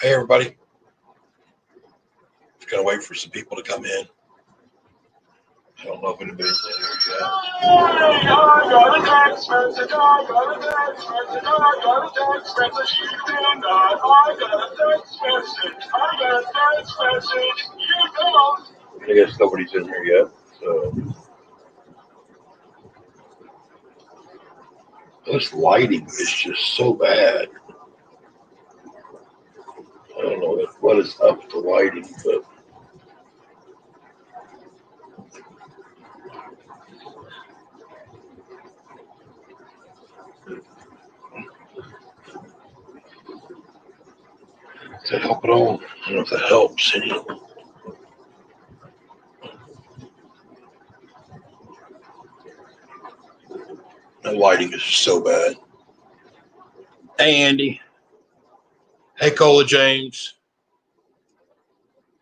Hey, everybody. Just going to wait for some people to come in. I don't know if anybody's in here yet. I got a text message. I got a text message. I got a text message. You did not. I got a text message. I got a text message. You don't. I guess nobody's in here yet. So this lighting is just so bad. I don't know what is up with the lighting, but does that help at all? I don't know if that helps any. The lighting is so bad. Hey, Andy. Hey, Cola James.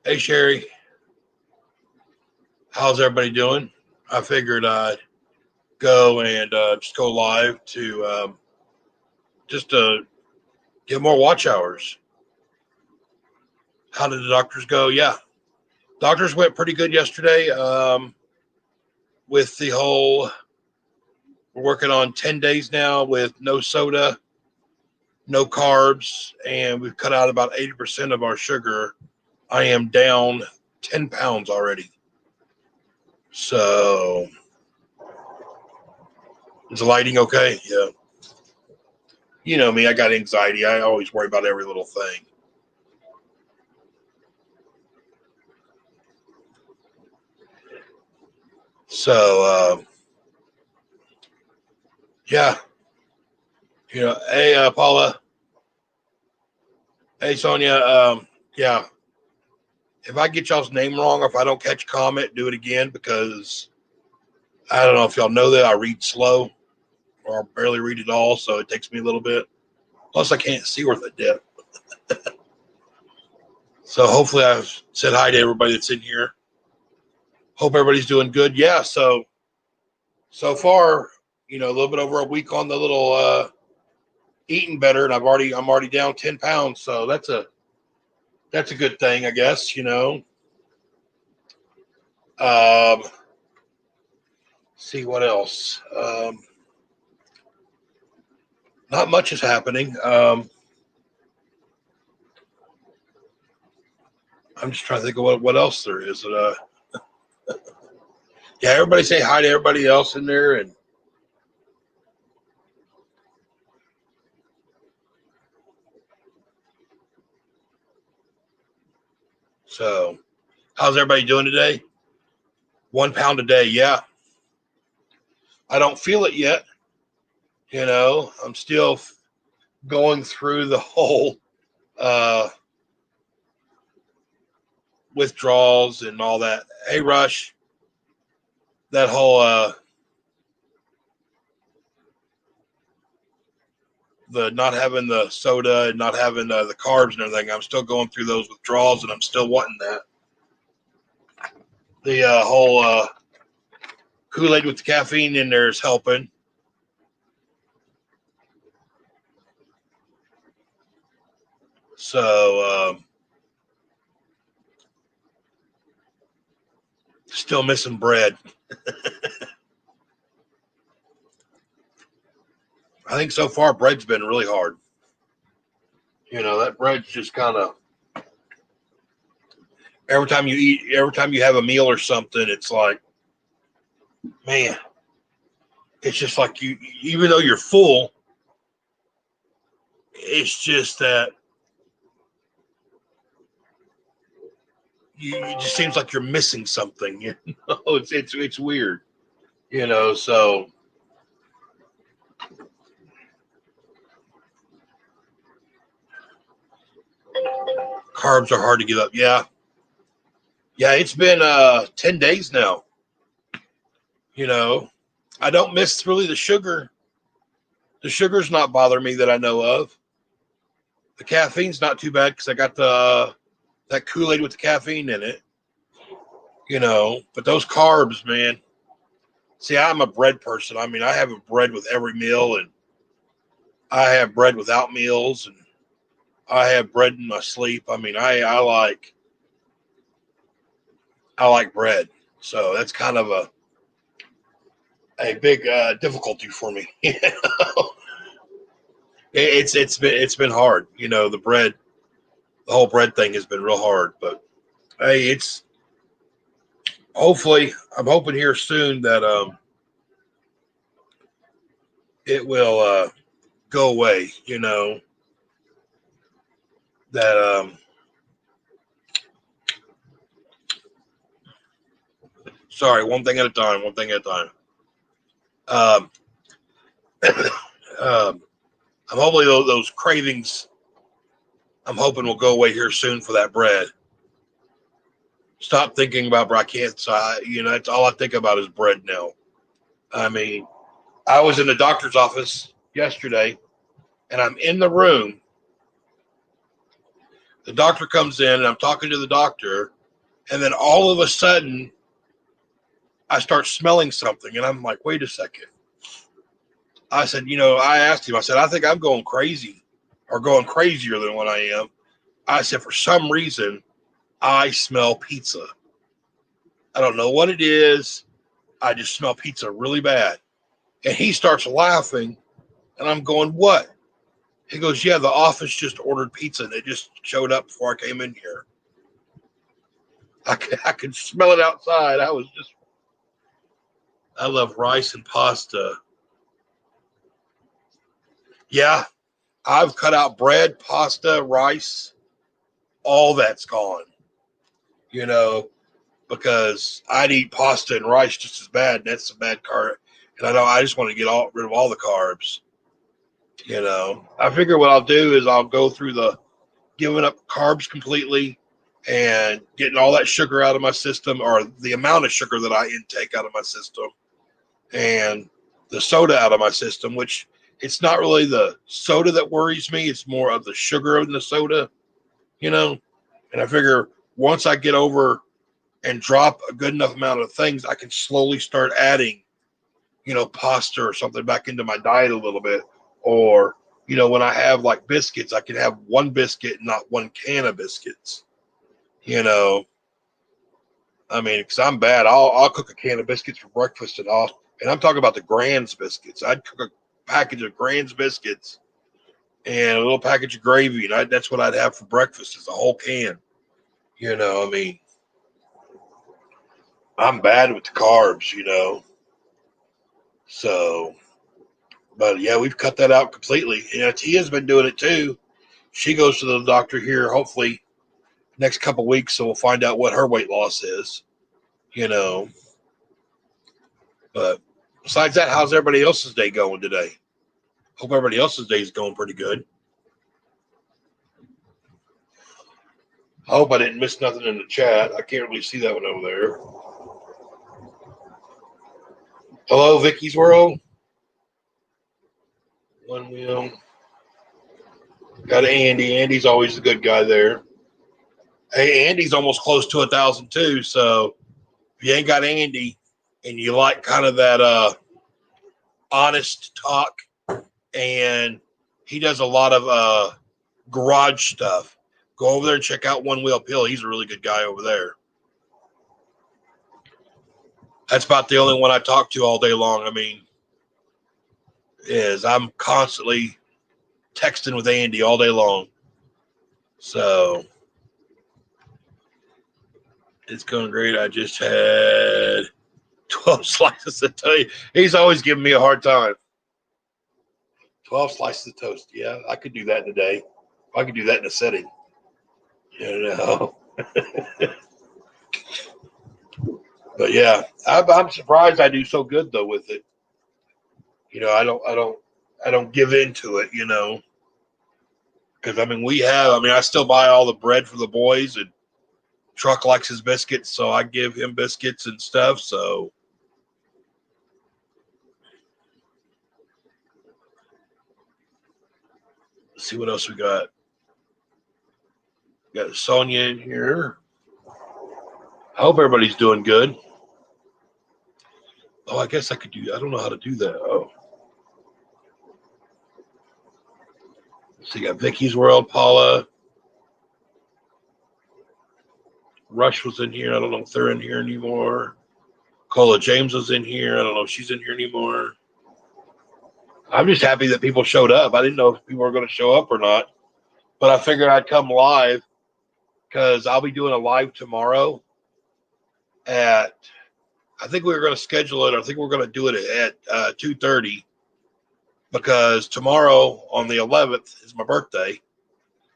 Hey, Sherry. How's everybody doing? I figured I'd go and just go live to just to get more watch hours. How did the doctors go? Yeah. Doctors went pretty good yesterday with the whole, we're working on 10 days now with no soda, no carbs, and we've cut out about 80% of our sugar. I am down 10 pounds already. So, is the lighting okay? Yeah. You know me, I got anxiety. I always worry about every little thing. So, yeah. You know, hey, Paula. Hey, Sonia. Yeah. If I get y'all's name wrong, or if I don't catch a comment, do it again, because I don't know if y'all know that I read slow or barely read at all, so it takes me a little bit. Plus, I can't see worth a dip. So hopefully I've said hi to everybody that's in here. Hope everybody's doing good. Yeah, so far, you know, a little bit over a week on the little eating better, and I'm already down 10 pounds, so that's a good thing, I guess, you know. See what else. Not much is happening. I'm just trying to think of what else there is. Yeah, everybody say hi to everybody else in there, and so how's everybody doing today? 1 pound a day. Yeah. I don't feel it yet. You know, I'm still going through the whole withdrawals and all that. Hey, Rush, that whole the not having the soda and not having the carbs and everything. I'm still going through those withdrawals, and I'm still wanting that. The whole Kool-Aid with the caffeine in there is helping. So still missing bread. I think so far bread's been really hard. You know, that bread's just kind of, every time you have a meal or something, it's like, man, it's just like you, even though you're full, it's just that it just seems like you're missing something. You know, it's weird. You know, so carbs are hard to give up. Yeah, it's been 10 days now. You know, I don't miss really the sugar. The sugar's not bothering me that I know of. The caffeine's not too bad because I got that Kool-Aid with the caffeine in it. You know, but those carbs, man. See, I'm a bread person. I mean, I have a bread with every meal, and I have bread without meals, and I have bread in my sleep. I mean, I like bread, so that's kind of a big difficulty for me. It's been hard. The whole bread thing has been real hard. But hey, it's hopefully I'm hoping here soon that it will go away. That sorry, one thing at a time. One thing at a time. Um, I'm hoping those cravings. I'm hoping will go away here soon for that bread. Stop thinking about bread. I can't. That's all I think about is bread now. I mean, I was in the doctor's office yesterday, and I'm in the room. The doctor comes in, and I'm talking to the doctor, and then all of a sudden, I start smelling something, and I'm like, wait a second. I said, I asked him, I said, I think I'm going crazy or going crazier than what I am. I said, for some reason, I smell pizza. I don't know what it is. I just smell pizza really bad. And he starts laughing, and I'm going, what? He goes, yeah, the office just ordered pizza, and it just showed up before I came in here. I could smell it outside. I love rice and pasta. Yeah, I've cut out bread, pasta, rice, all that's gone, you know, because I'd eat pasta and rice just as bad. And that's a bad carb. And I just want to get rid of all the carbs. I figure what I'll do is I'll go through the giving up carbs completely and getting all that sugar out of my system, or the amount of sugar that I intake out of my system, and the soda out of my system, which it's not really the soda that worries me. It's more of the sugar in the soda, and I figure once I get over and drop a good enough amount of things, I can slowly start adding, pasta or something back into my diet a little bit. Or, when I have like biscuits, I can have one biscuit, not one can of biscuits. I mean, because I'm bad. I'll cook a can of biscuits for breakfast and I'm talking about the Grand's biscuits. I'd cook a package of Grand's biscuits and a little package of gravy, and that's what I'd have for breakfast is a whole can. I mean, I'm bad with the carbs. So, but yeah, we've cut that out completely. Tia's been doing it too. She goes to the doctor here, hopefully next couple weeks, so we'll find out what her weight loss is. But besides that, how's everybody else's day going today? Hope everybody else's day is going pretty good. I hope I didn't miss nothing in the chat. I can't really see that one over there. Hello, Vicky's World. One wheel. Got Andy. Andy's always a good guy there. Hey, Andy's almost close to 1,000 too. So if you ain't got Andy and you like kind of that honest talk, and he does a lot of garage stuff, go over there and check out One Wheel Pill. He's a really good guy over there. That's about the only one I talk to all day long. I mean, I'm constantly texting with Andy all day long. So it's going great. I just had 12 slices of toast. He's always giving me a hard time. 12 slices of toast. Yeah, I could do that in a day. I could do that in a sitting. But yeah, I'm surprised I do so good though with it. I don't give into it. Because I still buy all the bread for the boys, and Truck likes his biscuits, so I give him biscuits and stuff. So let's see what else we got. We got Sonia in here. I hope everybody's doing good. Oh, I guess I could do. I don't know how to do that. Oh, So you got Vicky's World, Paula. Rush was in here. I don't know if they're in here anymore. Cola James was in here. I don't know if she's in here anymore. I'm just happy that people showed up. I didn't know if people were going to show up or not, but I figured I'd come live because I'll be doing a live tomorrow at, I think we were going to schedule it. I think we're going to do it at 2:30 because tomorrow on the 11th is my birthday.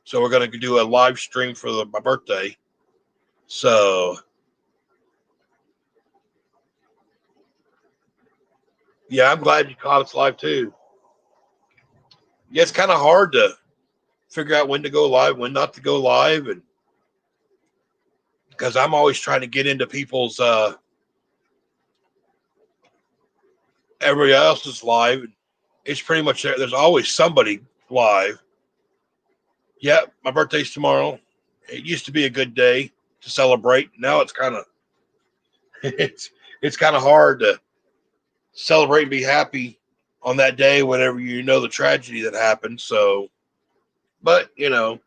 So we're going to do a live stream for my birthday. So, yeah, I'm glad you caught us live too. Yeah, it's kind of hard to figure out when to go live, when not to go live, and because I'm always trying to get into people's everybody else's live. It's pretty much there. There's always somebody live. Yeah, my birthday's tomorrow. It used to be a good day to celebrate. Now it's kind of it's kind of hard to celebrate and be happy on that day whenever you know the tragedy that happened. So, but you know,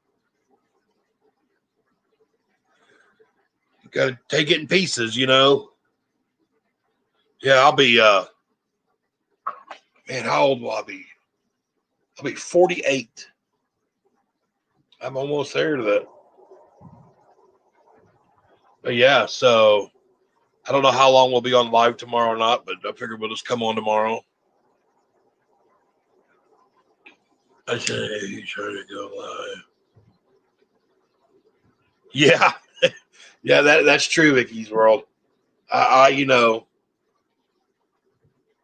you gotta take it in pieces, you know. Yeah, I'll be man, how old will I be? I'll be 48. I'm almost there to that. But yeah, so I don't know how long we'll be on live tomorrow or not, but I figured we'll just come on tomorrow. I said, hey, you trying to go live? Yeah, yeah, that's true, Vicky's World. You know,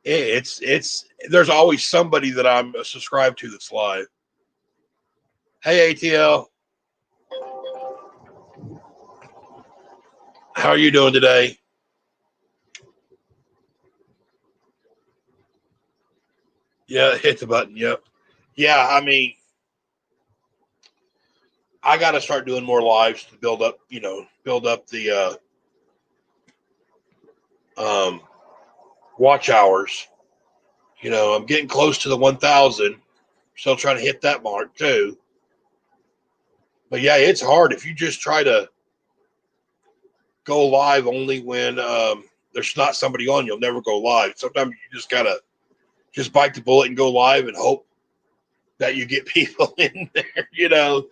it's there's always somebody that I'm subscribed to that's live. Hey, ATL, how are you doing today? Yeah, hit the button. Yep. Yeah, I mean, I got to start doing more lives to build up, you know, build up the watch hours. You know, I'm getting close to the 1,000. Still trying to hit that mark too. But yeah, it's hard if you just try to go live only when there's not somebody on. You'll never go live. Sometimes you just gotta just bite the bullet and go live and hope that you get people in there. You know,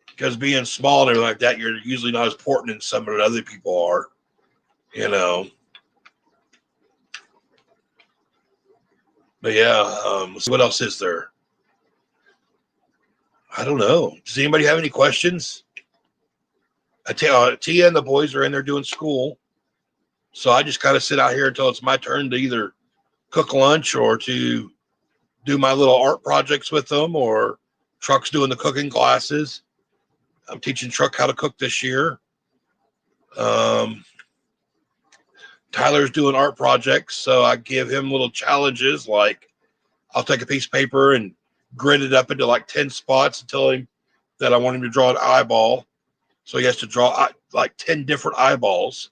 because being small and everything like that, you're usually not as important as some of the other people are. You know. But yeah, what else is there? I don't know. Does anybody have any questions? I tell you, Tia and the boys are in there doing school. So I just kind of sit out here until it's my turn to either cook lunch or to do my little art projects with them, or Truck's doing the cooking classes. I'm teaching Truck how to cook this year. Tyler's doing art projects, so I give him little challenges like I'll take a piece of paper and grid it up into like 10 spots and tell him that I want him to draw an eyeball. So he has to draw like 10 different eyeballs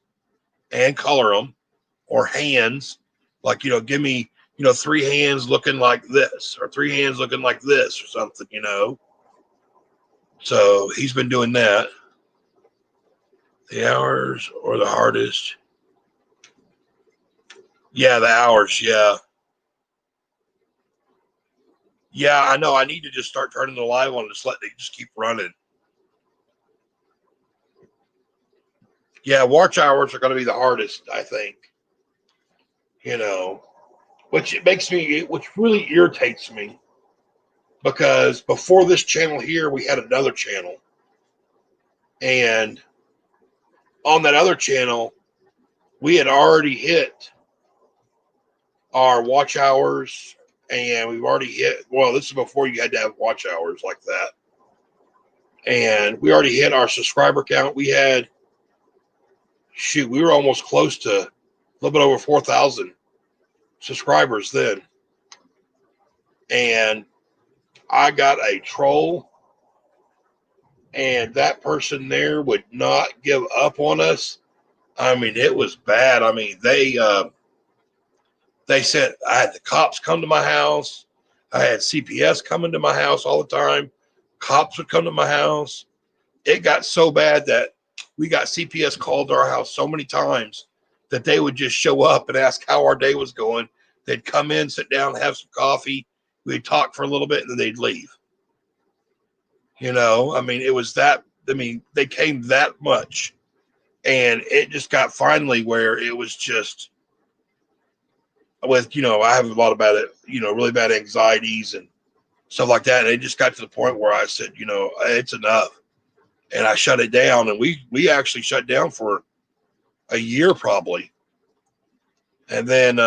and color them, or hands. Like, you know, give me, you know, 3 hands looking like this, or 3 hands looking like this, or something, you know. So he's been doing that. The hours or the hardest? Yeah, the hours. Yeah. Yeah, I know. I need to just start turning the live on and just let it just keep running. Yeah, watch hours are going to be the hardest, I think. You know, which really irritates me, because before this channel here, we had another channel. And on that other channel, we had already hit our watch hours, and we've already hit, well, this is before you had to have watch hours like that. And we already hit our subscriber count. We had, we were almost close to a little bit over 4,000 subscribers then. And I got a troll, and that person there would not give up on us. I mean, it was bad. I mean, they said I had the cops come to my house. I had CPS coming to my house all the time. Cops would come to my house. It got so bad that we got CPS called to our house so many times that they would just show up and ask how our day was going. They'd come in, sit down, have some coffee. We'd talk for a little bit and then they'd leave. You know, I mean, it was that, I mean, they came that much. And it just got finally where it was just with, you know, I have a lot of bad, you know, really bad anxieties and stuff like that. And it just got to the point where I said, you know, it's enough. And I shut it down. And we actually shut down for a year probably. And then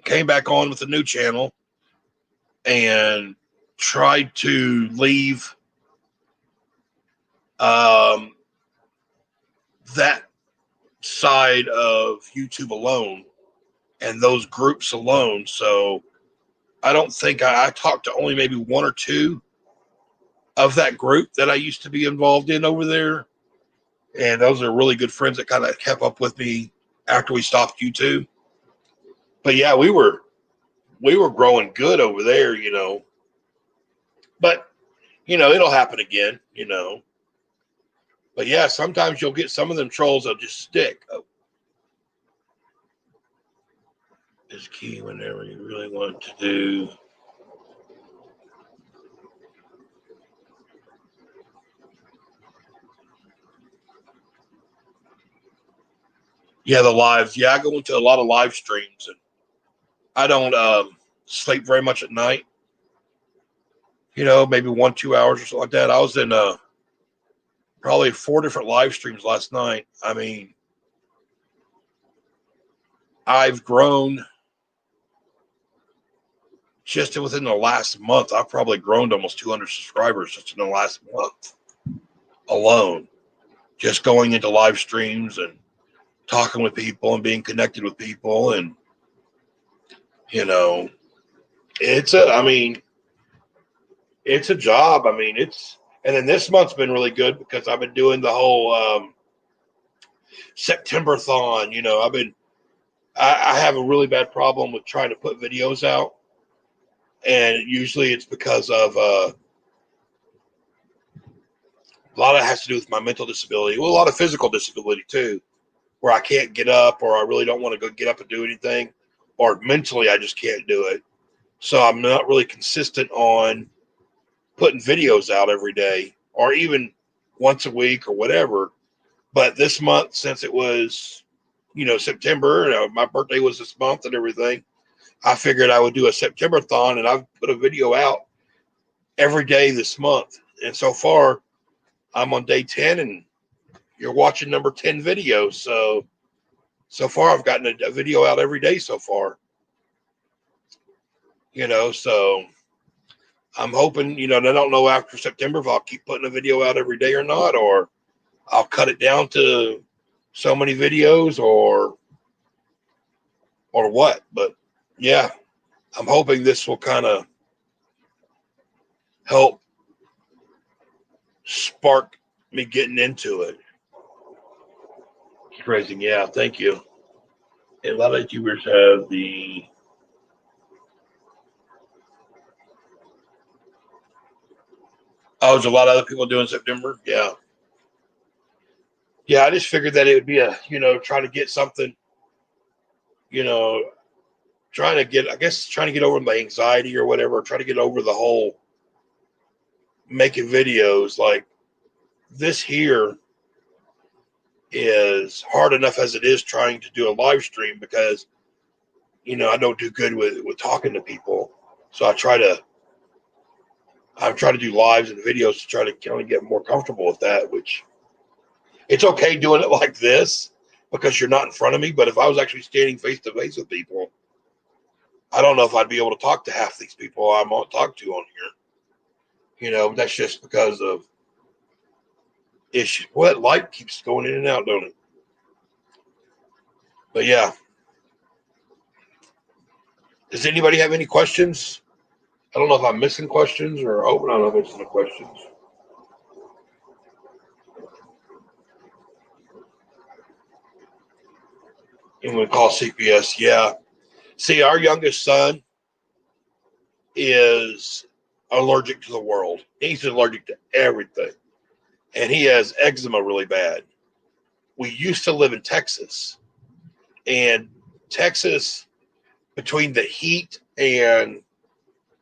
came back on with a new channel and tried to leave that side of YouTube alone and those groups alone. So I don't think I talked to only maybe one or two of that group that I used to be involved in over there. And those are really good friends that kind of kept up with me after we stopped YouTube. But yeah, we were growing good over there, you know. But, you know, it'll happen again, you know. But yeah, sometimes you'll get some of them trolls that'll just stick. Oh. Is key whenever you really want to do. Yeah, the lives. Yeah, I go into a lot of live streams, and I don't sleep very much at night. You know, maybe 1-2 hours or something like that. I was in probably 4 different live streams last night. I mean, I've grown just within the last month. I've probably grown to almost 200 subscribers just in the last month alone. Just going into live streams and talking with people and being connected with people. And, you know, it's a job. I mean, and then this month's been really good because I've been doing the whole September-thon. You know, I have a really bad problem with trying to put videos out. And usually it's because of a lot of it has to do with my mental disability. Well, a lot of physical disability too, where I can't get up or I really don't want to go get up and do anything, or mentally I just can't do it. So I'm not really consistent on putting videos out every day or even once a week or whatever. But this month, since it was, you know, September, my birthday was this month and everything, I figured I would do a September-thon, and I've put a video out every day this month. And so far, I'm on day 10, and you're watching number 10 video. So far, I've gotten a video out every day so far. You know, so I'm hoping, you know, and I don't know after September if I'll keep putting a video out every day or not, or I'll cut it down to so many videos or what. But yeah, I'm hoping this will kind of help spark me getting into it. Phrasing, yeah, thank you. A lot of YouTubers have the there's a lot of other people doing September. Yeah. Yeah, I just figured that it would be try to get something, you know, trying to get over my anxiety or whatever, try to get over the whole making videos. Like this here is hard enough as it is trying to do a live stream because, you know, I don't do good with talking to people. So I try to do lives and videos to try to kind of get more comfortable with that, which it's okay doing it like this because you're not in front of me. But if I was actually standing face to face with people, I don't know if I'd be able to talk to half these people I'm on talk to on here. You know, that's just because of issues. Well, that light keeps going in and out, don't it? But yeah. Does anybody have any questions? I don't know if I'm missing questions or I don't know if I'm missing the questions. You want to call CPS? Yeah. See, our youngest son, is allergic to the world. He's allergic to everything. And he has eczema really bad. We used to live in Texas. And Texas, between the heat and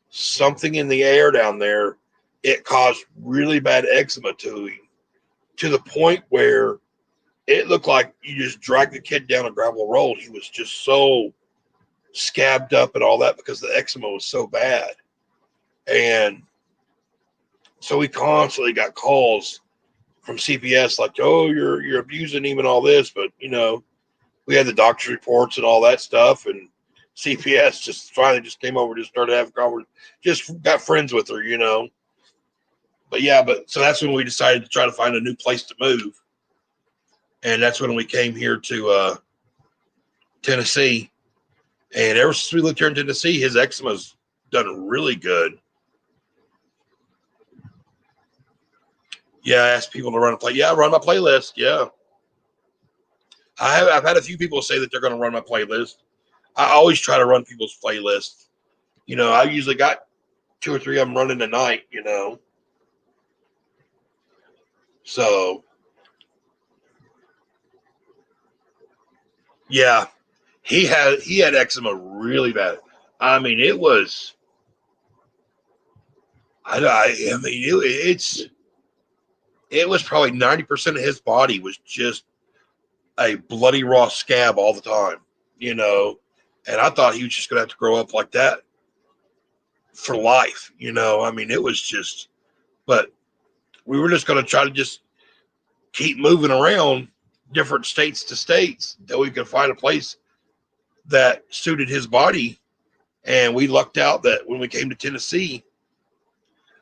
something in the air down there, it caused really bad eczema to him, to the point where it looked like you just dragged the kid down a gravel road. He was just so scabbed up and all that because the eczema was so bad. And so we constantly got calls from CPS like, oh, you're abusing him and all this. But, you know, we had the doctor's reports and all that stuff. And CPS just finally just came over, just started having conversations, just got friends with her, you know. But yeah, so that's when we decided to try to find a new place to move. And that's when we came here to Tennessee. And ever since we lived here in Tennessee, his eczema's done really good. Yeah, I asked people to run a play. Yeah, run my playlist. Yeah. I've had a few people say that they're going to run my playlist. I always try to run people's playlists. You know, I usually got 2 or 3 of them running a night, you know. So, yeah, he had eczema really bad. I mean, it was. I mean, it was probably 90% of his body was just a bloody raw scab all the time, you know. And I thought he was just going to have to grow up like that for life, you know. I mean, it was just, but we were just going to try to just keep moving around different states to states until we could find a place that suited his body. And we lucked out that when we came to Tennessee,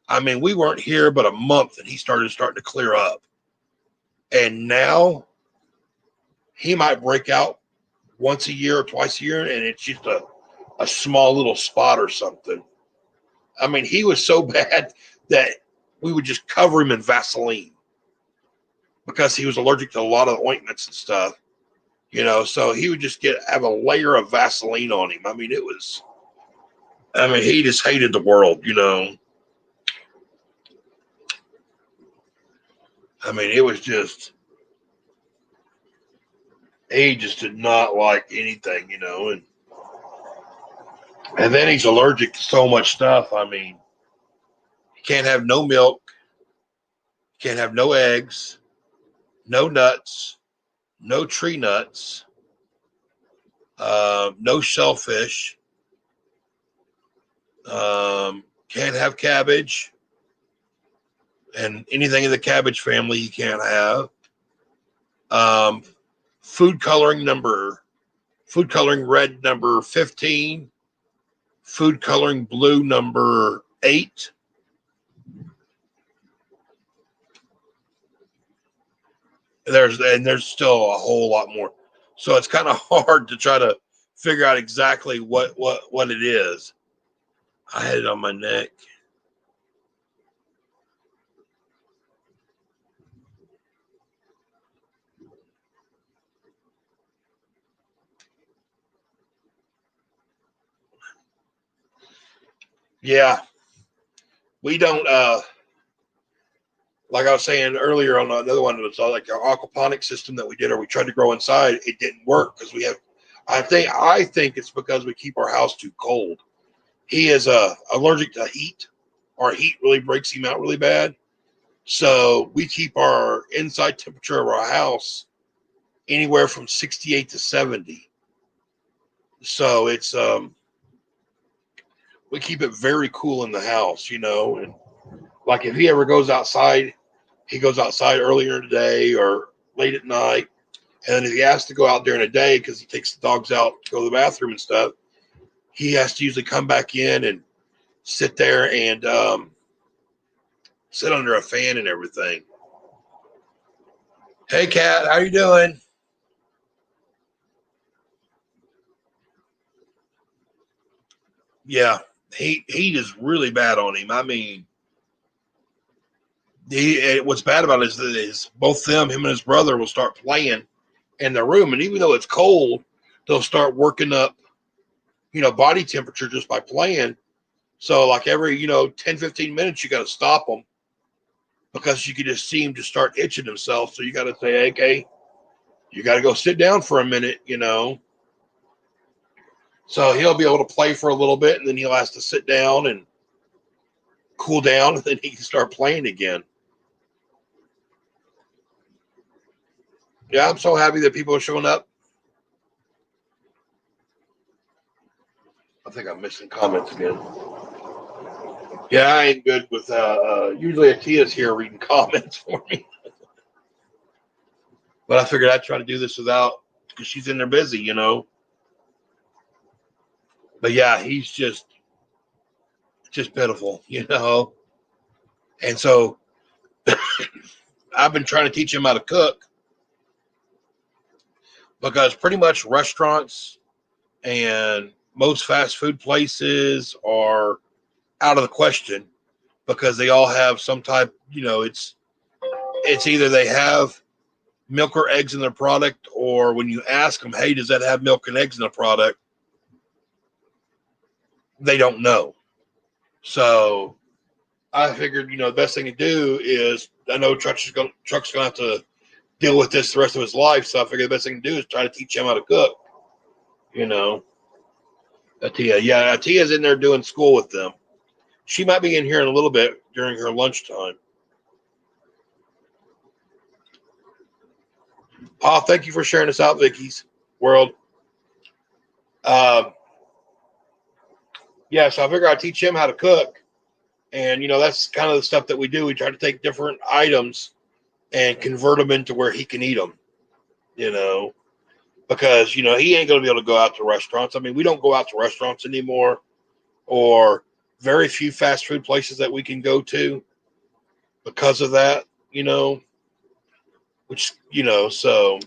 I mean, we weren't here but a month and he starting to clear up. And now he might break out once a year or twice a year, and it's just a small little spot or something. I mean, he was so bad that we would just cover him in Vaseline because he was allergic to a lot of ointments and stuff, you know. So he would just have a layer of Vaseline on him. I mean, he just hated the world, you know. I mean, it was just, he just did not like anything, you know. And then he's allergic to so much stuff. I mean, he can't have no milk, can't have no eggs, no nuts, no tree nuts, no shellfish, can't have cabbage, and anything in the cabbage family he can't have. Food coloring red number 15, food coloring blue number 8. There's still a whole lot more. So it's kind of hard to try to figure out exactly what it is. I had it on my neck. Yeah. We don't like I was saying earlier on another one, it was like our aquaponic system that we did, or we tried to grow inside. It didn't work because I think it's because we keep our house too cold. He is allergic to heat. Our heat really breaks him out really bad. So we keep our inside temperature of our house anywhere from 68 to 70. So it's we keep it very cool in the house, you know. And like if he ever goes outside, he goes outside earlier in the day or late at night. And then if he has to go out during the day because he takes the dogs out to go to the bathroom and stuff, he has to usually come back in and sit there and sit under a fan and everything. Hey, Kat, how you doing? Yeah, heat is really bad on him. I mean, what's bad about it is both him and his brother will start playing in the room, and even though it's cold, they'll start working up, you know, body temperature just by playing. So like every, 10, 15 minutes, you got to stop him because you can just see him just start itching himself. So you got to say, hey, okay, you got to go sit down for a minute. So he'll be able to play for a little bit, and then he'll have to sit down and cool down, and then he can start playing again. Yeah, I'm so happy that people are showing up. I think I'm missing comments again. Yeah, I ain't good with. Usually Atia's here reading comments for me, but I figured I'd try to do this without because she's in there busy. But yeah, he's just pitiful. And so I've been trying to teach him how to cook because pretty much restaurants and most fast food places are out of the question because they all have some type. It's either they have milk or eggs in their product, or when you ask them, hey, does that have milk and eggs in the product, they don't know. So I figured, the best thing to do is, I know Chuck's gonna have to deal with this the rest of his life. So I figured the best thing to do is try to teach him how to cook. Atia, yeah, Atia's in there doing school with them. She might be in here in a little bit during her lunchtime. Oh, thank you for sharing this out, Vicky's World. Yeah, so I figure I'd teach him how to cook. And, that's kind of the stuff that we do. We try to take different items and convert them into where he can eat them, because, he ain't going to be able to go out to restaurants. I mean, we don't go out to restaurants anymore, or very few fast food places that we can go to because of that, so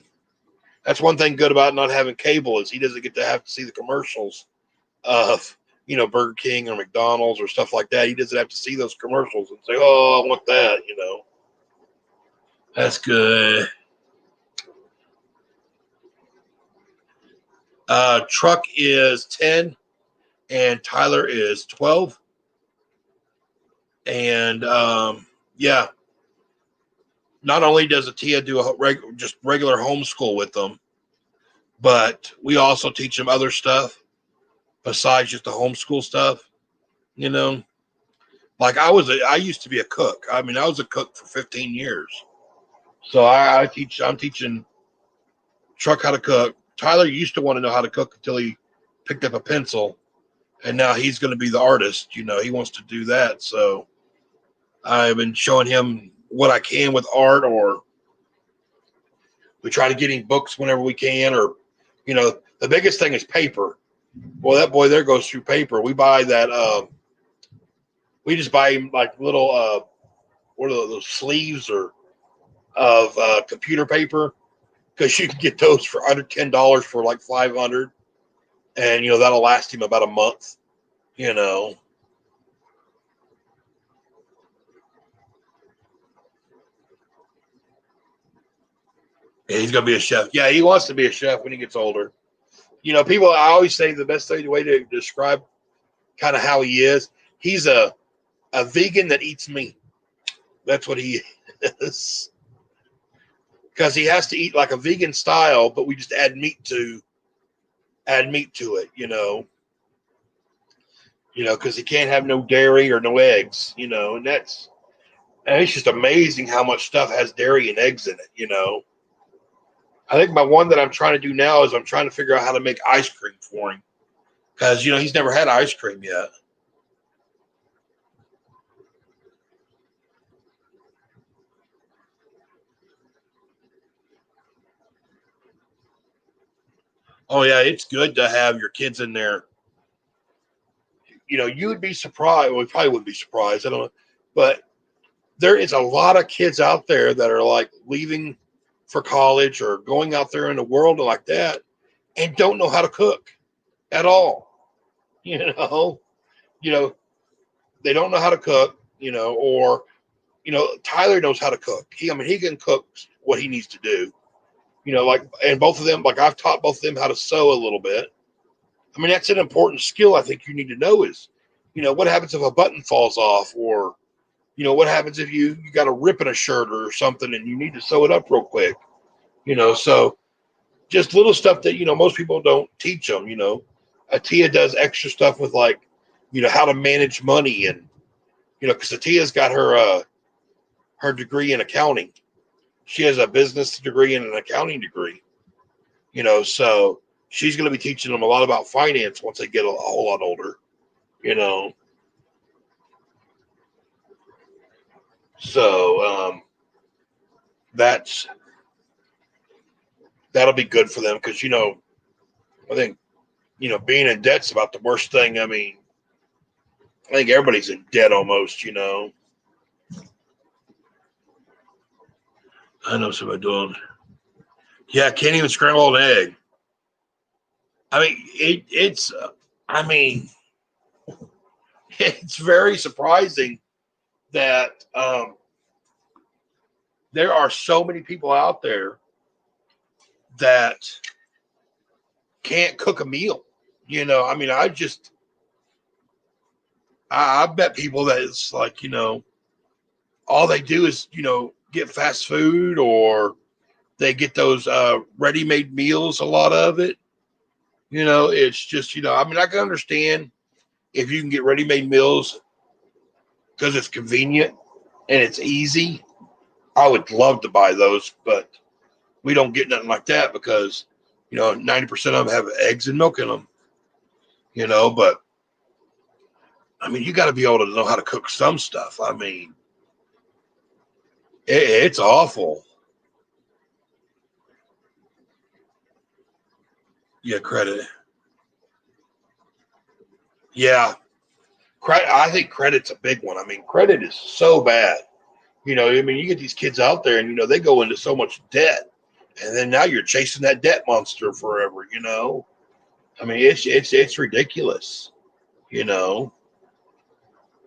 that's one thing good about not having cable is he doesn't get to have to see the commercials of, Burger King or McDonald's or stuff like that. He doesn't have to see those commercials and say, oh, I want that. That's good. Truck is 10 and Tyler is 12. And yeah, not only does Atia do just regular homeschool with them, but we also teach them other stuff besides just the homeschool stuff. Like I used to be a cook. I mean, I was a cook for 15 years. So I'm teaching Truck how to cook. Tyler used to want to know how to cook until he picked up a pencil, and now he's going to be the artist. He wants to do that. So I've been showing him what I can with art, or we try to get him books whenever we can, or, the biggest thing is paper. Well, that boy there goes through paper. We buy that, we just buy him like little, what are those sleeves of computer paper, because you can get those for under $10 for like 500, and that'll last him about a month. Yeah, he's gonna be a chef. Yeah, he wants to be a chef when he gets older. People. I always say the best way to describe kind of how he is. He's a vegan that eats meat. That's what he is. Because he has to eat like a vegan style, but we just add meat to it. Because he can't have no dairy or no eggs. And it's just amazing how much stuff has dairy and eggs in it. I think my one that I'm trying to do now is I'm trying to figure out how to make ice cream for him, because he's never had ice cream yet. Oh yeah, it's good to have your kids in there. You would be surprised. Well, we probably wouldn't be surprised. I don't know, but there is a lot of kids out there that are like leaving for college or going out there in the world like that and don't know how to cook at all. You know, you know, they don't know how to cook, or, Tyler knows how to cook. He can cook what he needs to do, and both of them, like I've taught both of them how to sew a little bit. That's an important skill I think you need to know is, what happens if a button falls off, or what happens if you got a rip in a shirt or something and you need to sew it up real quick. So just little stuff that most people don't teach them. Atia does extra stuff with, like, how to manage money, and because Atia's got her degree in accounting. She has a business degree and an accounting degree. So she's going to be teaching them a lot about finance once they get a whole lot older. So that'll be good for them, because I think being in debt's about the worst thing. I mean, I think everybody's in debt almost. I know somebody doing. Yeah, can't even scramble an egg. I mean, it's. I mean, it's very surprising that there are so many people out there that can't cook a meal. I mean, I bet people that it's like, all they do is, get fast food, or they get those ready-made meals, a lot of it. It's just, I mean, I can understand if you can get ready-made meals because it's convenient and it's easy. I would love to buy those, but we don't get nothing like that because, 90% of them have eggs and milk in them, but I mean, you got to be able to know how to cook some stuff. I mean, it's awful. Yeah, credit. Yeah, credit. I think credit's a big one. I mean, credit is so bad. I mean, you get these kids out there, and they go into so much debt, and then now you're chasing that debt monster forever. I mean, it's ridiculous. You know,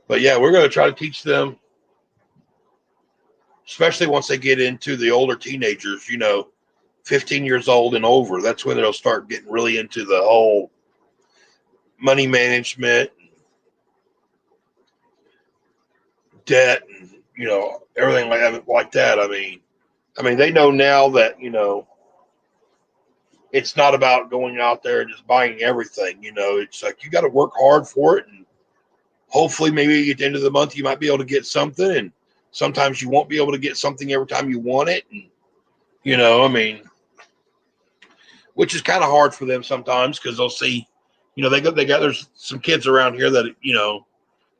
but yeah, we're going to try to teach them, especially once they get into the older teenagers. 15 years old and over. That's when they'll start getting really into the whole money management, debt, and everything like that. I mean, they know now that it's not about going out there and just buying everything. It's like you got to work hard for it, and hopefully, maybe at the end of the month, you might be able to get something, and sometimes you won't be able to get something every time you want it, and I mean, which is kind of hard for them sometimes because they'll see, they got there's some kids around here that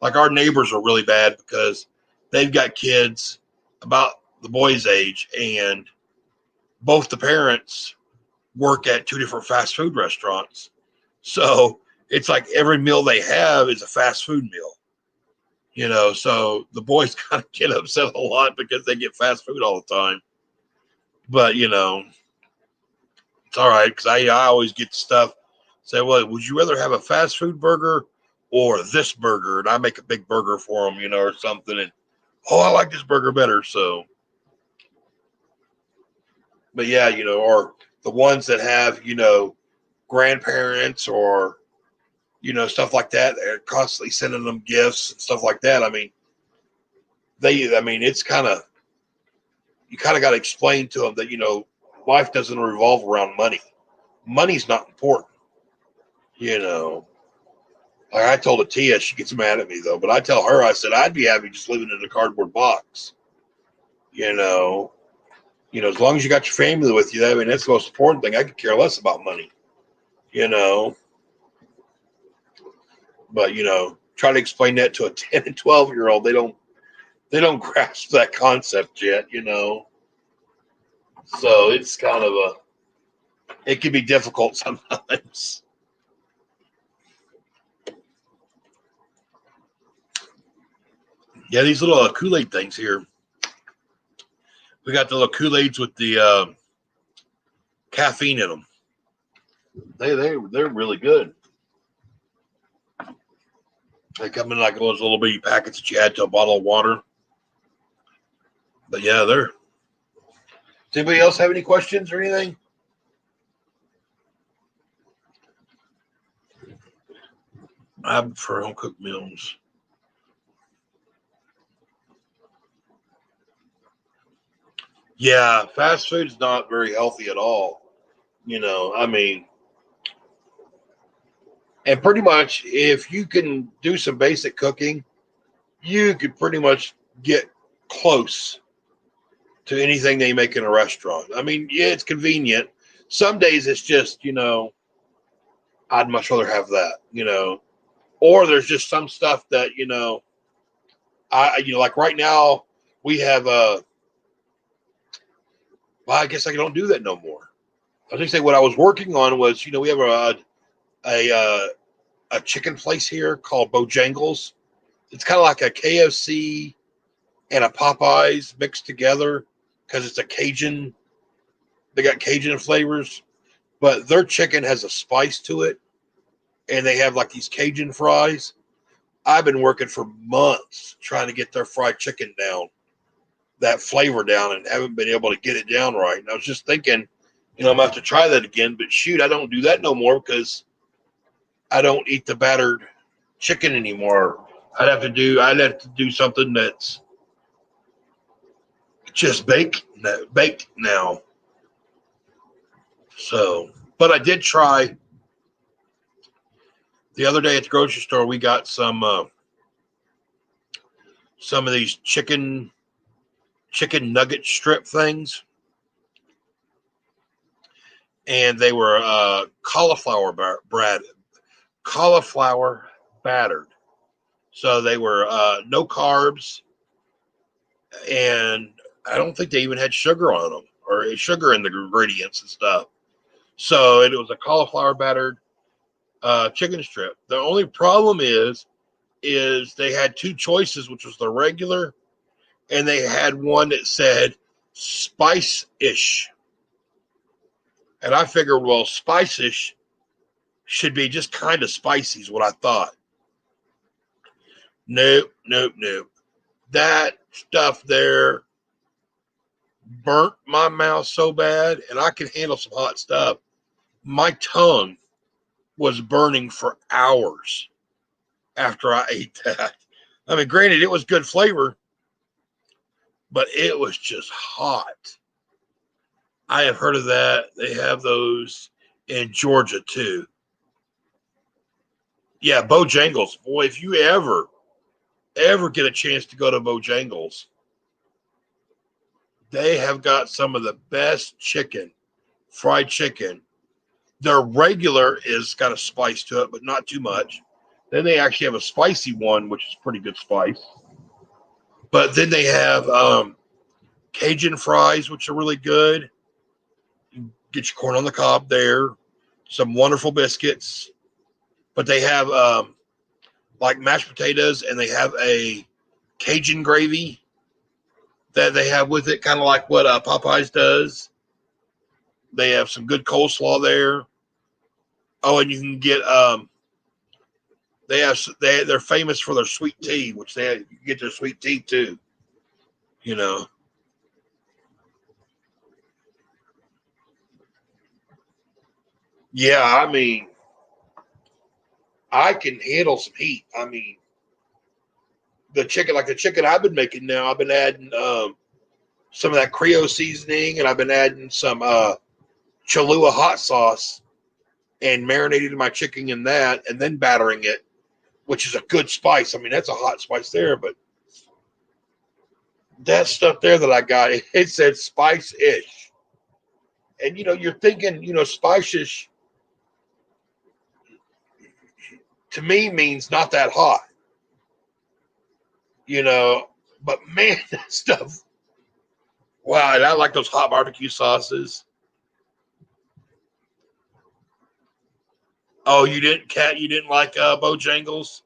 like our neighbors are really bad because they've got kids about the boy's age, and both the parents work at two different fast food restaurants. So it's like every meal they have is a fast food meal, so the boys kind of get upset a lot because they get fast food all the time. But, it's all right because I always get stuff. Say, well, would you rather have a fast food burger or this burger? And I make a big burger for them, or something. And, oh, I like this burger better. So, but yeah, or the ones that have, grandparents or, stuff like that. They're constantly sending them gifts and stuff like that. I mean, it's you kind of got to explain to them that, life doesn't revolve around money. Money's not important, you know. Like I told Atia, she gets mad at me though, but I tell her, I said, I'd be happy just living in a cardboard box, you know. As long as you got your family with you, I mean, that's the most important thing. I could care less about money, you know. But, try to explain that to a 10 and 12-year-old. They don't grasp that concept yet, So it's kind of it can be difficult sometimes. Yeah, these little Kool-Aid things here. We got the little Kool-Aids with the caffeine in them. They're really good. They come in like those little bitty packets that you add to a bottle of water. But yeah, they're. Does anybody else have any questions or anything? I prefer home cooked meals. Yeah, fast food is not very healthy at all. I mean, and pretty much if you can do some basic cooking, you could pretty much get close to anything they make in a restaurant. I mean, yeah, it's convenient. Some days it's just, I'd much rather have that. Or there's just some stuff that, like right now we have well, I guess I don't do that no more. I was gonna say what I was working on was, we have a a chicken place here called Bojangles. It's kind of like a KFC and a Popeyes mixed together because it's a Cajun. They got Cajun flavors, but their chicken has a spice to it, and they have like these Cajun fries. I've been working for months trying to get their fried chicken down, that flavor down, and haven't been able to get it down right. And I was just thinking, I'm gonna have to try that again. But shoot, I don't do that no more because I don't eat the battered chicken anymore. I'd have to do something that's just baked now. So, but I did try the other day at the grocery store. We got some of these chicken nugget strip things, and they were cauliflower battered. So they were no carbs, and I don't think they even had sugar on them or sugar in the ingredients and stuff. So it was a cauliflower battered chicken strip. The only problem is they had two choices, which was the regular, and they had one that said spice-ish. And I figured, well, spice-ish should be just kind of spicy is what I thought. Nope. That stuff there burnt my mouth so bad, and I can handle some hot stuff. My tongue was burning for hours after I ate that. I mean, granted, it was good flavor, but it was just hot. I have heard of that. They have those in Georgia too. Yeah, Bojangles. Boy, if you ever get a chance to go to Bojangles, they have got some of the best fried chicken. Their regular is got a spice to it, but not too much. Then they actually have a spicy one, which is pretty good spice. But then they have Cajun fries, which are really good. You get your corn on the cob there. Some wonderful biscuits. But they have like mashed potatoes, and they have a Cajun gravy that they have with it, kind of like what Popeyes does. They have some good coleslaw there. Oh, and you can get they're famous for their sweet tea, which you can get their sweet tea too. Yeah, I mean, I can handle some heat. I mean, the chicken I've been making now, I've been adding some of that Creole seasoning, and I've been adding some Cholula hot sauce and marinating my chicken in that, and then battering it, which is a good spice. I mean, that's a hot spice there, but that stuff there that I got, it said spice-ish. And, you're thinking, spice-ish to me means not that hot, but man, that stuff, wow, and I like those hot barbecue sauces. Oh, you didn't like Bojangles?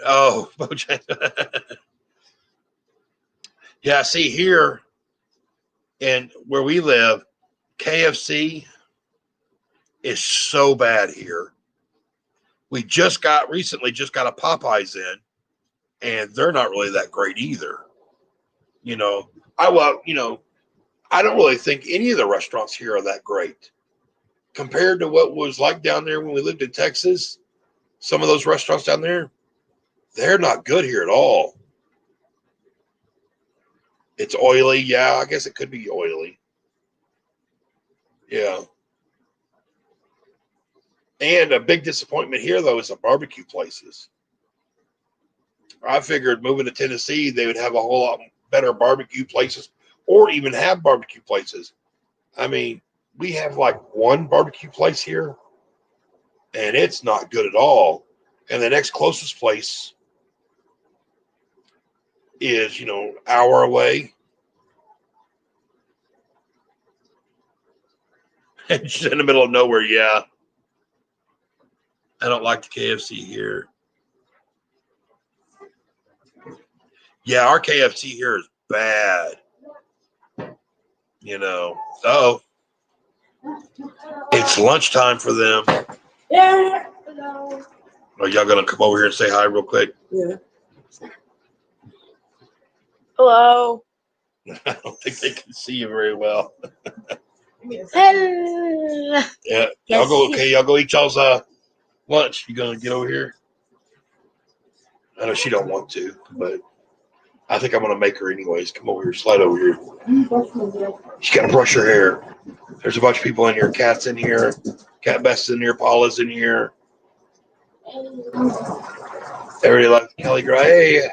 Oh, Bojangles. Yeah, see here and where we live, KFC is so bad here. We recently just got a Popeyes in, and they're not really that great either. You know, I don't really think any of the restaurants here are that great. compared to what was like down there when we lived in Texas, some of those restaurants down there, they're not good here at all. It's oily. Yeah, I guess it could be oily. Yeah. And a big disappointment here, though, is the barbecue places. I figured moving to Tennessee, they would have a whole lot better barbecue places or even have barbecue places. I mean, we have like one barbecue place here, and it's not good at all. And the next closest place is, hour away. It's in the middle of nowhere. Yeah. I don't like the KFC here. Yeah, our KFC here is bad. Oh, it's lunchtime for them. Yeah. Hello. Are y'all going to come over here and say hi real quick? Yeah. Hello. I don't think they can see you very well. Hello. Yeah. Yes. Y'all go eat y'all's lunch. You going to get over here? I know she don't want to, but I think I'm going to make her anyways. Come over here. Slide over here. She's got to brush her hair. There's a bunch of people in here. Cat's in here. Cat Best's in here. Paula's in here. Everyday Life with Kelly Girl. Hey.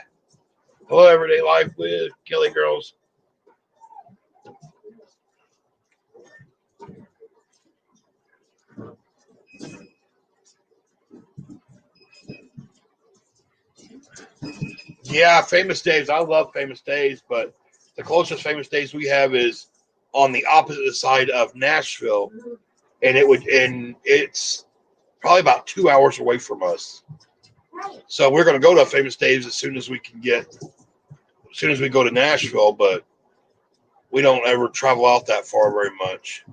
Hello, Everyday Life with Kelly Girls. Yeah, Famous Dave's. I love Famous Dave's, but the closest Famous Dave's we have is on the opposite side of Nashville, and it's probably about 2 hours away from us. So we're going to go to Famous Dave's as soon as we go to Nashville, but we don't ever travel out that far very much,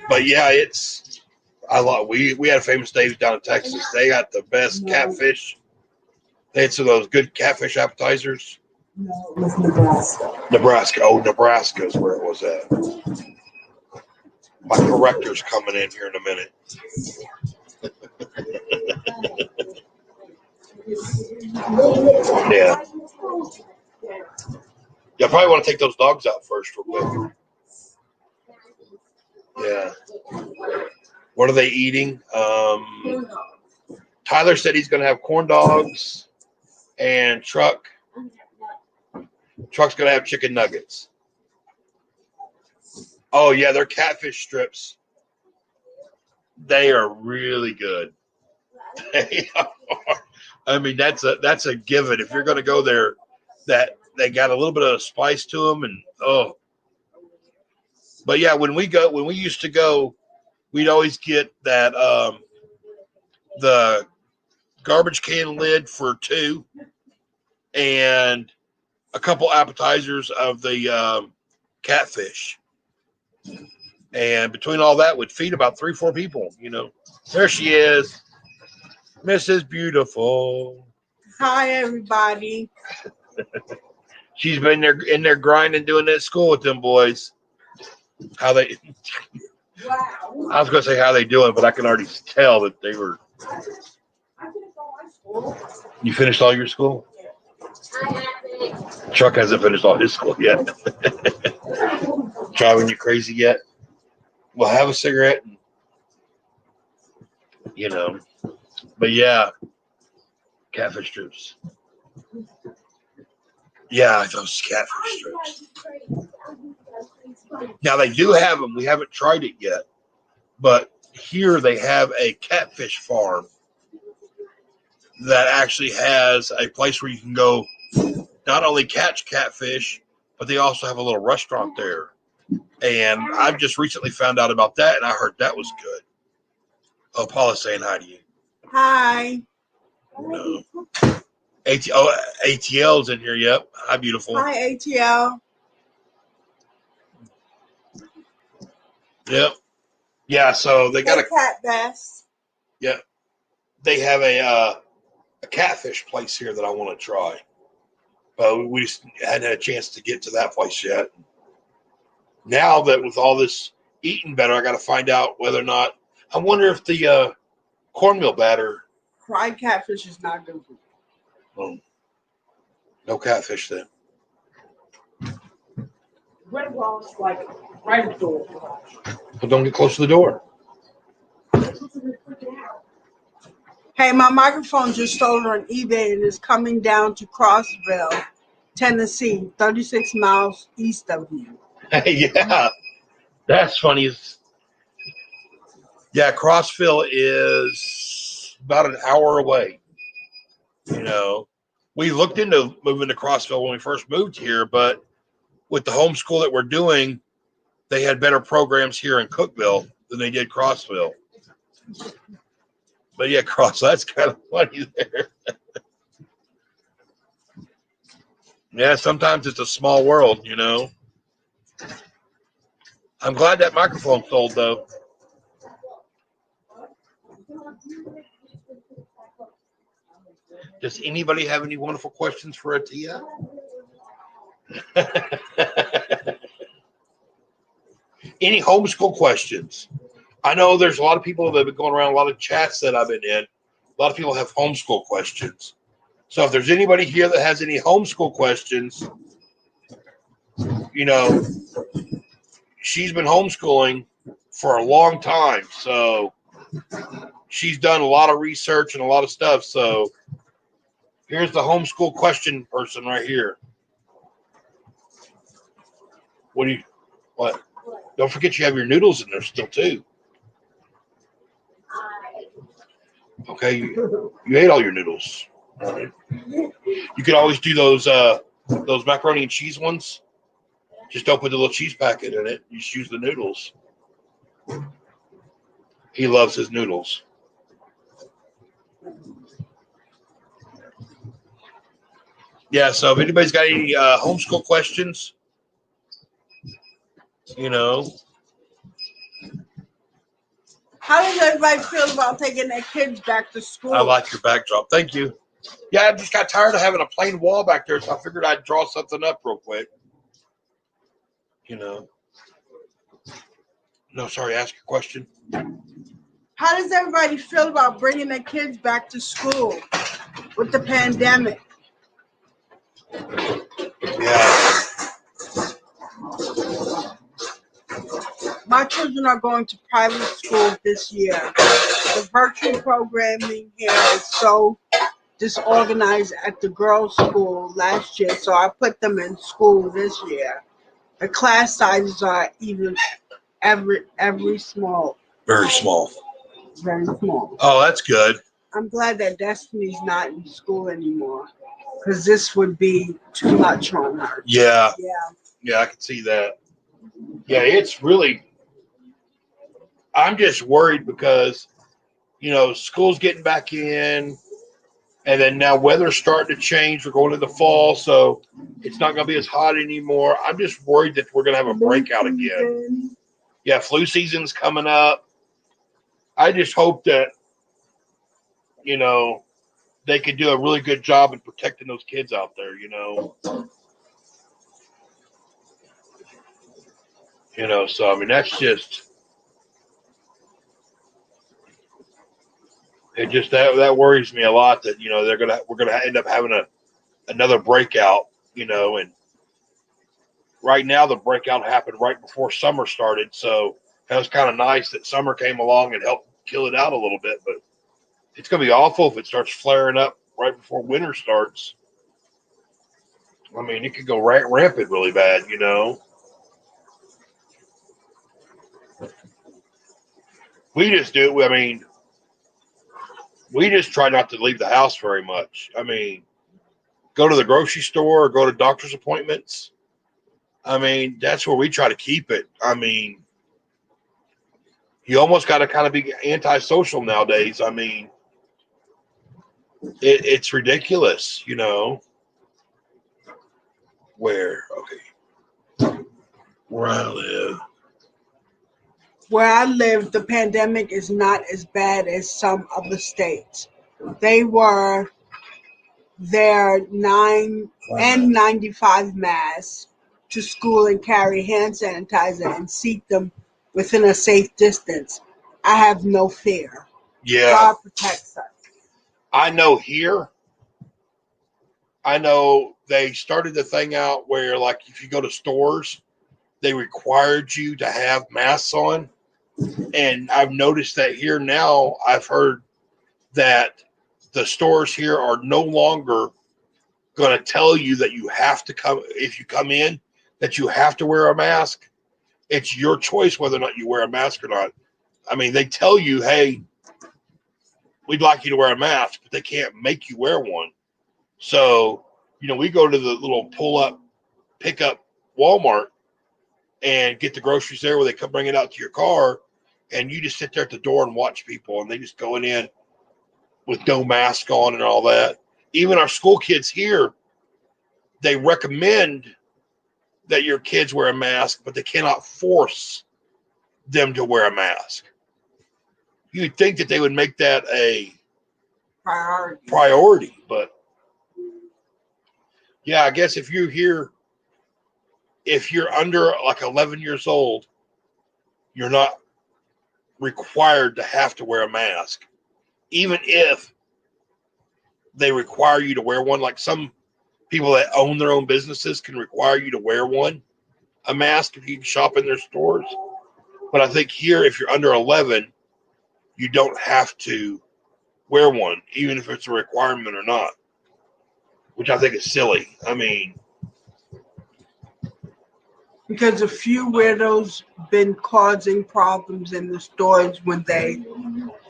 But yeah, we had Famous Dave's down in Texas. They got the best catfish. They had some of those good catfish appetizers. No, it was Nebraska. Nebraska. Oh, Nebraska is where it was at. My corrector's coming in here in a minute. Yeah. You probably want to take those dogs out first real quick. Yeah. What are they eating? Tyler said he's going to have corn dogs, and Truck's going to have chicken nuggets. Oh, yeah, they're catfish strips. They are really good. They are. I mean, that's a given. If you're going to go there, that they got a little bit of spice to them, and oh. But yeah, when we used to go, we'd always get that the garbage can lid for 2 and a couple appetizers of the catfish. And between all that would feed about 3-4 people, There she is. Mrs. Beautiful. Hi, everybody. She's been in there grinding, doing that at school with them boys. Wow. I was going to say how they doing, but I can already tell that they were. I finished all my school. You finished all your school? Chuck hasn't finished all his school yet. Driving you crazy yet? Well, have a cigarette. But yeah, catfish strips. Yeah, those catfish strips. Now they do have them. We haven't tried it yet, but here they have a catfish farm that actually has a place where you can go not only catch catfish, but they also have a little restaurant there. And I've just recently found out about that, and I heard that was good. Oh, Paula's saying hi to you. Hi. No. ATL's in here. Yep. Hi, beautiful. Hi, ATL. Yep. Yeah. So they got a Cat Best. Yeah. They have a catfish place here that I want to try, but we just hadn't had a chance to get to that place yet. Now that with all this eating better. I got to find out whether or not. I wonder if the cornmeal batter. Fried catfish is not good for you. No catfish then. Red Ross, like, right at the door. Well, don't get close to the door. Hey, my microphone just sold on eBay and is coming down to Crossville, Tennessee, 36 miles east of you. Yeah, that's funny. Yeah, Crossville is about an hour away. You know, we looked into moving to Crossville when we first moved here, but with the homeschool that we're doing, they had better programs here in Cookville than they did Crossville. But yeah, that's kind of funny there. Yeah, sometimes it's a small world, you know. I'm glad that microphone sold, though. Does anybody have any wonderful questions for Atia? Any homeschool questions? I know there's a lot of people that have been going around, a lot of chats that I've been in. A lot of people have homeschool questions. So if there's anybody here that has any homeschool questions, you know, she's been homeschooling for a long time. So she's done a lot of research and a lot of stuff. So here's the homeschool question person right here. What? Don't forget you have your noodles in there still too. Okay, you ate all your noodles. All right. You could always do those macaroni and cheese ones. Just don't put the little cheese packet in it. You just use the noodles. He loves his noodles. Yeah, so if anybody's got any homeschool questions, you know. How does everybody feel about taking their kids back to school? I like your backdrop. Thank you. Yeah, I just got tired of having a plain wall back there, so I figured I'd draw something up real quick. You know. No, sorry, ask your question. How does everybody feel about bringing their kids back to school with the pandemic? Yeah. My children are going to private school this year. The virtual programming here is so disorganized at the girls' school last year, so I put them in school this year. The class sizes are even every small. Very small. Very small. Oh, that's good. I'm glad that Destiny's not in school anymore, because this would be too much on her. Yeah. Yeah. I can see that. Yeah, it's really. I'm just worried because, you know, school's getting back in, and then now weather's starting to change. We're going to the fall, so it's not going to be as hot anymore. I'm just worried that we're going to have a breakout again. Yeah, flu season's coming up. I just hope that, you know, they could do a really good job in protecting those kids out there, you know. You know, so I mean that's just that worries me a lot that, you know, we're gonna end up having another breakout, you know, and right now the breakout happened right before summer started, so that was kind of nice that summer came along and helped kill it out a little bit, but it's gonna be awful if it starts flaring up right before winter starts. I mean, it could go rampant really bad, you know. We just do. I mean, we just try not to leave the house very much. I mean, go to the grocery store or go to doctor's appointments. I mean, that's where we try to keep it. I mean, you almost got to kind of be antisocial nowadays. I mean, it's ridiculous, you know. Where I live. Where I live, the pandemic is not as bad as some other states. They were their 9N95 masks to school and carry hand sanitizer and seat them within a safe distance, I have no fear. Yeah, God protects us. I know here. I know they started the thing out where, like, if you go to stores, they required you to have masks on. And I've noticed that here now. I've heard that the stores here are no longer going to tell you that you have to come, if you come in, that you have to wear a mask. It's your choice whether or not you wear a mask or not. I mean, they tell you, hey, we'd like you to wear a mask, but they can't make you wear one. So, we go to the little pull up, pick up Walmart and get the groceries there where they come bring it out to your car. And you just sit there at the door and watch people, and they just going in with no mask on and all that. Even our school kids here, they recommend that your kids wear a mask, but they cannot force them to wear a mask. You'd think that they would make that a priority, but yeah, I guess if you're under like 11 years old, you're not required to have to wear a mask, even if they require you to wear one. Like some people that own their own businesses can require you to wear a mask if you shop in their stores. But I think here, if you're under 11, you don't have to wear one, even if it's a requirement or not, which I think is silly. I mean, because a few weirdos been causing problems in the stores when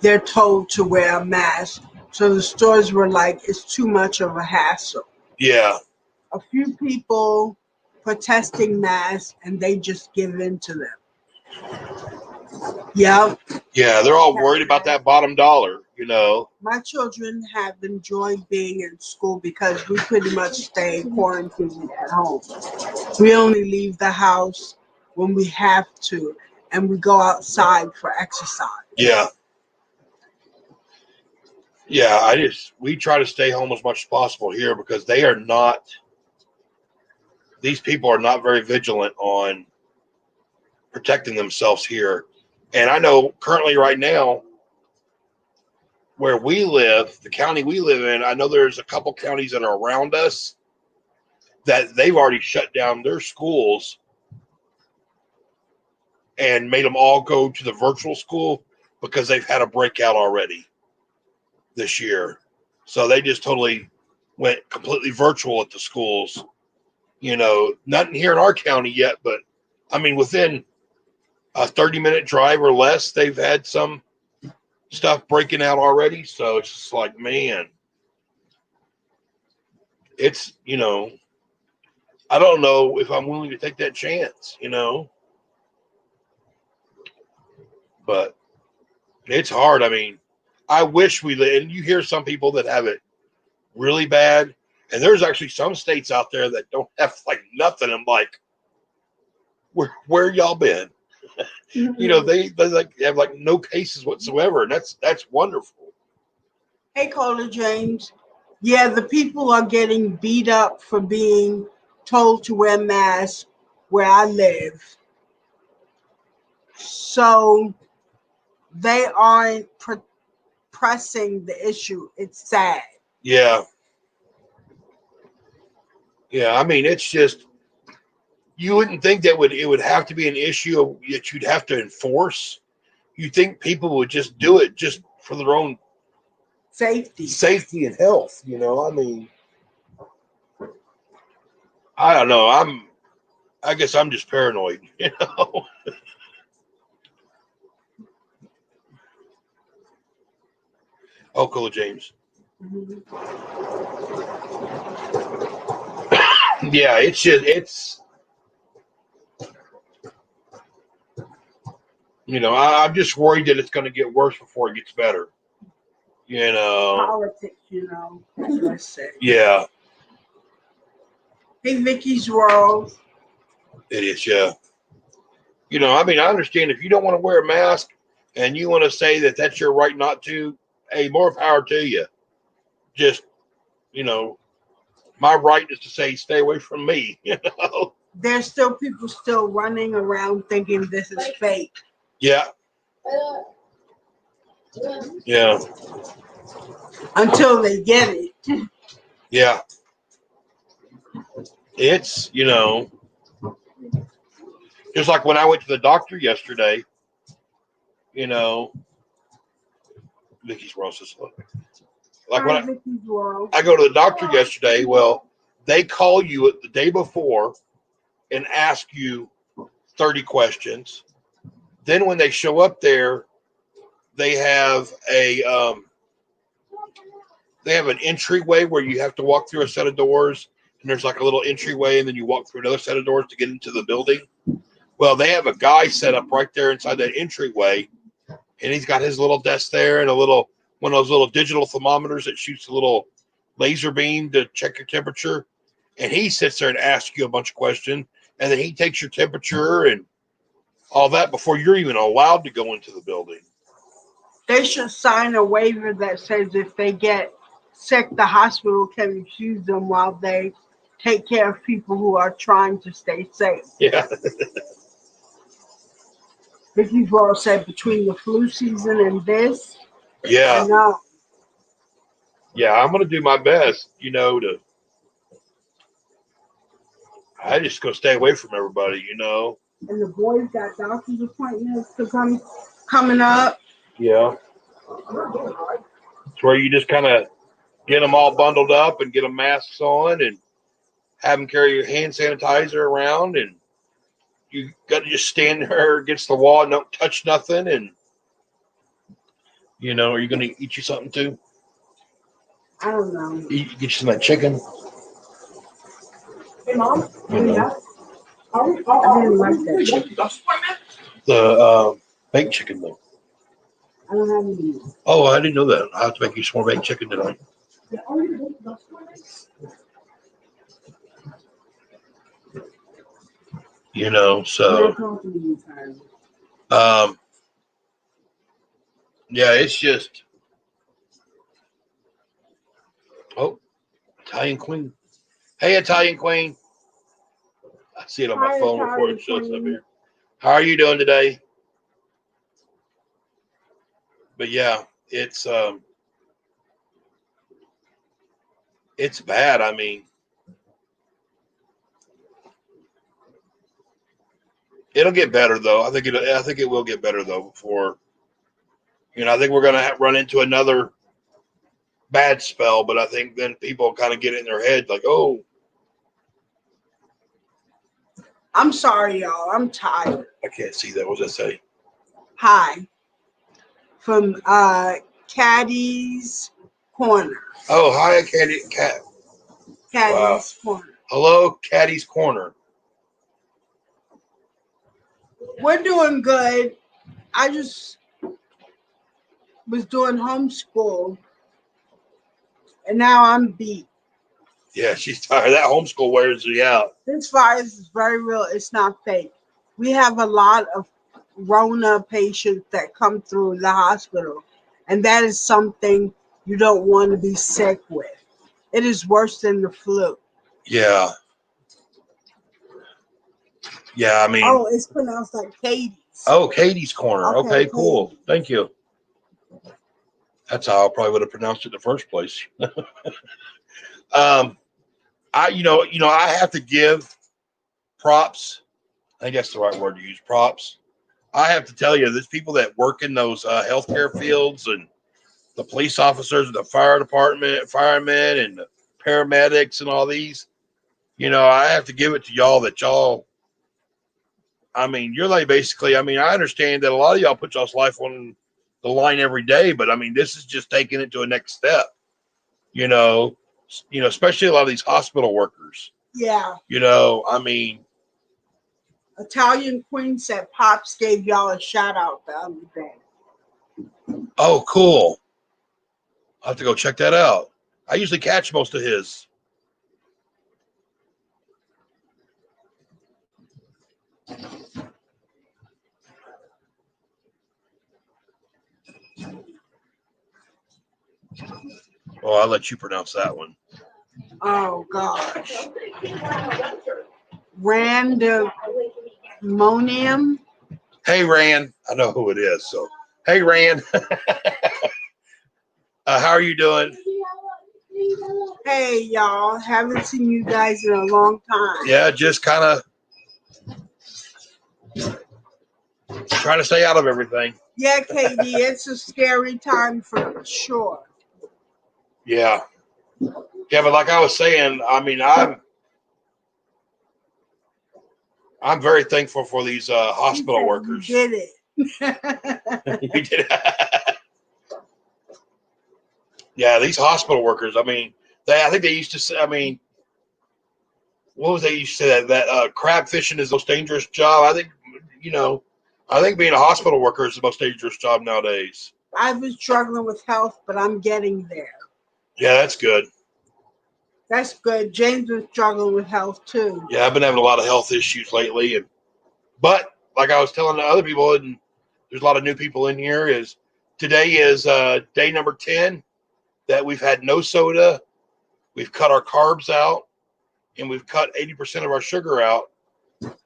they're told to wear a mask. So the stores were like, it's too much of a hassle. Yeah. A few people protesting masks and they just give in to them. Yeah. Yeah, they're all worried about that bottom dollar, My children have enjoyed being in school because we pretty much stay quarantined at home. We only leave the house when we have to, and we go outside for exercise. Yeah. Yeah, we try to stay home as much as possible here because these people are not very vigilant on protecting themselves here. And I know currently right now where we live, the county we live in, I know there's a couple counties that are around us that they've already shut down their schools and made them all go to the virtual school because they've had a breakout already this year. So they just totally went completely virtual at the schools. Nothing here in our county yet, but I mean, within a 30-minute drive or less, they've had some stuff breaking out already. So it's just like, man, it's, I don't know if I'm willing to take that chance, but it's hard. I mean, I wish and you hear some people that have it really bad. And there's actually some states out there that don't have like nothing. I'm like, where y'all been? Mm-hmm. They like have like no cases whatsoever, and that's wonderful. Hey, Caller James. Yeah, the people are getting beat up for being told to wear masks where I live. So they aren't pressing the issue. It's sad. Yeah. Yeah, I mean, it's just, you wouldn't think that it would have to be an issue that you'd have to enforce. You think people would just do it just for their own safety and health. I mean, I don't know. I guess I'm just paranoid. Oh, cool, James. Mm-hmm. Yeah, it's I'm just worried that it's going to get worse before it gets better. Politics, let's say. Yeah. Hey, Vicky's World. It is, yeah. I mean, I understand if you don't want to wear a mask and you want to say that that's your right not to, hey, more power to you. Just, my right is to say, stay away from me, There's still people still running around thinking this is fake. Yeah. Yeah. until they get it. Yeah. It's, just like when I went to the doctor yesterday, Vicky's Rose's look. Like when Hi, Vicky's World. I go to the doctor yesterday, well, they call you the day before and ask you 30 questions. Then when they show up there, they have an entryway where you have to walk through a set of doors, and there's like a little entryway, and then you walk through another set of doors to get into the building. Well, they have a guy set up right there inside that entryway, and he's got his little desk there and one of those little digital thermometers that shoots a little laser beam to check your temperature. And he sits there and asks you a bunch of questions, and then he takes your temperature and all that before you're even allowed to go into the building. They should sign a waiver that says if they get sick, the hospital can refuse them while they take care of people who are trying to stay safe. Yeah. Vicky's World said between the flu season and this, Yeah. I know. Yeah, I'm going to do my best, I just go stay away from everybody, And the boys got doctor's appointments coming up. Yeah. It's where you just kind of get them all bundled up and get them masks on and have them carry your hand sanitizer around, and you got to just stand there against the wall and don't touch nothing. And, are you going to eat you something too? I don't know. Get you some of that chicken. Hey, Mom. I didn't like that. The baked chicken, though. I don't have any. Oh, I didn't know that. I'll have to make you some more baked chicken tonight. So, yeah, it's just, Italian Queen. Hey, Italian Queen. I see it on my phone before it shows up here. How are you doing today? But yeah, it's bad. I mean, it'll get better though. I think it will get better though before. I think we're gonna run into another bad spell, but I think then people kind of get in their head like, oh. I'm sorry, y'all. I'm tired. I can't see that. What does that say? Hi. From Caddy's Corner. Oh, hi, Caddy's Corner. Hello, Caddy's Corner. We're doing good. I just was doing homeschool, and now I'm beat. Yeah, she's tired. That homeschool wears you out. This virus is very real. It's not fake. We have a lot of Rona patients that come through the hospital, and that is something you don't want to be sick with. It is worse than the flu. Yeah. Yeah, I mean. Oh, it's pronounced like Katie's. Oh, Katie's Corner. Okay, cool. Katie. Thank you. That's how I probably would have pronounced it in the first place. I have to give props. I think that's the right word to use, props. I have to tell you, there's people that work in those healthcare fields, and the police officers, and the fire department, firemen, and the paramedics, and all these. I have to give it to y'all that y'all. I mean, you're like basically. I mean, I understand that a lot of y'all put y'all's life on the line every day, but I mean, this is just taking it to a next step. Especially a lot of these hospital workers. Yeah. I mean. Italian Queen said Pops gave y'all a shout out the other day. Oh, cool. I'll have to go check that out. I usually catch most of his. Oh, I'll let you pronounce that one. Oh, gosh. Randemonium. Hey, Rand. I know who it is. So, hey, Rand. How are you doing? Hey, y'all. Haven't seen you guys in a long time. Yeah, just kind of trying to stay out of everything. Yeah, Katie, it's a scary time for sure. Yeah. Yeah, but like I was saying, I mean, I'm very thankful for these hospital workers. You did it. You did. Yeah, these hospital workers. I mean, I think they used to say. I mean, what was they used to say that crab fishing is the most dangerous job? I think I think being a hospital worker is the most dangerous job nowadays. I've been struggling with health, but I'm getting there. Yeah, that's good. That's good. James was struggling with health too. Yeah, I've been having a lot of health issues lately, but like I was telling the other people, and there's a lot of new people in here. Today is day number 10 that we've had no soda. We've cut our carbs out, and we've cut 80% of our sugar out.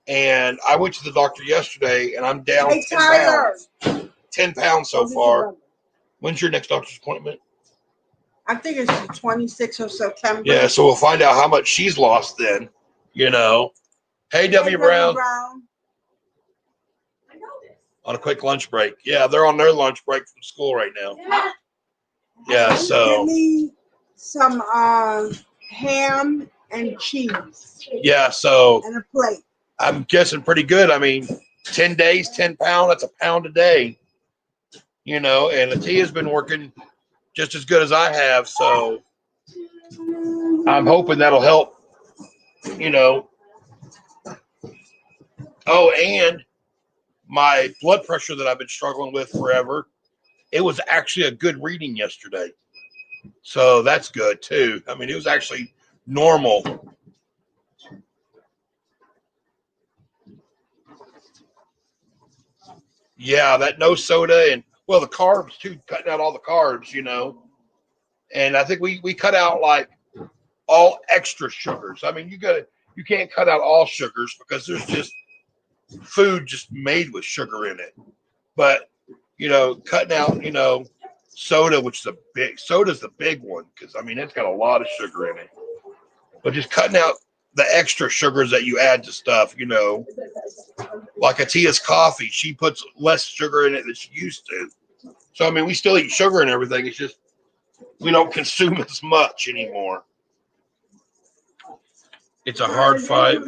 And I went to the doctor yesterday, and I'm down 10 pounds. 10 pounds so far. When's your next doctor's appointment? I think it's the 26th of September. Yeah, so we'll find out how much she's lost then. Hey, W. Brown. On a quick lunch break. Yeah, they're on their lunch break from school right now. Yeah, so. Give me some ham and cheese. Yeah, so. And a plate. I'm guessing pretty good. I mean, 10 days, 10 pounds, that's a pound a day. And Atia's been working just as good as I have, so I'm hoping that'll help, Oh, and my blood pressure that I've been struggling with forever, it was actually a good reading yesterday. So that's good too. I mean, it was actually normal. Yeah, that no soda and the carbs too, cutting out all the carbs, And I think we cut out like all extra sugars. I mean, you can't cut out all sugars because there's just food just made with sugar in it. But cutting out, soda, which is soda's the big one because I mean it's got a lot of sugar in it. But just cutting out the extra sugars that you add to stuff, like Atia's coffee, she puts less sugar in it than she used to. So I mean, we still eat sugar and everything. It's just we don't consume as much anymore. It's a hard fight.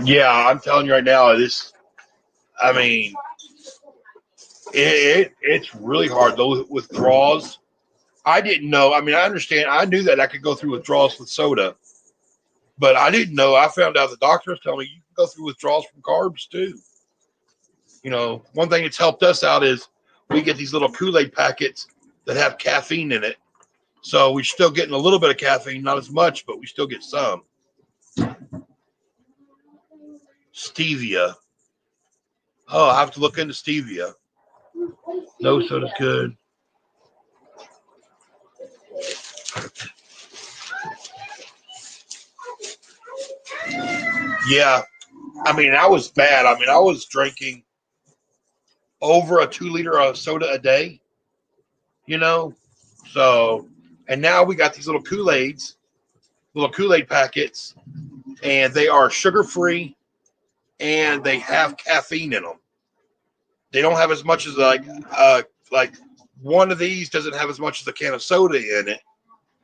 Yeah, I'm telling you right now, I mean, it's really hard. Those withdrawals, I didn't know. I mean, I understand. I knew that I could go through withdrawals with soda, but I didn't know. I found out the doctor was telling me you can go through withdrawals from carbs too. One thing that's helped us out is we get these little Kool-Aid packets that have caffeine in it. So we're still getting a little bit of caffeine, not as much, but we still get some. Stevia. Oh, I have to look into stevia. No soda's good. Yeah. I mean, I was bad. I mean, I was drinking over a 2-liter of soda a day, So, and now we got these little Kool-Aid packets, and they are sugar-free, and they have caffeine in them. They don't have as much as like one of these doesn't have as much as a can of soda in it,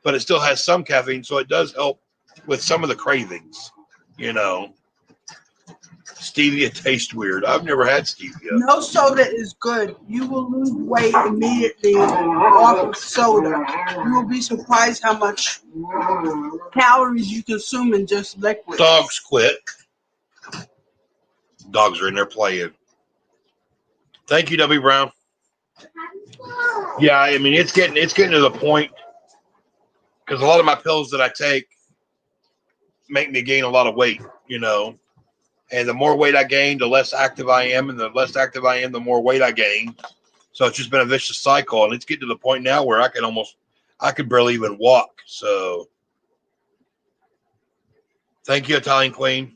but it still has some caffeine, so it does help with some of the cravings, Stevia tastes weird. I've never had stevia. No soda is good. You will lose weight immediately off of soda. You will be surprised how much calories you consume in just liquid. Dogs quit. Dogs are in there playing. Thank you, W. Brown. Yeah, I mean it's getting to the point because a lot of my pills that I take make me gain a lot of weight, And the more weight I gain, the less active I am, and the less active I am, the more weight I gain. So it's just been a vicious cycle, and it's getting to the point now where I could barely even walk. So thank you, Italian Queen.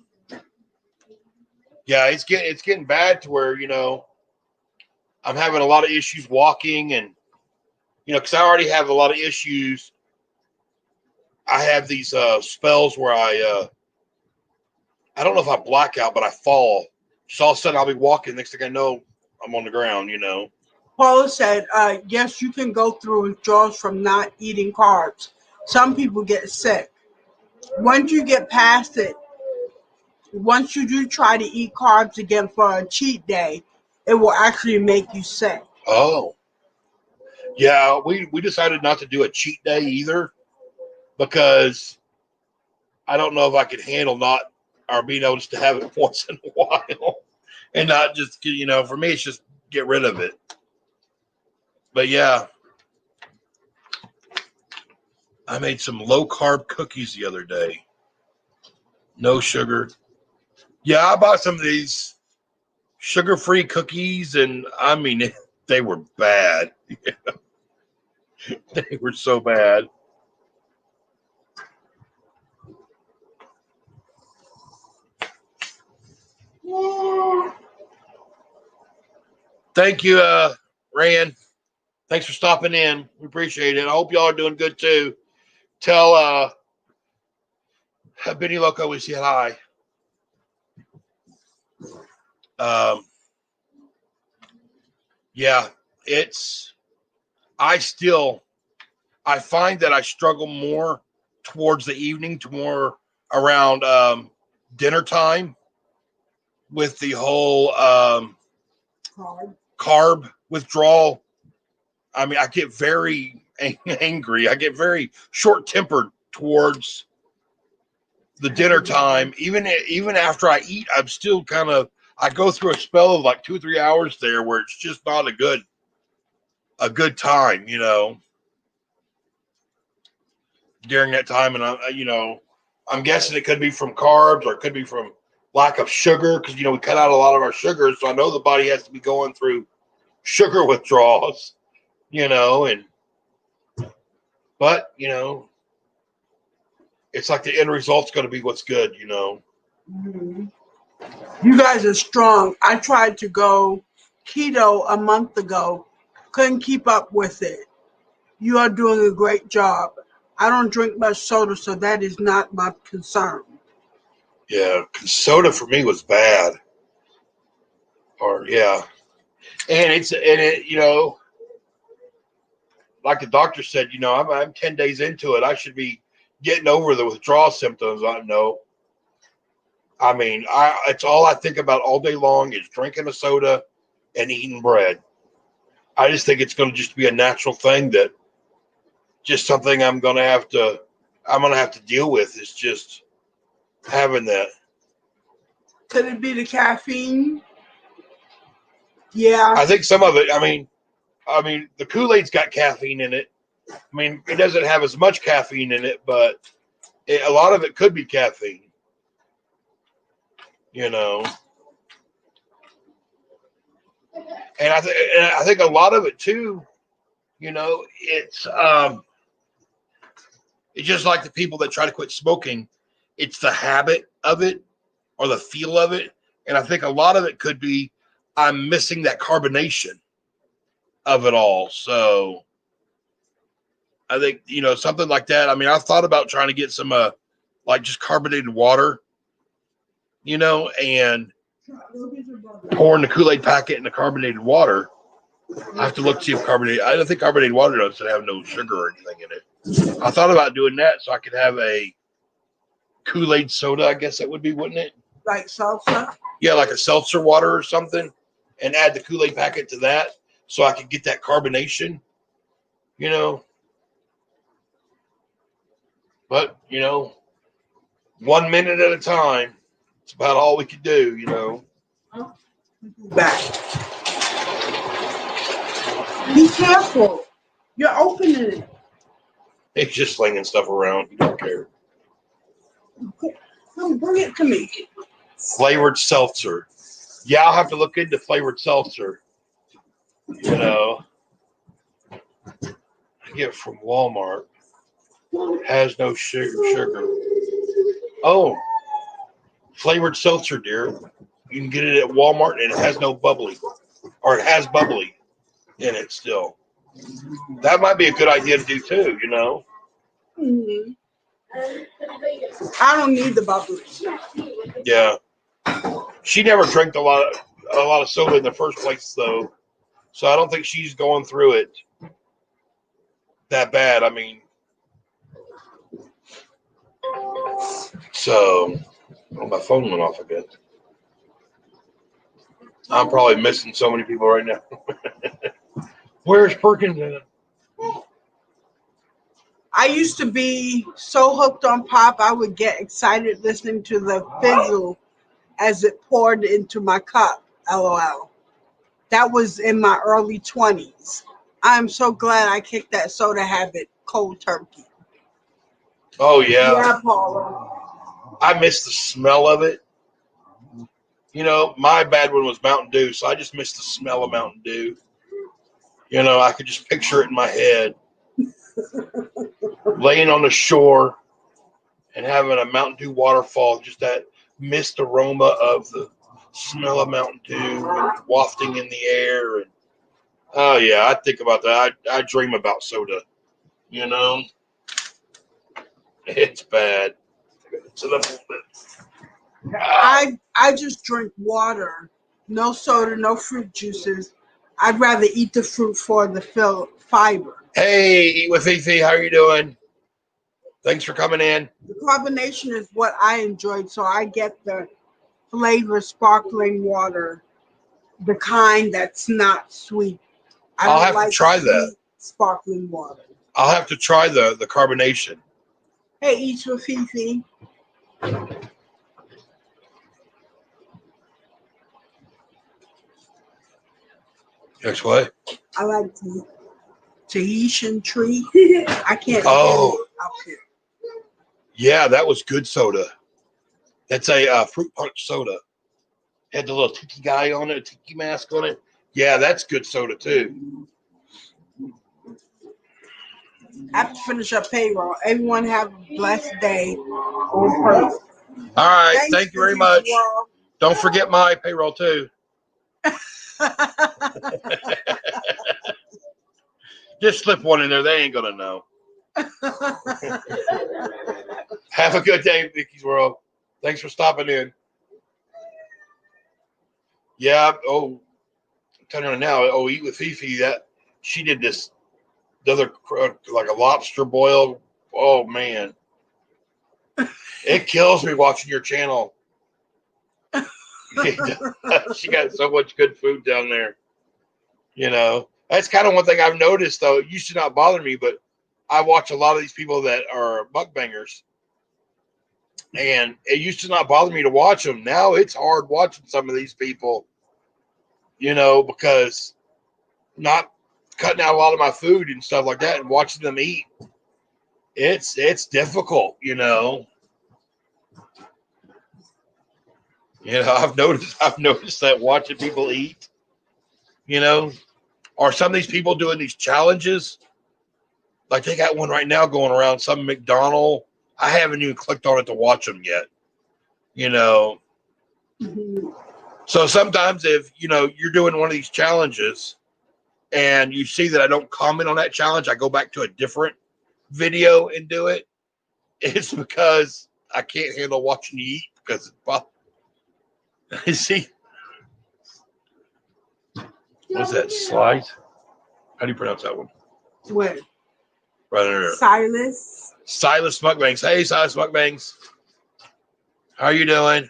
Yeah, it's getting bad to where, I'm having a lot of issues walking, and because I already have a lot of issues. I have these spells where I don't know if I black out, but I fall. So all of a sudden I'll be walking. Next thing I know, I'm on the ground. Paula said, yes, you can go through withdrawals from not eating carbs. Some people get sick. Once you get past it, once you do try to eat carbs again for a cheat day, it will actually make you sick. Oh, yeah. We decided not to do a cheat day either because I don't know if I could handle not or being able just to have it once in a while and not just for me it's just get rid of it. But yeah, I made some low carb cookies the other day. No sugar. Yeah, I bought some of these sugar-free cookies, and I mean, they were bad. They were so bad. Thank you, Rand. Thanks for stopping in. We appreciate it. I hope y'all are doing good too. Tell Benny Loco we said hi. Yeah, I find that I struggle more towards the evening, to more around dinner time with the whole carb withdrawal. I mean, I get very angry. I get very short-tempered towards the dinner time. Even after I eat, I'm still I go through a spell of like 2 or 3 hours there where it's just not a good time, during that time. And I'm guessing it could be from carbs or it could be from lack of sugar because, we cut out a lot of our sugar. So I know the body has to be going through sugar withdrawals, but it's like the end result's going to be what's good, Mm-hmm. You guys are strong. I tried to go keto a month ago. Couldn't keep up with it. You are doing a great job. I don't drink much soda, so that is not my concern. Yeah, soda for me was bad. Or yeah, and like the doctor said, I'm 10 days into it. I should be getting over the withdrawal symptoms. I know. I mean, it's all I think about all day long is drinking a soda and eating bread. I just think it's going to just be a natural thing that just something I'm going to have to deal with is just having that. Could it be the caffeine? Yeah. I think some of it, I mean, the Kool-Aid's got caffeine in it. I mean, it doesn't have as much caffeine in it, but a lot of it could be caffeine. And I think a lot of it too, it's just like the people that try to quit smoking. It's the habit of it or the feel of it. And I think a lot of it could be I'm missing that carbonation of it all. So I think, something like that. I mean, I've thought about trying to get some like just carbonated water, and pouring the Kool-Aid packet in the carbonated water. I have to look to see if I don't think carbonated water doesn't have no sugar or anything in it. I thought about doing that so I could have a Kool-Aid soda, I guess that would be, wouldn't it? Like salsa? Yeah, like a seltzer water or something, and add the Kool-Aid packet to that so I could get that carbonation, But, 1 minute at a time. It's about all we could do, Back. Be careful. You're opening it. It's just slinging stuff around. You don't care. Come bring it to me. Flavored seltzer. Yeah, I'll have to look into flavored seltzer. I get it from Walmart. Has no sugar. Oh, flavored seltzer, dear. You can get it at Walmart, and it has no bubbly, or it has bubbly in it still. That might be a good idea to do too. You know. Mhm. I don't need the bubbles. Yeah. She never drank a lot of soda in the first place, though, so I don't think she's going through it that bad. I mean, so my phone went off again. I'm probably missing so many people right now. Where's Perkins at? I used to be so hooked on pop, I would get excited listening to the fizzle as it poured into my cup. LOL. That was in my early 20s. I'm so glad I kicked that soda habit cold turkey. Oh yeah, Yeah, Paula. I miss the smell of it. You know, my bad one was Mountain Dew, so I just miss the smell of Mountain Dew. You know, I could just picture it in my head, laying on the shore and having a Mountain Dew waterfall, just that mist aroma of the smell of Mountain Dew and wafting in the air. And oh yeah, I think about that. I dream about soda. You know, it's bad. To the I just drink water. No soda, no fruit juices. I'd rather eat the fruit for the fiber. Hey, Eat with Fifi, how are you doing? Thanks for coming in. The carbonation is what I enjoyed, so I get the flavor sparkling water, the kind that's not sweet. I I'll don't have to like try sweet that. sparkling water. I'll have to try the carbonation. Hey, Eats with Fifi. Guess what? I like the Tahitian tree. I can't Oh. get it up here. Yeah, that was good soda. That's a fruit punch soda. Had the little tiki guy on it, tiki mask on it. Yeah, that's good soda too. I have to finish up payroll. Everyone have a blessed day on purpose. All right, Thanks, thank you very Denise much. World. Don't forget my payroll too. Just slip one in there. They ain't gonna know. Have a good day, Vicky's World. Thanks for stopping in. Yeah. Oh, I'm telling you now. Oh, Eat with Fifi. That she did this. The other like a lobster boil. Oh man, it kills me watching your channel. She got so much good food down there. You know, that's kind of one thing I've noticed, though. It used to not bother me, but I watch a lot of these people that are mukbangers, and it used to not bother me to watch them. Now it's hard watching some of these people, you know, because not cutting out a lot of my food and stuff like that and watching them eat. It's difficult, you know. You know, I've noticed that watching people eat, you know, or some of these people doing these challenges. Like they got one right now going around some McDonald's. I haven't even clicked on it to watch them yet. You know. Mhm. So sometimes if, you know, you're doing one of these challenges and you see that I don't comment on that challenge, I go back to a different video and do it. It's because I can't handle watching you eat because you see, what's that? Slide? How do you pronounce that one? What? Right there. Silas. Silas Mukbangs. Hey, Silas Mukbangs. How are you doing?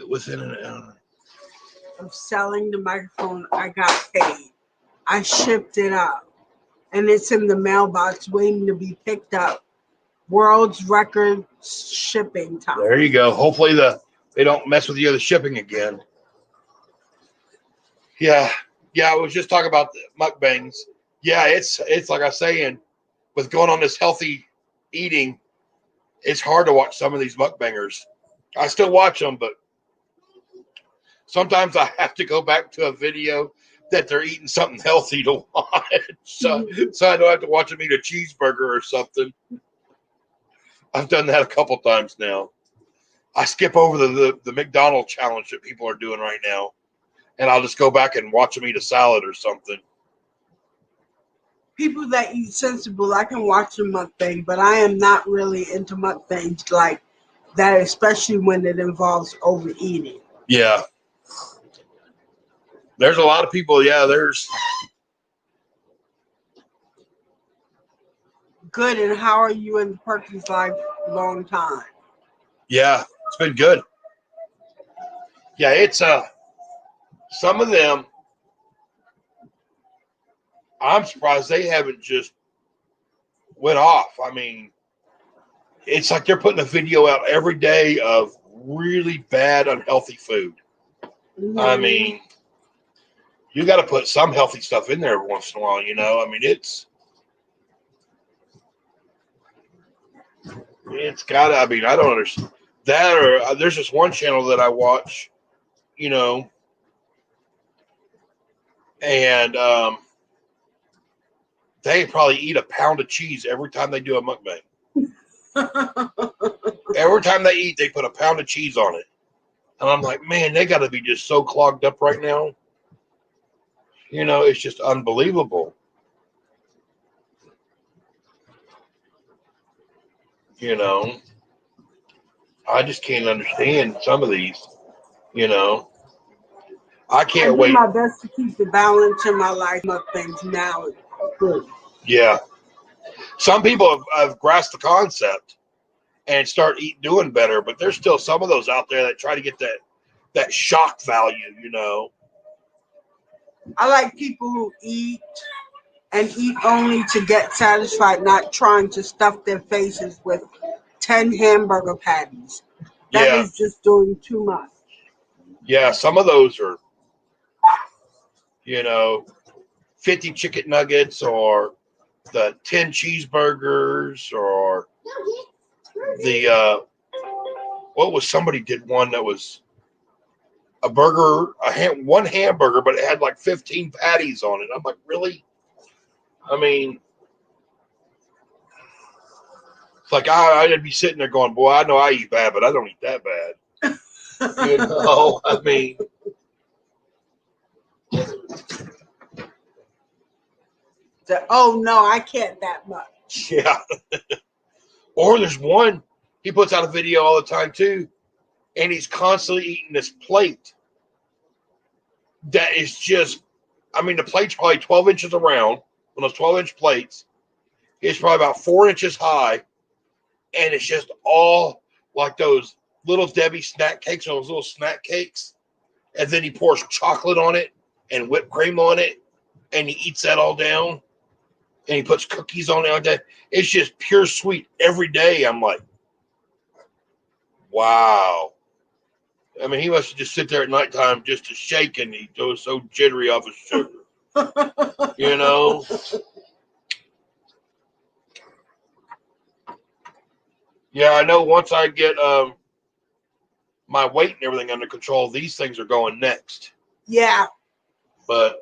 Within an hour Of selling the microphone, I got paid. I shipped it out, and it's in the mailbox waiting to be picked up. World's record shipping time. There you go. Hopefully they don't mess with you with the shipping again. Yeah. I was just talking about the mukbangs. Yeah, it's like I was saying, with going on this healthy eating, it's hard to watch some of these mukbangers. I still watch them, but sometimes I have to go back to a video that they're eating something healthy to watch. So I don't have to watch them eat a cheeseburger or something. I've done that a couple times now. I skip over the McDonald's challenge that people are doing right now, and I'll just go back and watch them eat a salad or something. People that eat sensible, I can watch the mukbang, but I am not really into mukbangs like that, especially when it involves overeating. Yeah. There's a lot of people, there's Good, and how are you in Perky's life? Long time. yeah, it's been good. Yeah, it's some of them I'm surprised they haven't just went off. I mean, it's like they're putting a video out every day of really bad, unhealthy food. I mean, you got to put some healthy stuff in there every once in a while, you know? I mean, it's got to, I mean, I don't understand that. Or there's this one channel that I watch, you know, and they probably eat a pound of cheese every time they do a mukbang. Every time they eat, they put a pound of cheese on it. And I'm like, man, they got to be just so clogged up right now. You know, it's just unbelievable. You know, I just can't understand some of these, you know. I can't wait. I do my best to keep the balance in my life. Mukbangs now is good. Yeah. Some people have grasped the concept and start doing better, but there's still some of those out there that try to get that shock value, you know. I like people who eat and eat only to get satisfied, not trying to stuff their faces with 10 hamburger patties. That is just doing too much. Yeah, some of those are, you know, 50 chicken nuggets or the 10 cheeseburgers or the what was somebody did one that was a burger, one hamburger, but it had like 15 patties on it. I'm like, really? I mean, it's like I'd be sitting there going, boy, I know I eat bad, but I don't eat that bad. You know, I mean, oh no, I can't that much. yeah. Or there's one, he puts out a video all the time too, and he's constantly eating this plate that is just, I mean, the plate's probably 12 inches around, one of those 12-inch plates. It's probably about 4 inches high, and it's just all like those little Debbie snack cakes, those little snack cakes. And then he pours chocolate on it and whipped cream on it, and he eats that all down. And he puts cookies on it like that. It's just pure sweet every day. I'm like, wow. I mean, he must just sit there at nighttime just to shake, and he goes so jittery off his sugar. You know? Yeah, I know once I get my weight and everything under control, these things are going next. Yeah. But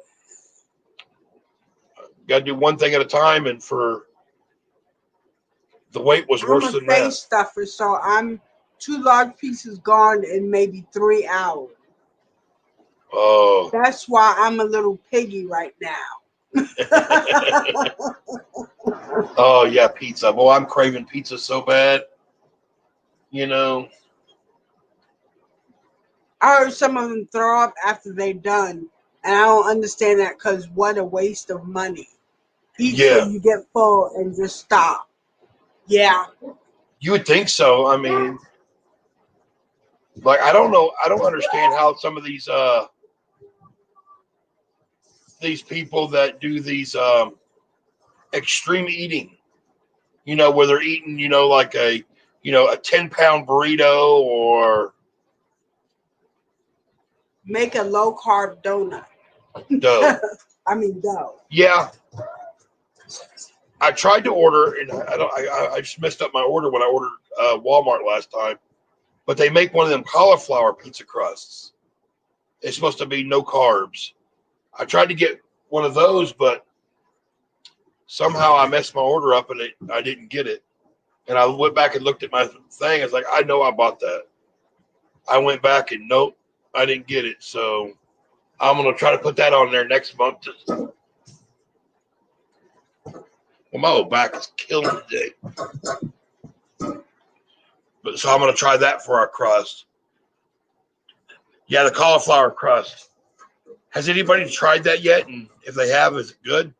got to do one thing at a time, and for the weight was worse than that. I'm a face stuffer, so I'm 2 large pieces gone in maybe 3 hours. Oh. That's why I'm a little piggy right now. Oh, yeah, pizza. Boy, I'm craving pizza so bad. You know. I heard some of them throw up after they're done, and I don't understand that because what a waste of money. Eat till you get full and just stop. Yeah. You would think so. I mean, like, I don't know. I don't understand how some of these people that do these extreme eating, you know, where they're eating, you know, like a 10-pound burrito or make a low carb donut. Dough. I mean dough. Yeah. I tried to order, and I just messed up my order when I ordered Walmart last time. But they make one of them cauliflower pizza crusts. It's supposed to be no carbs. I tried to get one of those, but somehow I messed my order up, and I didn't get it. And I went back and looked at my thing. I was like, I know I bought that. I went back and nope, I didn't get it. So I'm gonna try to put that on there next month. Well, my old back is killing today. But so I'm gonna try that for our crust. Yeah, the cauliflower crust. Has anybody tried that yet? And if they have, is it good?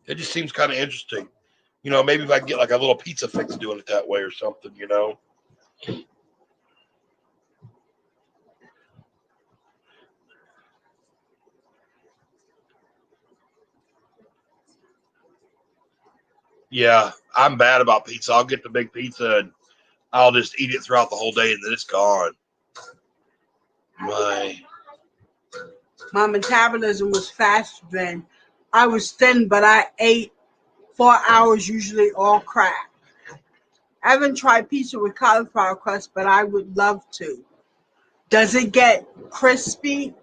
It just seems kind of interesting. You know, maybe if I get like a little pizza fix doing it that way or something, you know. Yeah, I'm bad about pizza. I'll get the big pizza and I'll just eat it throughout the whole day and then it's gone. My metabolism was faster then. I was thin, but I ate 4 hours, usually all crap. I haven't tried pizza with cauliflower crust, but I would love to. Does it get crispy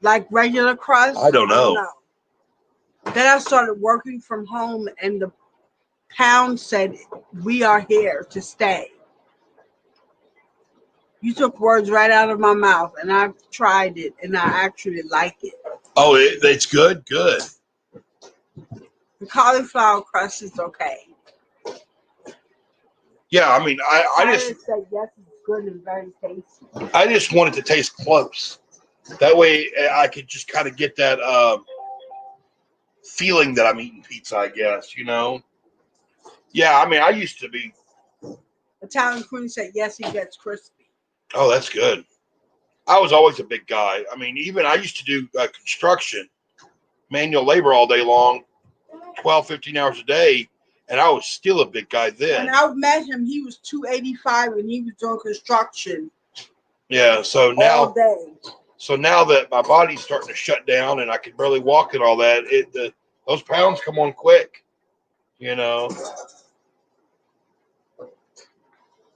like regular crust? I don't know. Then I started working from home, and the pound said, "We are here to stay." You took words right out of my mouth, and I've tried it, and I actually like it. Oh, it's good? Good. The cauliflower crust is okay. Yeah, I mean, I just said yes, it's good and very tasty. I just want it to taste close. That way I could just kind of get that feeling that I'm eating pizza, I guess, you know? Yeah, I mean, I used to be. Italian Queen said yes, he gets crispy. Oh, that's good. I was always a big guy. I mean, even I used to do construction, manual labor all day long, 12, 15 hours a day, and I was still a big guy then. When I met him, he was 285 and he was doing construction. Yeah, so now all day. So now that my body's starting to shut down and I can barely walk and all that, those pounds come on quick, you know.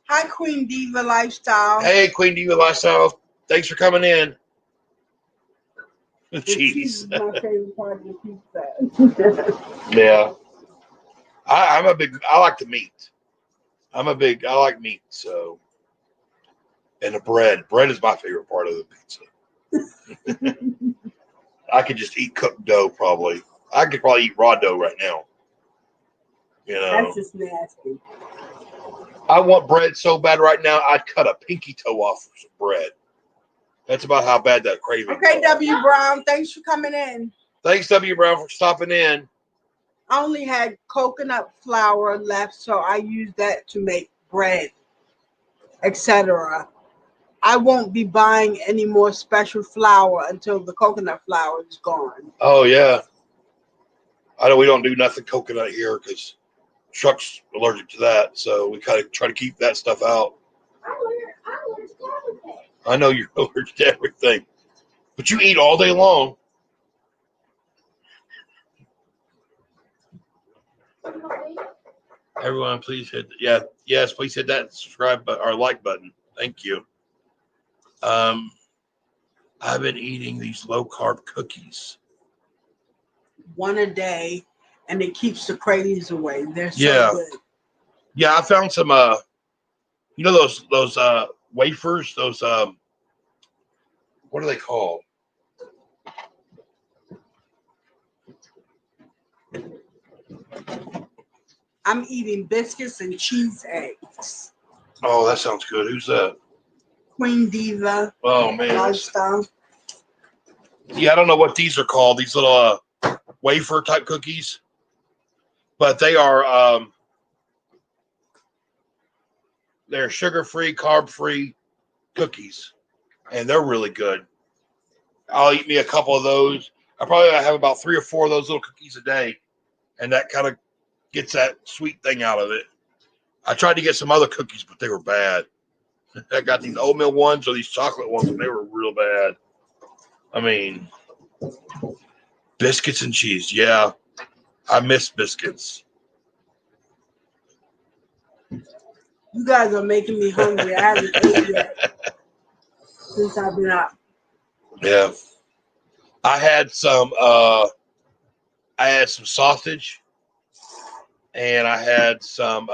Hi, Queen Diva Lifestyle. Hey, Queen Diva Lifestyle, thanks for coming in. The cheese is my favorite part of the pizza. Yeah, I like the meat. I like meat, so. And the bread. Bread is my favorite part of the pizza. I could just eat cooked dough probably. I could probably eat raw dough right now. You know. That's just nasty. I want bread so bad right now, I'd cut a pinky toe off for some bread. That's about how bad that craving Okay, is. W. Brown, thanks for coming in. Thanks, W. Brown, for stopping in. I only had coconut flour left, so I used that to make bread, etc. I won't be buying any more special flour until the coconut flour is gone. Oh, yeah. I know we don't do nothing coconut here because Chuck's allergic to that, so we kind of try to keep that stuff out. I'm allergic to everything. I know you're allergic to everything, but you eat all day long. Everyone, please yes, please hit that subscribe or like button. Thank you. I've been eating these low carb cookies. One a day, and it keeps the cravings away. They're so good. Yeah, I found some you know those wafers, those what are they called? I'm eating biscuits and cheese eggs. Oh, that sounds good. Who's that? Queen Diva. Oh man. Lifestyle. Yeah, I don't know what these are called. These little wafer type cookies, but they are they're sugar-free, carb-free cookies, and they're really good. I'll eat me a couple of those. I probably have about 3 or 4 of those little cookies a day, and that kind of gets that sweet thing out of it. I tried to get some other cookies, but they were bad. I got these oatmeal ones or these chocolate ones, and they were real bad. I mean, biscuits and cheese. Yeah, I miss biscuits. You guys are making me hungry. I haven't ate yet since I've been up. Yeah. I had some sausage and I had some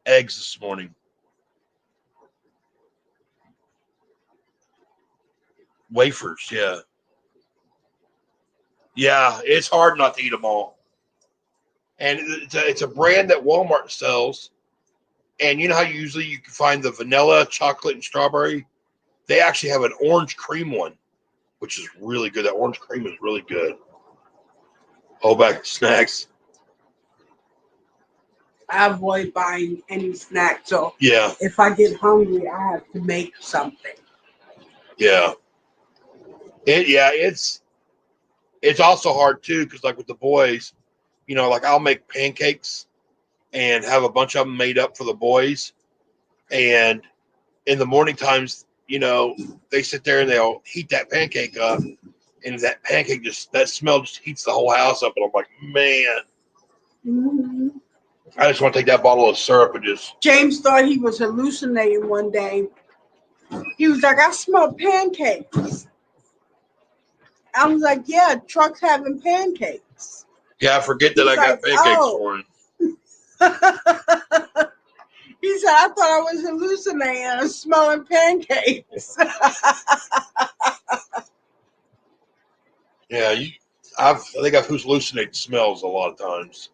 eggs this morning. Wafers, yeah. Yeah, it's hard not to eat them all. And it's a brand that Walmart sells. And you know how usually you can find the vanilla, chocolate, and strawberry? They actually have an orange cream one, which is really good. That orange cream is really good. Whole bag of snacks. I avoid buying any snacks, so Yeah, if I get hungry, I have to make something. yeah. It's also hard too because like with the boys, like I'll make pancakes and have a bunch of them made up for the boys, and in the morning times, they sit there and they'll heat that pancake up, and that smell just heats the whole house up, and I'm like, man, hmm I just want to take that bottle of syrup and just James thought he was hallucinating one day. He was like, I smell pancakes. I was like, yeah, truck's having pancakes. I forget that He's I got like, pancakes oh. for him. He said, I thought I was hallucinating and smelling pancakes. Yeah, I think I've hallucinated smells a lot of times.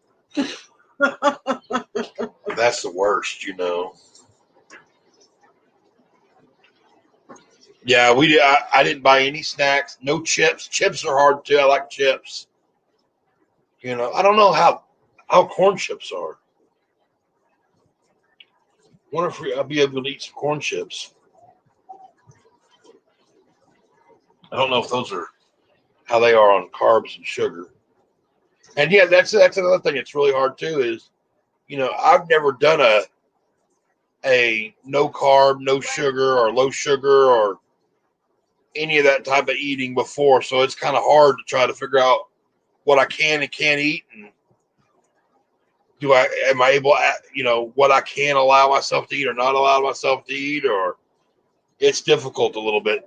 That's the worst. Yeah, I didn't buy any snacks. No chips. Chips are hard too. I like chips. I don't know how corn chips are. Wonder if I'll be able to eat some corn chips. I don't know if those are how they are on carbs and sugar. And yeah, that's another thing. It's really hard too. Is I've never done a no carb, no sugar, or low sugar, or any of that type of eating before. So it's kind of hard to try to figure out what I can and can't eat, and am I able what I can allow myself to eat or not allow myself to eat, or it's difficult a little bit.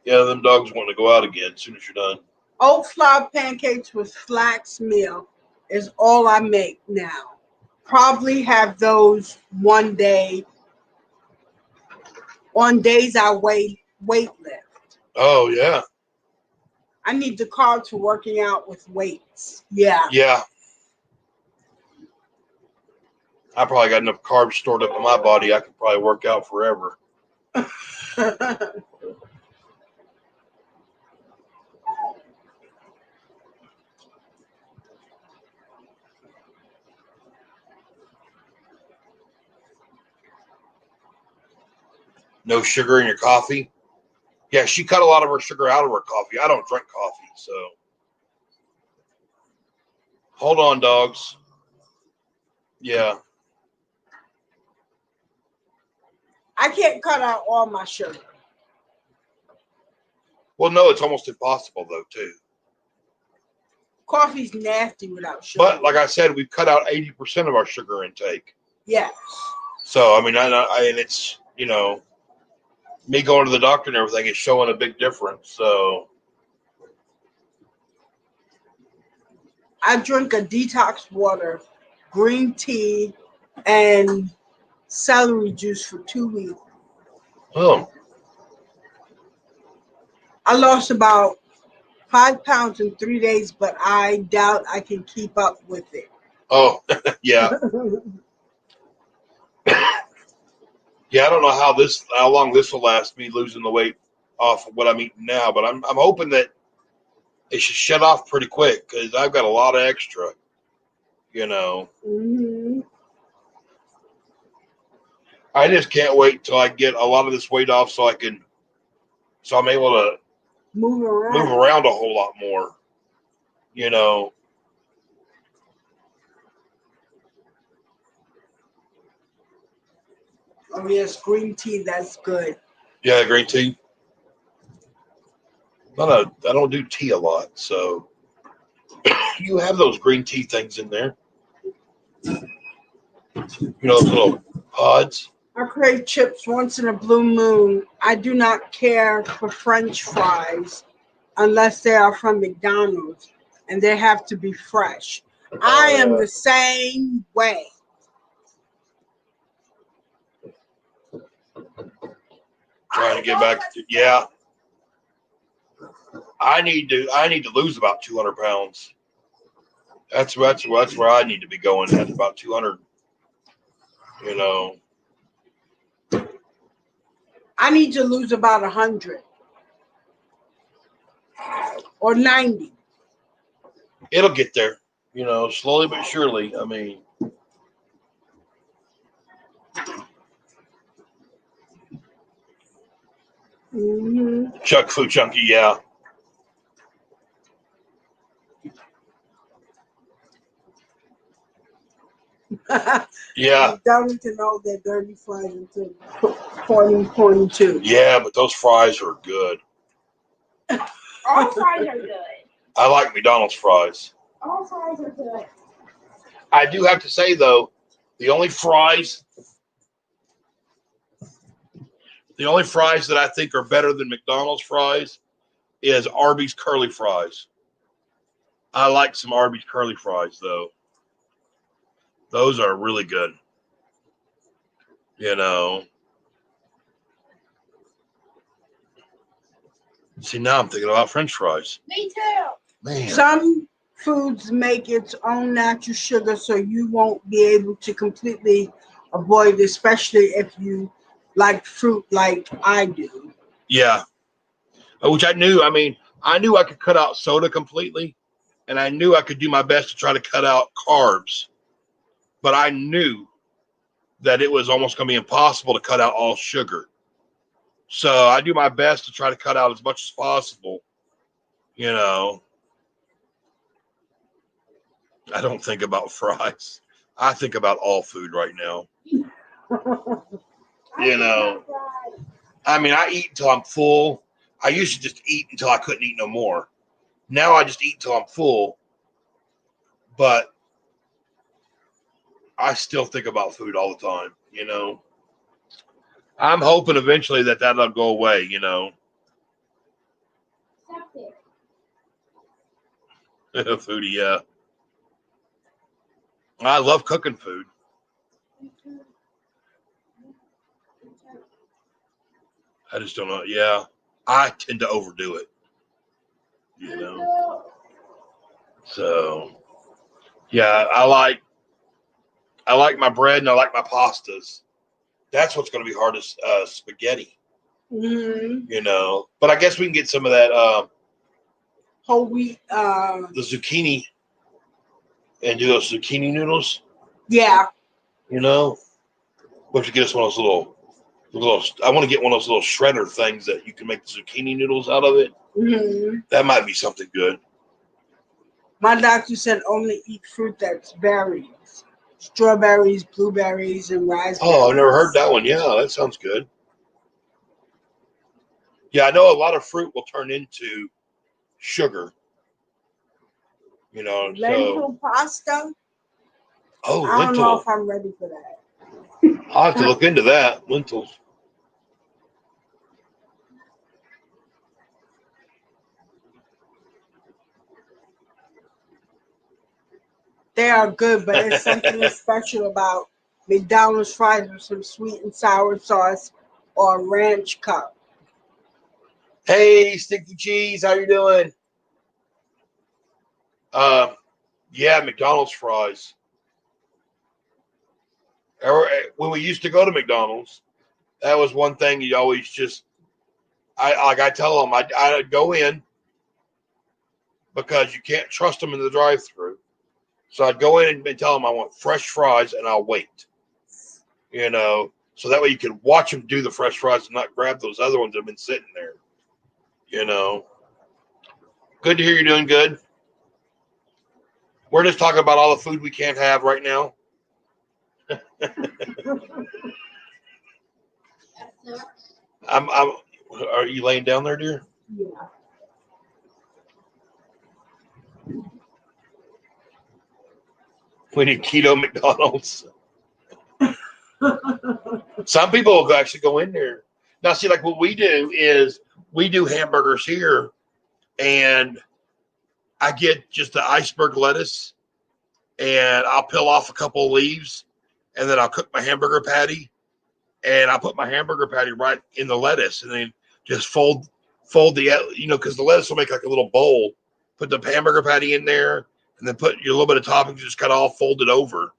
Yeah, them dogs want to go out again as soon as you're done. Oat flour pancakes with flax meal is all I make now. Probably have those one day on days I weight lift. Oh yeah, I need the carbs for working out with weights. Yeah. yeah. I probably got enough carbs stored up in my body. I could probably work out forever. No sugar in your coffee. Yeah, she cut a lot of her sugar out of her coffee. I don't drink coffee, so hold on, dogs. Yeah. I can't cut out all my sugar. Well, no, it's almost impossible though, too. Coffee's nasty without sugar. But like I said, we've cut out 80% of our sugar intake. Yes. So I mean, and it's me going to the doctor and everything is showing a big difference. So I drink a detox water, green tea, and celery juice for 2 weeks. oh I lost about 5 pounds in 3 days, but I doubt I can keep up with it. yeah. Yeah, I don't know how long this will last, me losing the weight off of what I'm eating now, but I'm hoping that it should shut off pretty quick because I've got a lot of extra. Mm-hmm. I just can't wait till I get a lot of this weight off so I'm able to Move move around. around a whole lot more. Oh yes, green tea. That's good. Yeah, green tea. I don't do tea a lot, so you have those green tea things in there. Those little pods. I crave chips once in a blue moon. I do not care for French fries unless they are from McDonald's and they have to be fresh. I am the same way. Trying to get back. Yeah, I need to lose about 200 pounds. That's where I need to be going at, about 200. You know, I need to lose about 100 or 90. it'll get there. You know, slowly but surely. I mean, Chuck Fu Chunky, yeah. Yeah, Don't to know that dirty fries until 2022. yeah, but those fries are good. All fries are good. I like McDonald's fries. All fries are good. I do have to say though, the only fries that I think are better than McDonald's fries is Arby's curly fries. I like some Arby's curly fries though. Those are really good. You know. See, now I'm thinking about French fries. Me too. Man. Some foods make its own natural sugar, so you won't be able to completely avoid it, especially if you like fruit like I do. Yeah. Which I knew. I mean, I knew I could cut out soda completely, and I knew I could do my best to try to cut out carbs. But I knew that it was almost going to be impossible to cut out all sugar. So I do my best to try to cut out as much as possible. You know, I don't think about fries. I think about all food right now. You know, I mean, I eat until I'm full. I used to just eat until I couldn't eat no more. Now I just eat until I'm full. But I still think about food all the time, you know. I'm hoping eventually that'll go away, you know. Foodie, yeah. I love cooking food. I just don't know. Yeah, I tend to overdo it, you know. So, yeah, I like my bread and I like my pastas. That's what's going to be hard as spaghetti, you know. But I guess we can get some of that Whole wheat. the zucchini and do those zucchini noodles. Yeah. You know, we have to get us one of those little. I want to get one of those little shredder things that you can make the zucchini noodles out of it. That might be something good. My doctor said only eat fruit that's berries, strawberries, blueberries, and raspberries. Oh, I've never heard that one. Yeah, that sounds good. Yeah, I know a lot of fruit will turn into sugar. You know, Lentil pasta. Oh, I don't know lentil. if I'm ready for that. I'll have to look into that. Lentils. They are good, but it's something special about McDonald's fries with some sweet and sour sauce or ranch cup. Hey, Sticky Cheese, how you doing? Yeah, McDonald's fries. When we used to go to McDonald's, that was one thing you always just. I tell them I'd go in because you can't trust them in the drive-thru. So I'd go in and tell them I want fresh fries and I'll wait. You know, so that way you can watch them do the fresh fries and not grab those other ones that have been sitting there. You know, good to hear you're doing good. We're just talking about all the food we can't have right now. Are you laying down there, dear? Yeah. We need keto McDonald's. Some people will actually go in there. Now, see, like what we do is we do hamburgers here, and I get just the iceberg lettuce, and I'll peel off a couple of leaves, and then I'll cook my hamburger patty, and I put my hamburger patty right in the lettuce, and then just fold the, because the lettuce will make like a little bowl. Put the hamburger patty in there, and then put your little bit of toppings, just kind of all folded over.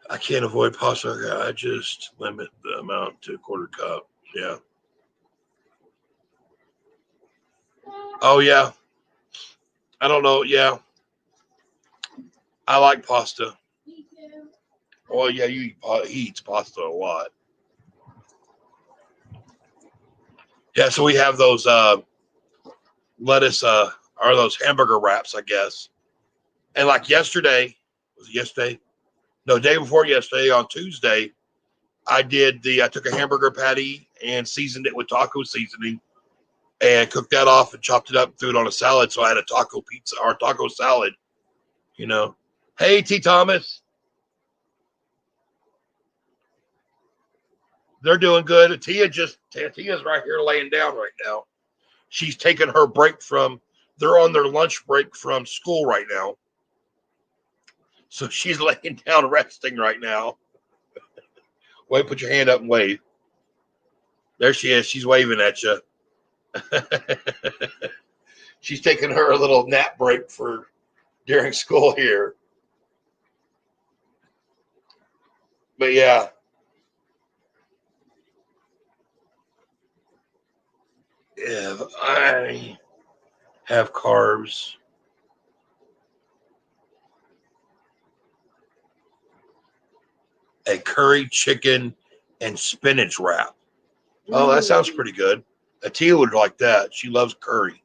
I can't avoid pasta. I just limit the amount to a quarter cup. Yeah. Oh yeah. I don't know. Yeah. I like pasta. Me too. Well, yeah, he eats pasta a lot. Yeah, so we have those lettuce or those hamburger wraps, I guess. And like yesterday, was it yesterday? No, day before yesterday on Tuesday, I took a hamburger patty and seasoned it with taco seasoning and cooked that off and chopped it up and threw it on a salad. So I had a taco pizza or taco salad, you know. Hey, T. Thomas. They're doing good. Tia's right here laying down right now. She's taking her break they're on their lunch break from school right now. So she's laying down resting right now. Wait, put your hand up and wave. There she is. She's waving at you. She's taking her little nap break during school here. But yeah. If I have carbs, a curry chicken and spinach wrap. Oh, that sounds pretty good. Atia would like that. She loves curry.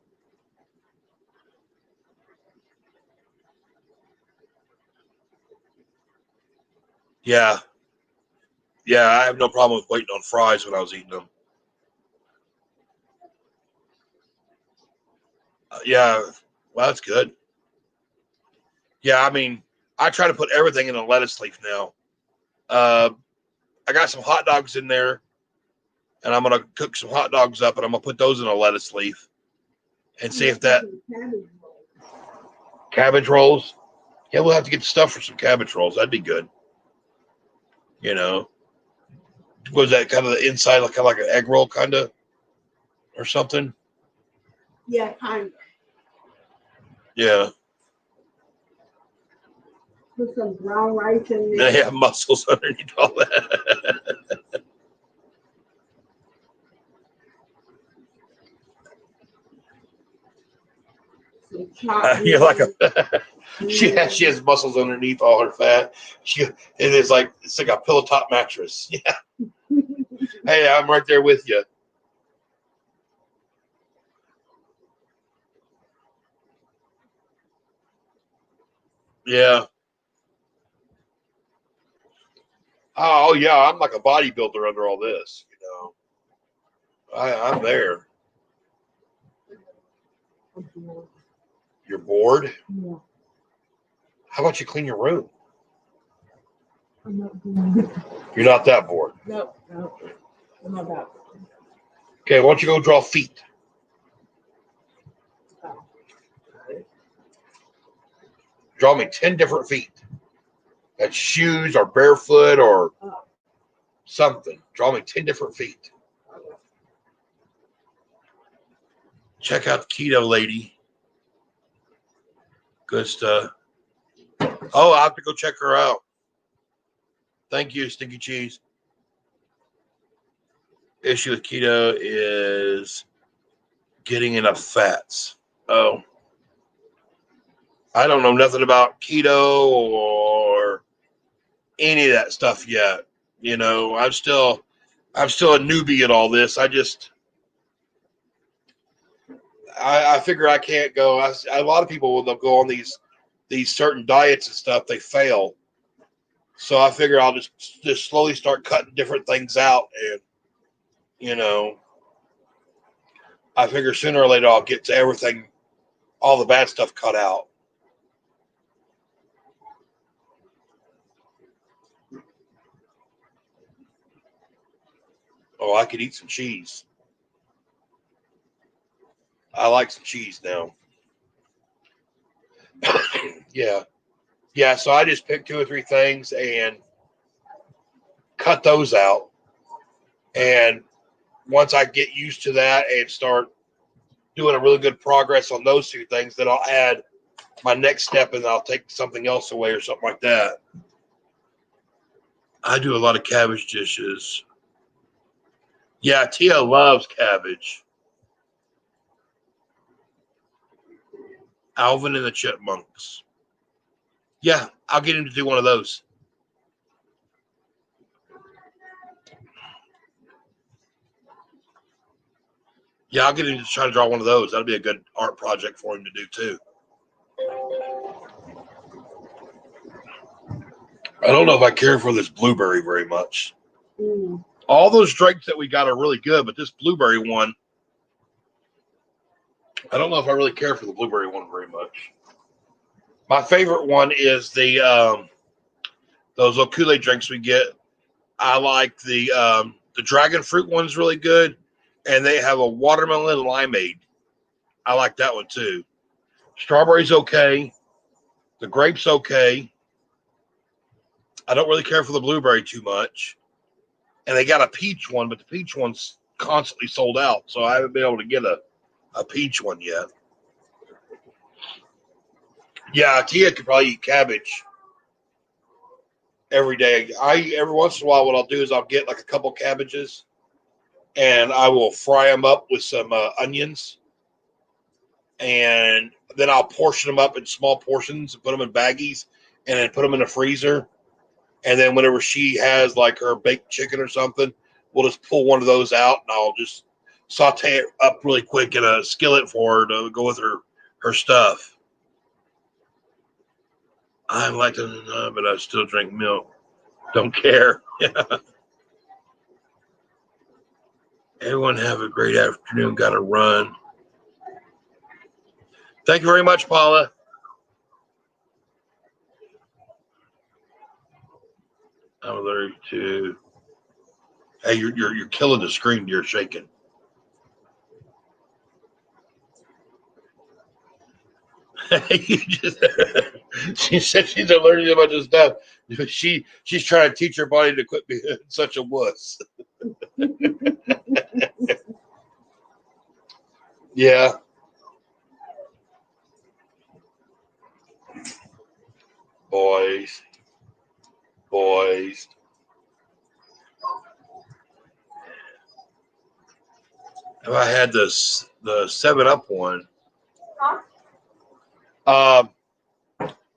Yeah. Yeah, I have no problem with waiting on fries when I was eating them. Yeah, well, that's good. Yeah, I mean, I try to put everything in a lettuce leaf now. I got some hot dogs in there, and I'm gonna cook some hot dogs up, and I'm gonna put those in a lettuce leaf, and see if that cabbage rolls. Yeah, we'll have to get the stuff for some cabbage rolls. That'd be good. You know, was that kind of the inside, kind of like an egg roll, kind of, or something? Yeah, kind of. Yeah. Put some brown rice in They there. have muscles underneath all that. You're like she has muscles underneath all her fat. It's like a pillow top mattress. Yeah. Hey, I'm right there with you. Yeah. Oh yeah, I'm like a bodybuilder under all this. I'm there. You're bored? Yeah. How about you clean your room? I'm not doing it. You're not that bored. No, I'm not that. Okay, why don't you go draw feet? Draw me 10 different feet. That's shoes or barefoot or something. Draw me 10 different feet. Check out the keto lady. Good stuff. Oh, I have to go check her out. Thank you, Stinky Cheese. Issue with keto is getting enough fats. Oh. I don't know nothing about keto or any of that stuff yet. I'm still a newbie at all this. I figure I can't go. A lot of people, when they'll go on these certain diets and stuff, they fail. So I figure I'll just slowly start cutting different things out, and I figure sooner or later I'll get to everything, all the bad stuff cut out. Oh, I could eat some cheese. I like some cheese now. Yeah. Yeah, so I just picked 2 or 3 things, and cut those out. And once I get used to that and start doing a really good progress on those two things, then I'll add my next step and I'll take something else away or something like that. I do a lot of cabbage dishes. Yeah, Tia loves cabbage. Alvin and the Chipmunks. Yeah, I'll get him to do one of those. Yeah, I'll get him to try to draw one of those. That'll be a good art project for him to do too. I don't know if I care for this blueberry very much. Mm. All those drinks that we got are really good, but this blueberry one, I don't know if I really care for the blueberry one very much. My favorite one is the those little Kool-Aid drinks we get. I like the dragon fruit one's really good, and they have a watermelon limeade. I like that one too. Strawberry's okay. The grape's okay. I don't really care for the blueberry too much. And they got a peach one, but the peach one's constantly sold out, so I haven't been able to get a peach one yet. Yeah, Tia could probably eat cabbage every day. Every once in a while, what I'll do is I'll get like a couple cabbages, and I will fry them up with some onions, and then I'll portion them up in small portions and put them in baggies, and then put them in the freezer. And then whenever she has like her baked chicken or something, we'll just pull one of those out, and I'll just saute it up really quick in a skillet for her to go with her stuff. I'm lactose, but I still drink milk. Don't care. Everyone have a great afternoon. Got to run. Thank you very much, Paula. I'm allergic to. Hey, you're killing the screen. You're shaking. She said she's allergic to a bunch of stuff. She's trying to teach her body to quit being such a wuss. Yeah. Boys. If I had the 7-Up one.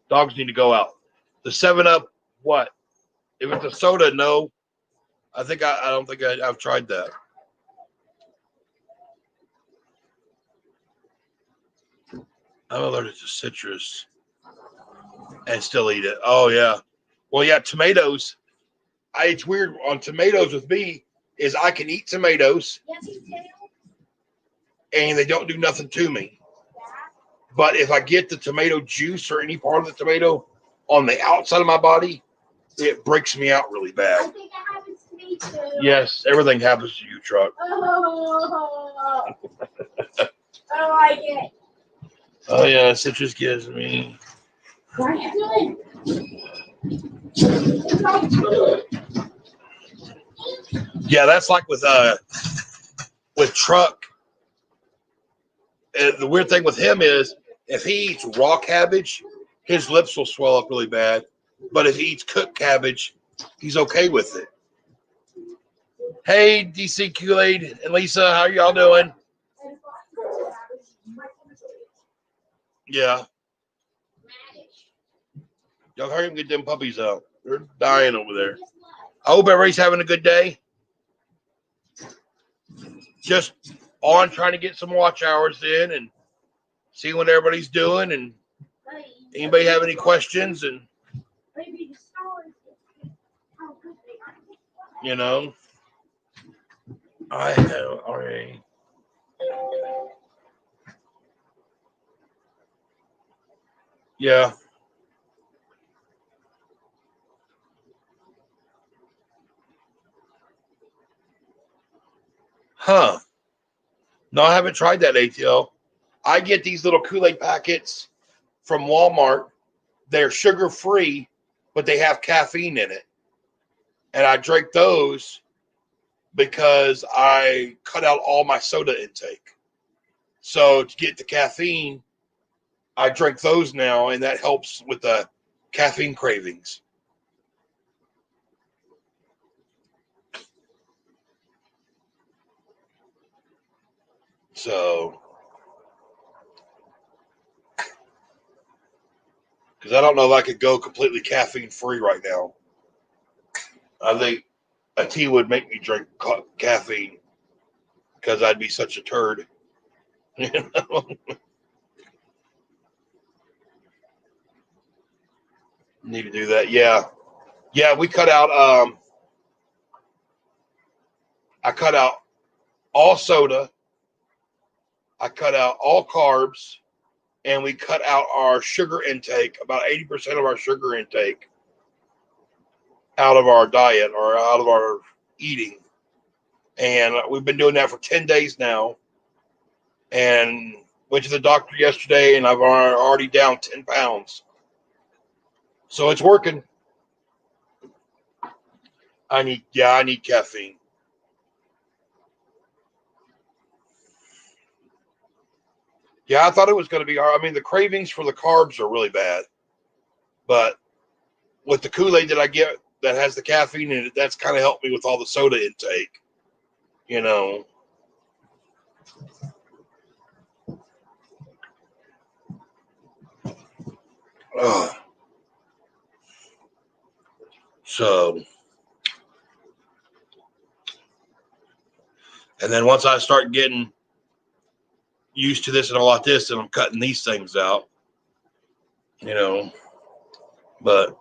Dogs need to go out. The 7-Up, what? If it's a soda, no. I don't think I've tried that. I'm allergic to citrus and still eat it. Oh yeah. Well, yeah, tomatoes. It's weird on tomatoes with me is I can eat tomatoes and they don't do nothing to me. But if I get the tomato juice or any part of the tomato on the outside of my body, it breaks me out really bad. I think it happens to me too. Yes, everything happens to you, Truck. Oh, I don't like it. Oh yeah, citrus gives me. What are you doing? Yeah, that's like with Truck. The weird thing with him is if he eats raw cabbage, his lips will swell up really bad. But if he eats cooked cabbage, he's okay with it. Hey, DC Kool-Aid and Lisa, how are y'all doing? Yeah. Y'all hurry and get them puppies out. They're dying over there. I hope everybody's having a good day. Just on trying to get some watch hours in and see what everybody's doing. And anybody have any questions? And you know, I have already. Yeah. Huh. No, I haven't tried that ATL. I get these little Kool-Aid packets from Walmart. They're sugar-free, but they have caffeine in it. and I drank those because I cut out all my soda intake. So to get the caffeine, I drink those now, and that helps with the caffeine cravings. So, because I don't know if I could go completely caffeine free right now. I think a tea would make me drink caffeine because I'd be such a turd. You know? Need to do that. Yeah. Yeah, we cut out I cut out all soda, I cut out all carbs, and we cut out our sugar intake, about 80% of our sugar intake out of our diet or out of our eating. And we've been doing that for 10 days now. And went to the doctor yesterday, and I've already down 10 pounds. So it's working. I need caffeine. Yeah, I thought it was going to be hard. I mean, the cravings for the carbs are really bad. But with the Kool-Aid that I get that has the caffeine in it, that's kind of helped me with all the soda intake. You know. So, and then once I start getting used to this and all like this, and I'm cutting these things out, you know, but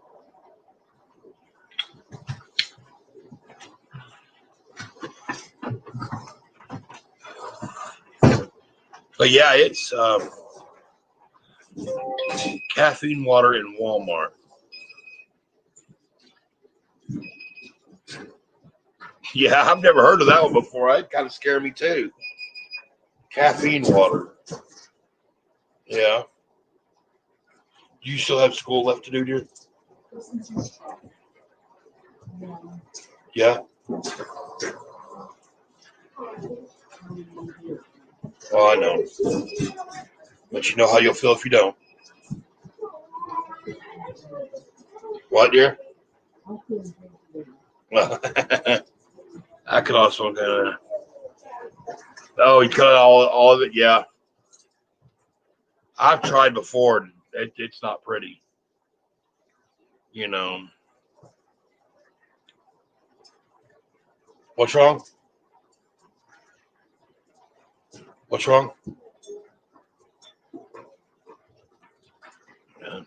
yeah, it's caffeine water in Walmart. Yeah, I've never heard of that one before. It kind of scared me too. Caffeine water. Yeah. Do you still have school left to do, dear? Yeah. Oh, I know. But you know how you'll feel if you don't. What, dear? Well, I could also kind of. Oh, you cut all of it? Yeah. I've tried before, and it's not pretty. You know. What's wrong? What's wrong? Yeah.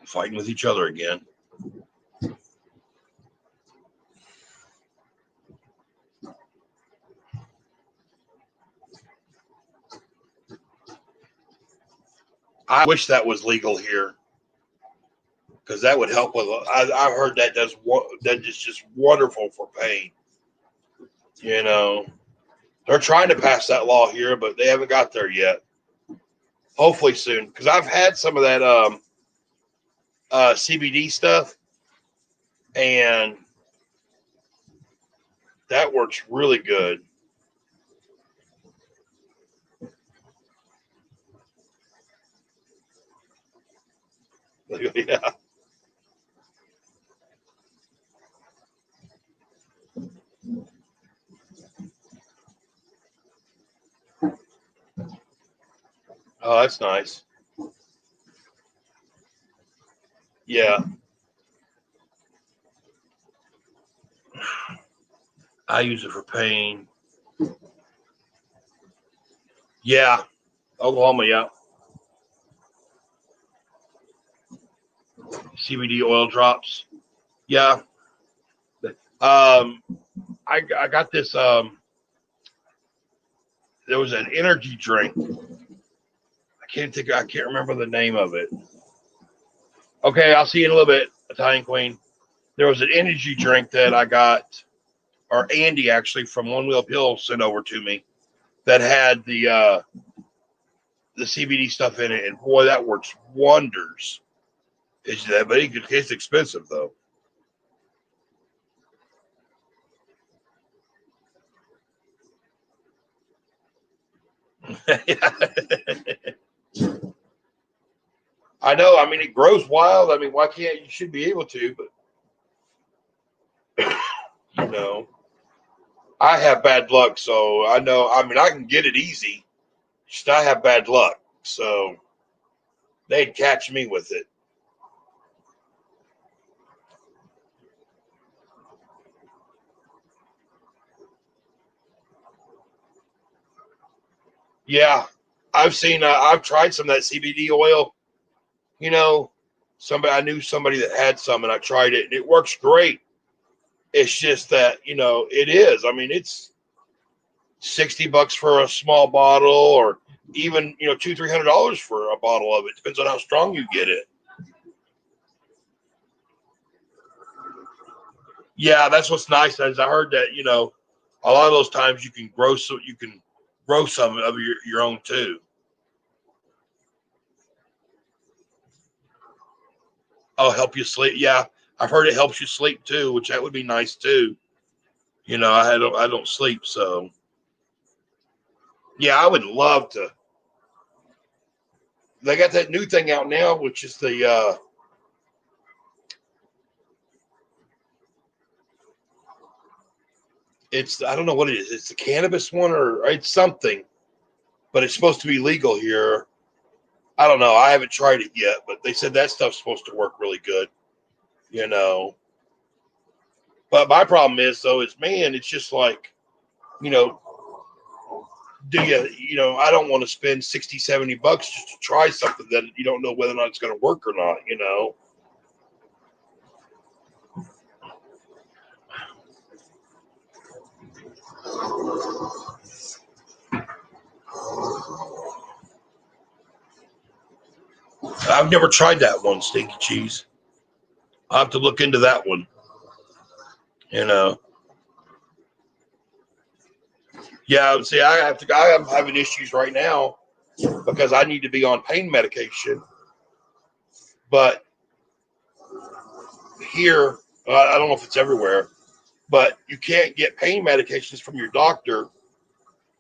Fighting with each other again. I wish that was legal here, because that would help with. I've heard that that is just wonderful for pain. You know, they're trying to pass that law here, but they haven't got there yet. Hopefully soon, because I've had some of that CBD stuff, and that works really good. Yeah. Oh, that's nice. Yeah. I use it for pain. Yeah. Oklahoma, yeah. CBD oil drops. Yeah. I got this. There was an energy drink. I can't remember the name of it. Okay, I'll see you in a little bit, Italian Queen. There was an energy drink that I got, or Andy actually from One Wheel Pill sent over to me, that had the CBD stuff in it, and boy, that works wonders. But it's expensive though. I know. I mean, it grows wild. I mean, why can't you? Should be able to, but you know, I have bad luck, so I know. I mean, I can get it easy. Just I have bad luck, so they'd catch me with it. Yeah, I've seen. I've tried some of that CBD oil. You know, somebody I knew somebody that had some, and I tried it, and it works great. It's just that it is. I mean, it's $60 for a small bottle, or even $200-300 for a bottle of it. Depends on how strong you get it. Yeah, that's what's nice. As I heard that a lot of those times you can grow some of your own too. Oh, help you sleep. Yeah, I've heard it helps you sleep too, which that would be nice too. I don't sleep, so yeah, I would love to. They got that new thing out now, which is it's I don't know what it is. It's the cannabis one or it's something, but it's supposed to be legal here. I don't know. I haven't tried it yet, but they said that stuff's supposed to work really good. You know, but my problem is though is man, it's just like you know, do I don't want to spend 60-70 bucks just to try something that you don't know whether or not it's going to work or not. I've never tried that one, stinky cheese. I'll have to look into that one. You know. Yeah, see, I'm having issues right now because I need to be on pain medication. But here, I don't know if it's everywhere, but you can't get pain medications from your doctor.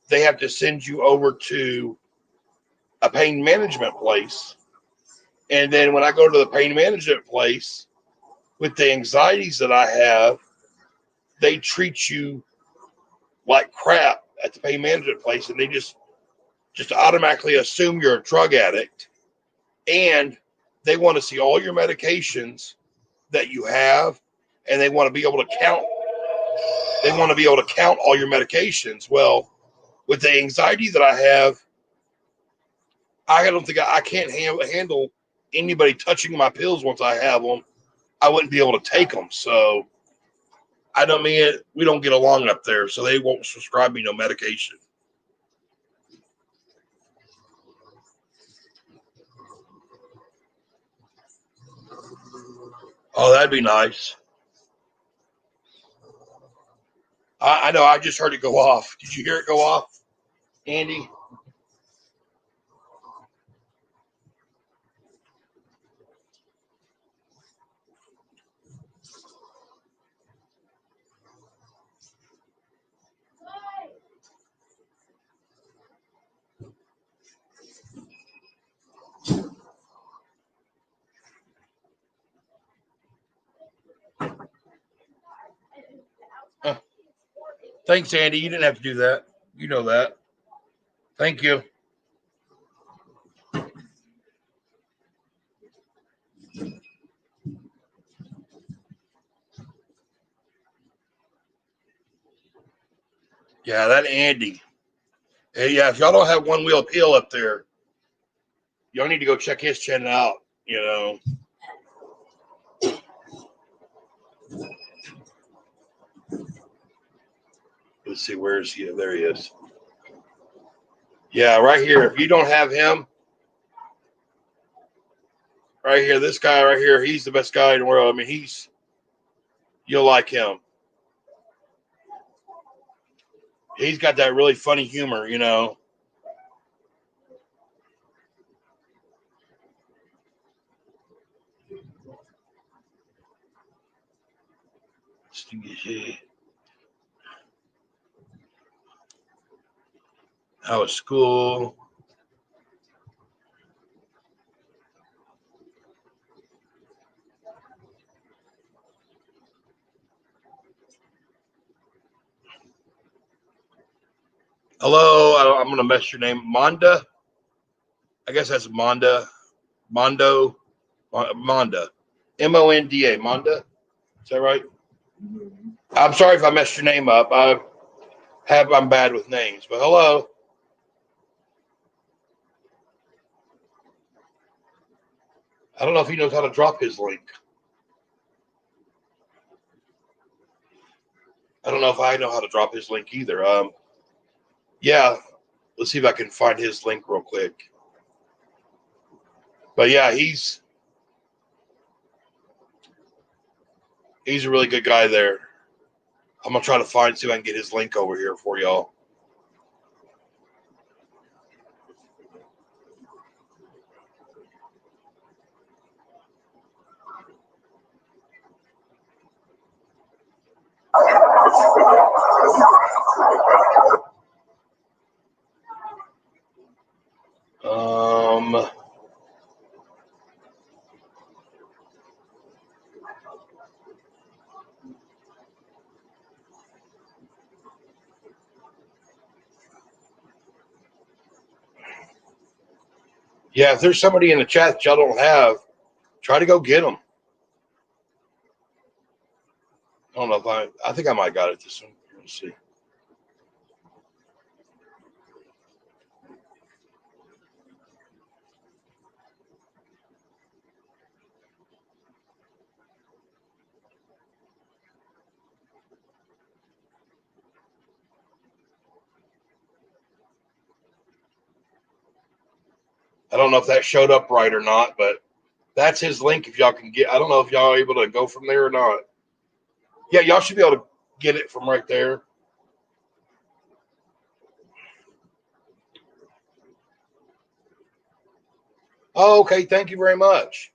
They have to send you over to a pain management place. And then when I go to the pain management place with the anxieties that I have, they treat you like crap at the pain management place, and they just automatically assume you're a drug addict, and they want to see all your medications that you have, and they want to be able to count. They want to be able to count all your medications. Well, with the anxiety that I have, I don't think I can't handle anybody touching my pills once I have them. I wouldn't be able to take them. So I don't mean it. We don't get along up there, so they won't prescribe me no medication. Oh, that'd be nice. I know. I just heard it go off. Did you hear it go off, Andy? Huh. Thanks, Andy. You didn't have to do that. You know that. Thank you. Yeah, that Andy. Hey, yeah, if y'all don't have One Wheel Appeal up there, y'all need to go check his channel out. Let's see, where's he? There he is. Yeah, right here. If you don't have him, right here, this guy right here, he's the best guy in the world. I mean, you'll like him. He's got that really funny humor. How was school? Hello, I'm going to mess your name. Monda? I guess that's Monda. Mondo. Monda. Monda. Monda? Is that right? I'm sorry if I messed your name up. I'm bad with names, but hello. I don't know if he knows how to drop his link. I don't know if I know how to drop his link either. Yeah, let's see if I can find his link real quick. But yeah, he's a really good guy there. I'm gonna try to see if I can get his link over here for y'all. Yeah, if there's somebody in the chat that y'all don't have, try to go get them. I don't know if I think I might got it this one. Let's see. I don't know if that showed up right or not, but that's his link if y'all can get. I don't know if y'all are able to go from there or not. Yeah, y'all should be able to get it from right there. Oh, okay. Thank you very much.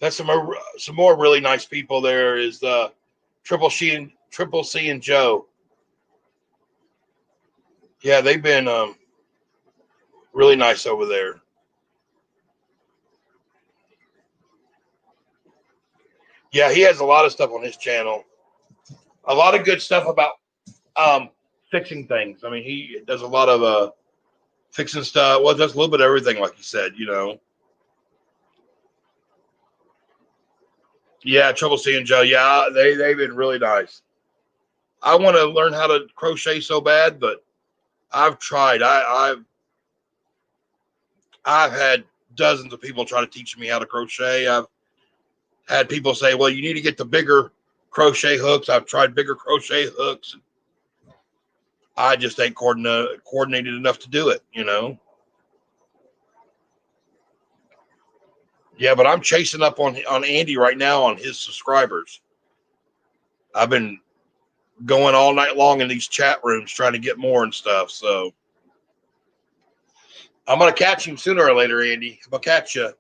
That's some more really nice people. There is Triple C and Joe. Yeah, they've been really nice over there. Yeah, he has a lot of stuff on his channel. A lot of good stuff about fixing things. I mean, he does a lot of fixing stuff. Well, does a little bit of everything, like you said, you know. Yeah, Trouble Seeing Joe. Yeah, they've been really nice. I want to learn how to crochet so bad, but I've tried. I've had dozens of people try to teach me how to crochet. I've had people say, "Well, you need to get the bigger crochet hooks." I've tried bigger crochet hooks. I just ain't coordinated enough to do it, you know. Yeah, but I'm chasing up on Andy right now on his subscribers. I've been going all night long in these chat rooms trying to get more and stuff. So I'm gonna catch him sooner or later, Andy. I'm gonna catch you.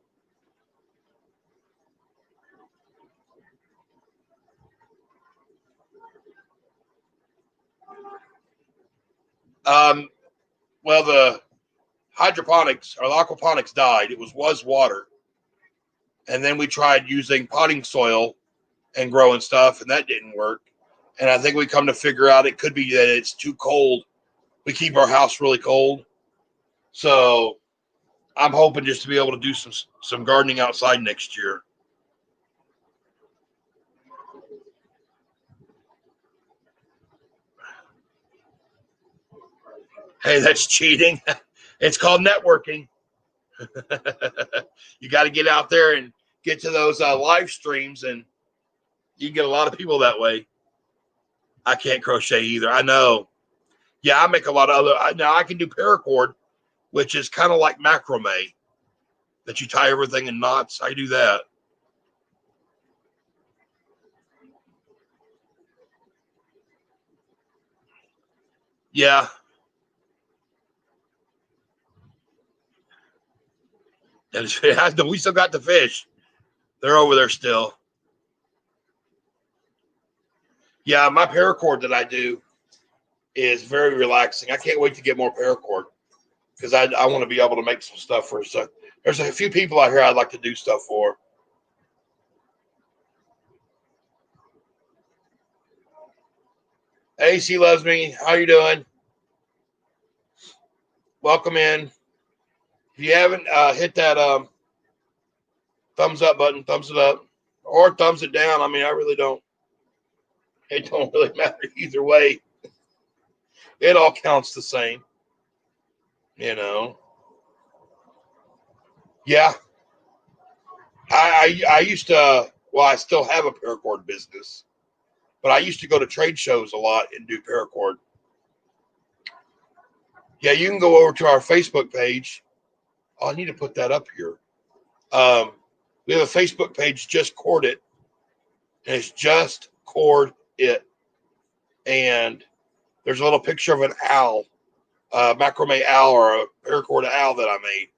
Well, the hydroponics or the aquaponics died. It was water, and then we tried using potting soil and growing stuff, and that didn't work. And I think we come to figure out it could be that it's too cold. We keep our house really cold, so I'm hoping just to be able to do some gardening outside next year. Hey, that's cheating. It's called networking. You got to get out there and get to those live streams, and you can get a lot of people that way. I can't crochet either. I know. Yeah, I make a lot of other. Now I can do paracord, which is kind of like macrame, that you tie everything in knots. I do that. Yeah. And we still got the fish. They're over there still. Yeah, my paracord that I do, is very relaxing. I can't wait to get more paracord because I want to be able to make some stuff for. So there's a few people out here I'd like to do stuff for. Hey, she loves me. How you doing? Welcome in. If you haven't hit that thumbs up button, thumbs it up, or thumbs it down. I mean, I really don't. It don't really matter either way. It all counts the same. You know. Yeah. I used to. Well, I still have a paracord business, but I used to go to trade shows a lot and do paracord. Yeah, you can go over to our Facebook page. Oh, I need to put that up here. We have a Facebook page, Just Cord It. And it's Just Cord It. And there's a little picture of an owl, macrame owl or a paracord owl that I made.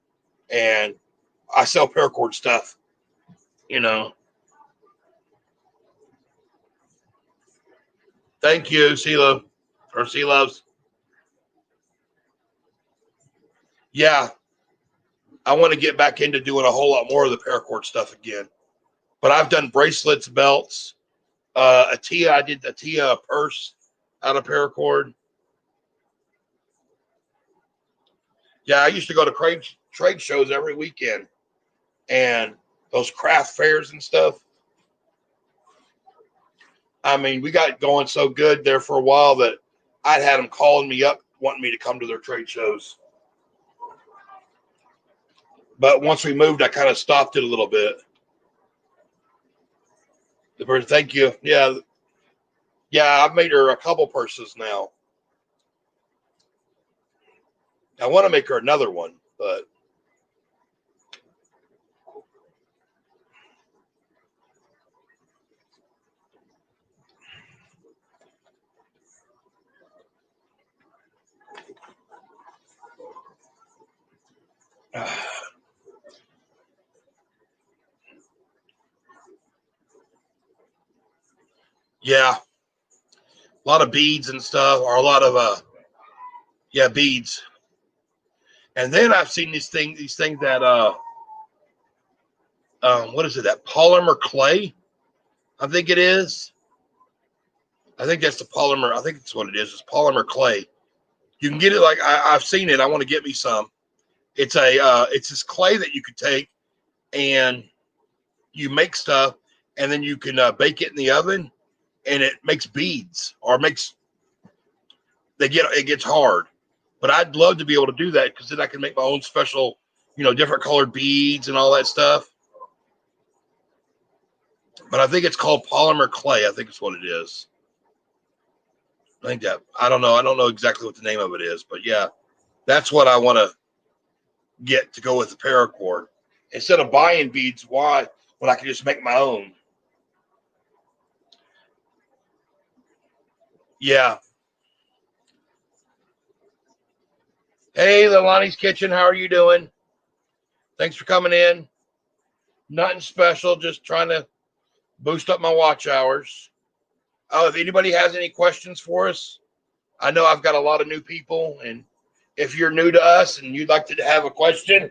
And I sell paracord stuff, you know. Thank you, CeeLo, or C-Loves. Yeah, I want to get back into doing a whole lot more of the paracord stuff again. But I've done bracelets, belts, I did a Tia purse out of paracord. Yeah, I used to go to trade shows every weekend and those craft fairs and stuff. I mean, we got going so good there for a while that I'd had them calling me up, wanting me to come to their trade shows. But once we moved, I kind of stopped it a little bit. The person, thank you. Yeah, I've made her a couple purses now. I want to make her another one, but yeah, a lot of beads and stuff, or a lot of beads. And then I've seen these things that what is it? That polymer clay, I think it is. I think that's the polymer. I think that's what it is. It's polymer clay. You can get it like I've seen it. I want to get me some. It's it's this clay that you could take and you make stuff, and then you can bake it in the oven, and it makes beads or it gets hard. But I'd love to be able to do that because then I can make my own special, different colored beads and all that stuff. But I think it's called polymer clay. I think it's what it is. I don't know. I don't know exactly what the name of it is, but yeah, that's what I want to get to go with the paracord. Instead of buying beads, why when I can just make my own? Yeah. Hey, Lilani's Kitchen, how are you doing? Thanks for coming in. Nothing special, just trying to boost up my watch hours. If anybody has any questions for us, I know I've got a lot of new people, and if you're new to us and you'd like to have a question,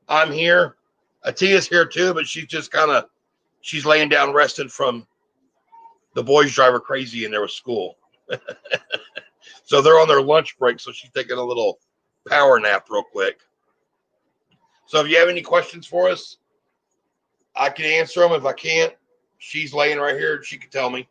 I'm here. Atia's here too, but she's laying down resting from the boys drive her crazy in there with school. So they're on their lunch break, so she's taking a little power nap real quick. So if you have any questions for us, I can answer them. If I can't, she's laying right here. She can tell me.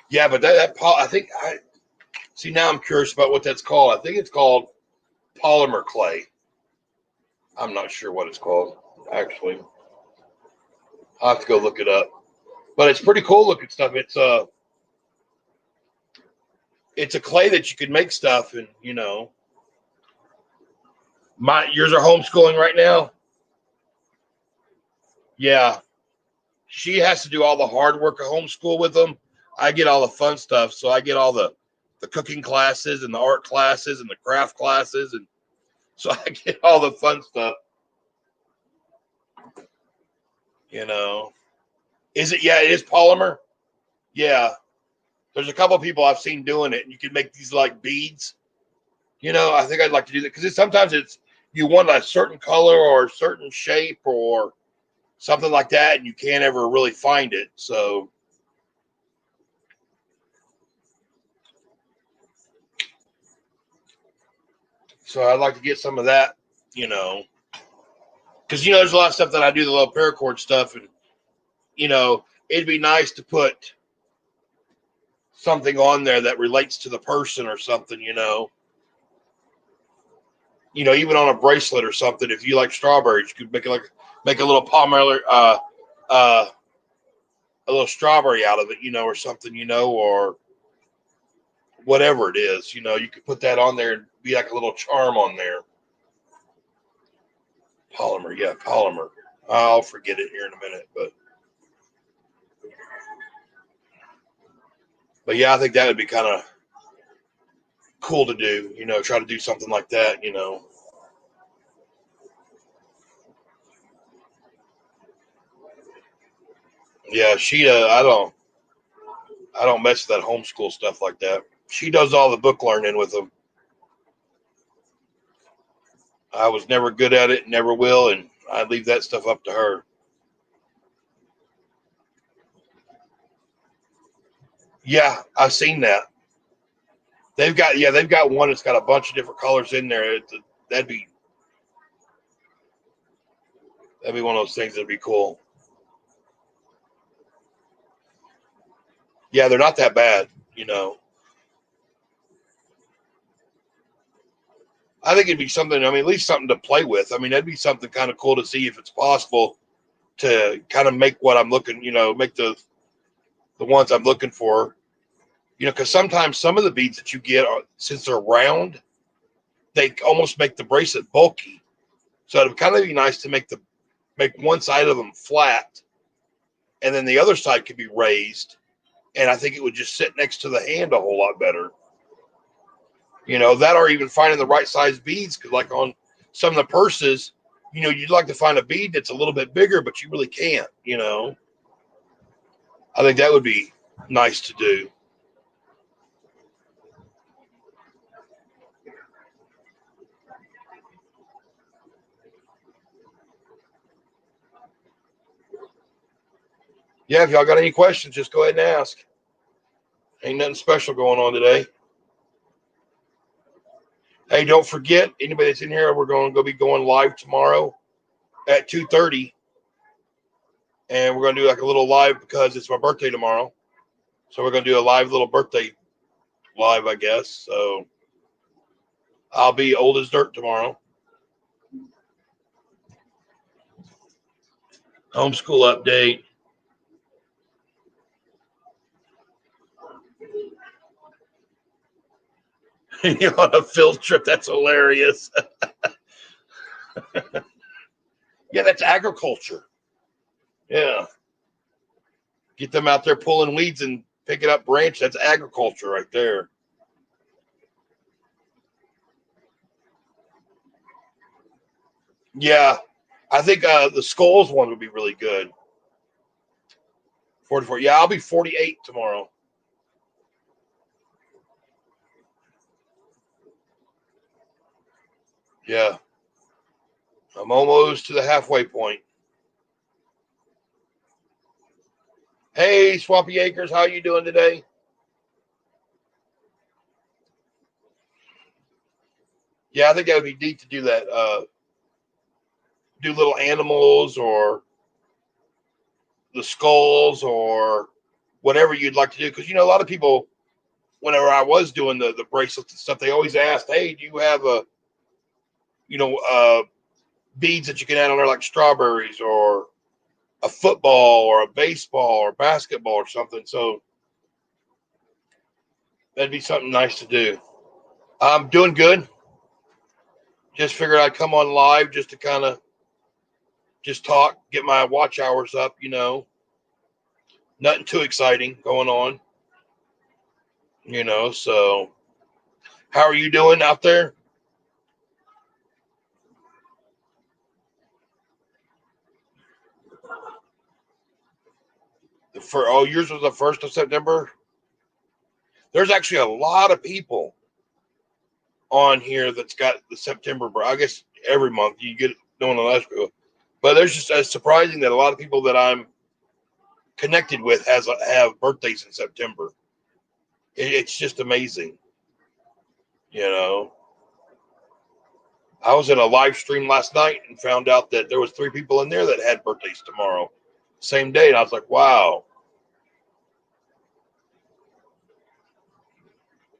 Yeah, but now I'm curious about what that's called. I think it's called polymer clay. I'm not sure what it's called, actually. I'll have to go look it up. But it's pretty cool looking stuff. It's a clay that you can make stuff, and yours are homeschooling right now. Yeah. She has to do all the hard work of homeschool with them. I get all the fun stuff. So I get all the cooking classes and the art classes and the craft classes. And So I get all the fun stuff. You know, is it? Yeah, it is polymer. Yeah, there's a couple of people I've seen doing it, and you can make these like beads. You know, I think I'd like to do that because sometimes it's you want a certain color or a certain shape or something like that, and you can't ever really find it. So I'd like to get some of that. You know, because there's a lot of stuff that I do, the little paracord stuff, and it'd be nice to put something on there that relates to the person or something. Even on a bracelet or something. If you like strawberries, you could make a little pomelo, uh, a little strawberry out of it, or something, or whatever it is. You could put that on there and be like a little charm on there. Polymer, yeah, polymer. I'll forget it here in a minute, but yeah, I think that would be kind of cool to do. Try to do something like that. Yeah, Sheeta, I don't mess with that homeschool stuff like that. She does all the book learning with them. I was never good at it, never will, and I leave that stuff up to her. Yeah, I've seen that. They've got one that's got a bunch of different colors in there. That'd be one of those things that'd be cool. Yeah, they're not that bad. I think it'd be something. I mean, at least something to play with. I mean, that'd be something kind of cool to see if it's possible to kind of make what I'm looking. Make the ones I'm looking for. Because sometimes some of the beads that you get, since they're round, they almost make the bracelet bulky. So it'd kind of be nice to make one side of them flat, and then the other side could be raised. And I think it would just sit next to the hand a whole lot better. That or even finding the right size beads, because like on some of the purses, you'd like to find a bead that's a little bit bigger, but you really can't. I think that would be nice to do. Yeah, if y'all got any questions, just go ahead and ask. Ain't nothing special going on today. Hey, don't forget, anybody that's in here, we're going to be going live tomorrow at 2:30. And we're going to do like a little live because it's my birthday tomorrow. So we're going to do a live little birthday live, I guess. So I'll be old as dirt tomorrow. Homeschool update. You're on a field trip. That's hilarious. Yeah, that's agriculture. Yeah. Get them out there pulling weeds and picking up branch. That's agriculture right there. Yeah. I think the skulls one would be really good. 44. Yeah, I'll be 48 tomorrow. Yeah. I'm almost to the halfway point. Hey, Swampy Acres, how you doing today? Yeah, I think that would be neat to do that. Do little animals or the skulls or whatever you'd like to do. Because, a lot of people, whenever I was doing the bracelets and stuff, they always asked, hey, do you have beads that you can add on there like strawberries or a football or a baseball or basketball or something? So that'd be something nice to do. I'm doing good. Just figured I'd come on live just to kind of just talk, get my watch hours up, nothing too exciting going on, so how are you doing out there? For yours was the 1st of September. There's actually a lot of people on here that's got the September. I guess every month you get doing the last people, but there's just surprising that a lot of people that I'm connected with have birthdays in September. It's just amazing, you know. I was in a live stream last night and found out that there was 3 people in there that had birthdays tomorrow, same day, and I was like, wow.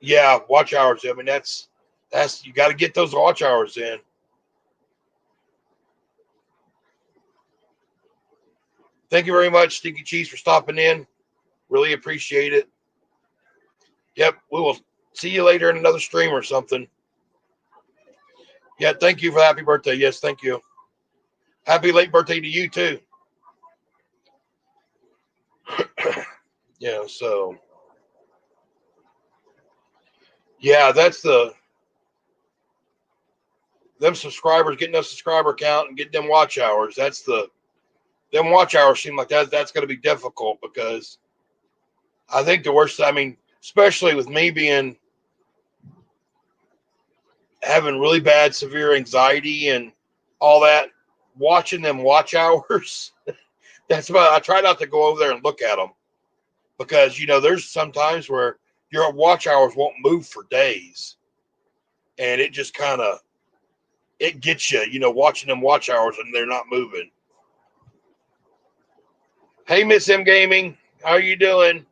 Yeah, watch hours. I mean, that's you got to get those watch hours in. Thank you very much, Stinky Cheese, for stopping in. Really appreciate it. Yep, we will see you later in another stream or something. Yeah, thank you for the happy birthday. Yes, thank you. Happy late birthday to you too. Yeah, so yeah, that's them subscribers, getting a subscriber count and getting them watch hours. Them watch hours seem like that's going to be difficult, because I think the worst, I mean, especially with me having really bad severe anxiety and all that, watching them watch hours, that's about, I try not to go over there and look at them, because, you know, there's some times where your watch hours won't move for days, and it just kind of, it gets you, you know, watching them watch hours and they're not moving. Hey, Miss M Gaming, how are you doing?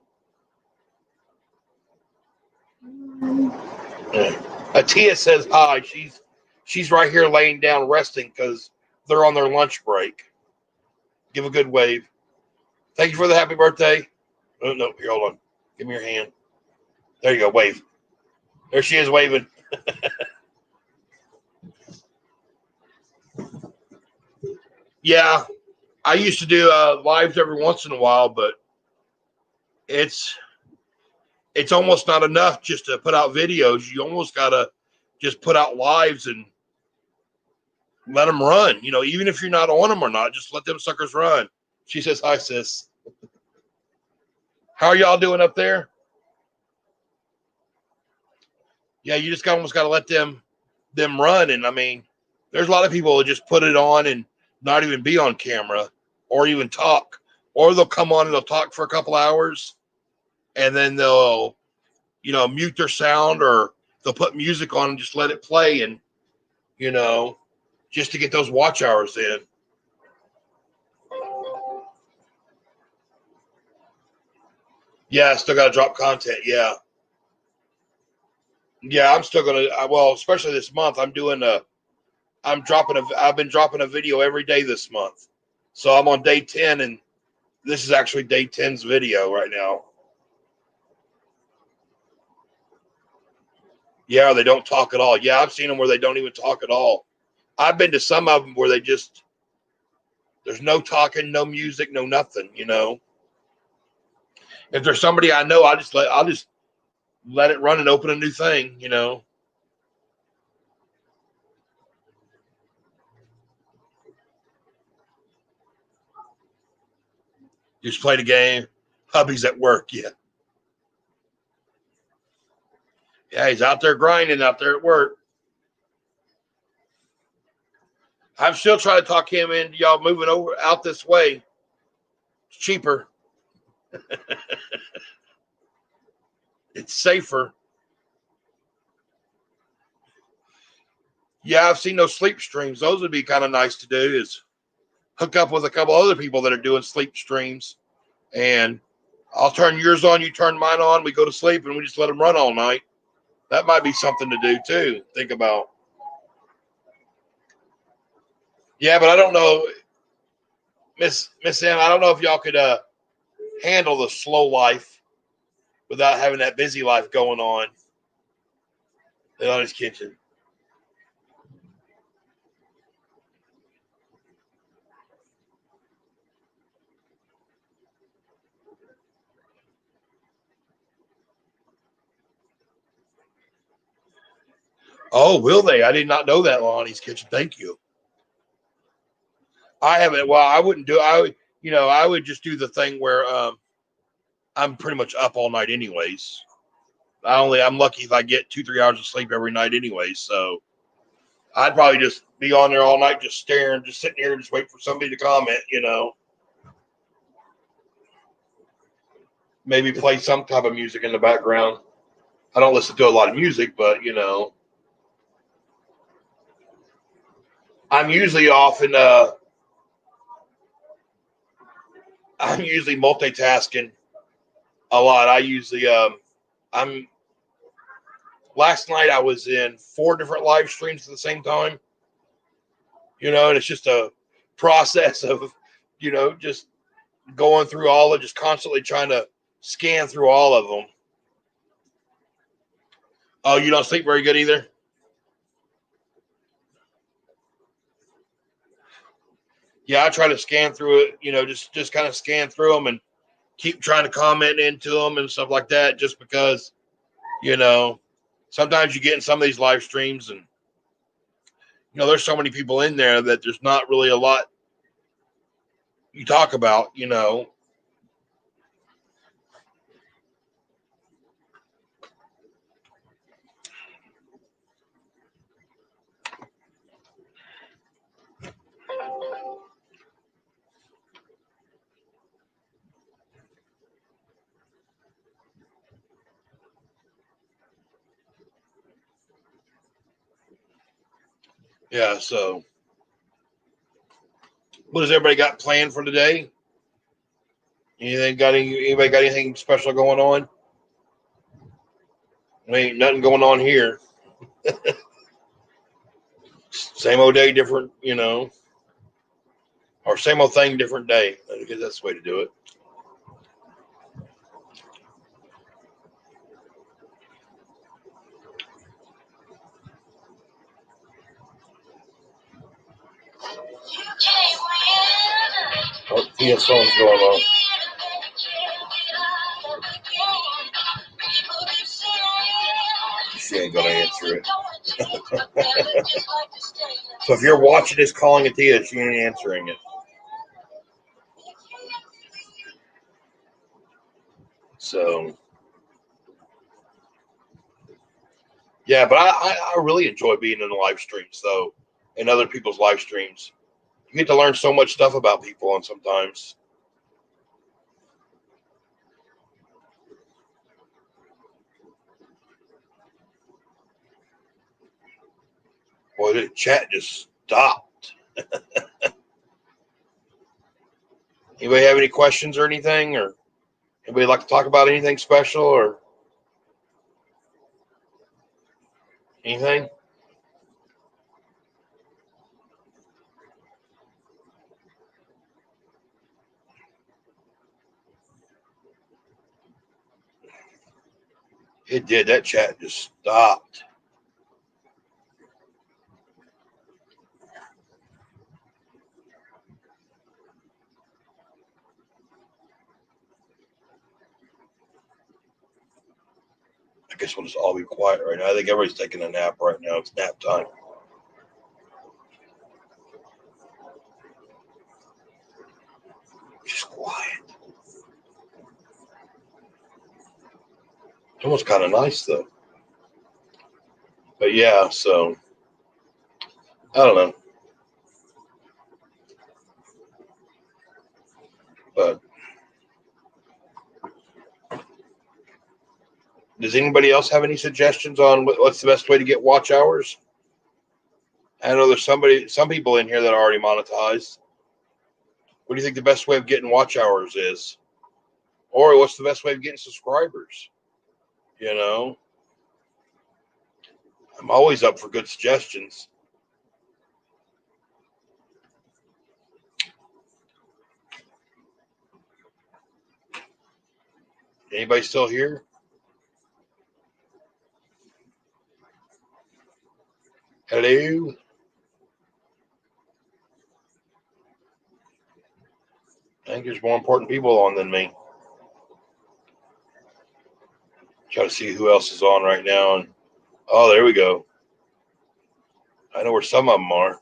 Atia says hi. She's right here laying down resting because they're on their lunch break. Give a good wave. Thank you for the happy birthday. Oh, no, here, hold on. Give me your hand. There you go, wave. There she is waving. Yeah, I used to do lives every once in a while, but it's almost not enough just to put out videos. You almost got to just put out lives and let them run. You know, even if you're not on them or not, just let them suckers run. She says, hi, sis. How are y'all doing up there? Yeah, you just almost got to let them run. And I mean, there's a lot of people that just put it on and not even be on camera or even talk, or they'll come on and they'll talk for a couple hours and then they'll, you know, mute their sound, or they'll put music on and just let it play, and, you know, just to get those watch hours in. Yeah, still got to drop content. Yeah. Yeah, I'm still going to, well, especially this month, I've been dropping a video every day this month. So I'm on day 10, and this is actually day 10's video right now. Yeah, they don't talk at all. Yeah, I've seen them where they don't even talk at all. I've been to some of them where there's no talking, no music, no nothing, you know. If there's somebody I know, I'll just let it run and open a new thing, you know. Just play the game. Hubby's at work, yeah. Yeah, he's out there grinding out there at work. I'm still trying to talk him into y'all moving over out this way. It's cheaper. It's safer. Yeah, I've seen those sleep streams. Those would be kind of nice to do, is hook up with a couple other people that are doing sleep streams, and I'll turn yours on, you turn mine on, we go to sleep, and we just let them run all night. That might be something to do too. Think about. Yeah, but I don't know, Miss M, I don't know if y'all could handle the slow life without having that busy life going on in Honey's Kitchen. Oh, will they? I did not know that, Lonnie's Kitchen. Thank you. I haven't. Well, I wouldn't do. I would just do the thing where I'm pretty much up all night anyways. I'm lucky if I get 2-3 hours of sleep every night anyways. So I'd probably just be on there all night, just staring, just sitting here, just wait for somebody to comment, maybe play some type of music in the background. I don't listen to a lot of music, but I'm usually I'm usually multitasking a lot. I'm last night I was in 4 different live streams at the same time, and it's just a process of, just going through all of, just constantly trying to scan through all of them. Oh, you don't sleep very good either? Yeah, I try to scan through it, just kind of scan through them and keep trying to comment into them and stuff like that, just because, sometimes you get in some of these live streams and, there's so many people in there that there's not really a lot you talk about. Yeah, so what has everybody got planned for today? Anybody got anything special going on? Ain't nothing going on here. Same old day, different, or same old thing, different day. I guess that's the way to do it. Oh, Tia's phone's going on. She ain't gonna answer it. So if you're watching this, calling it Tia, she ain't answering it. So yeah, but I really enjoy being in the live streams though, in other people's live streams. You get to learn so much stuff about people, and sometimes. Boy, the chat just stopped. Anybody have any questions or anything, or anybody like to talk about anything special or anything? It did. That chat just stopped. I guess we'll just all be quiet right now. I think everybody's taking a nap right now. It's nap time. Just quiet. It's almost kind of nice though. But yeah, so I don't know. But does anybody else have any suggestions on what's the best way to get watch hours? I know there's some people in here that are already monetized. What do you think the best way of getting watch hours is? Or what's the best way of getting subscribers? I'm always up for good suggestions. Anybody still here? Hello? I think there's more important people on than me. Try to see who else is on right now. And oh, there we go. I know where some of them are.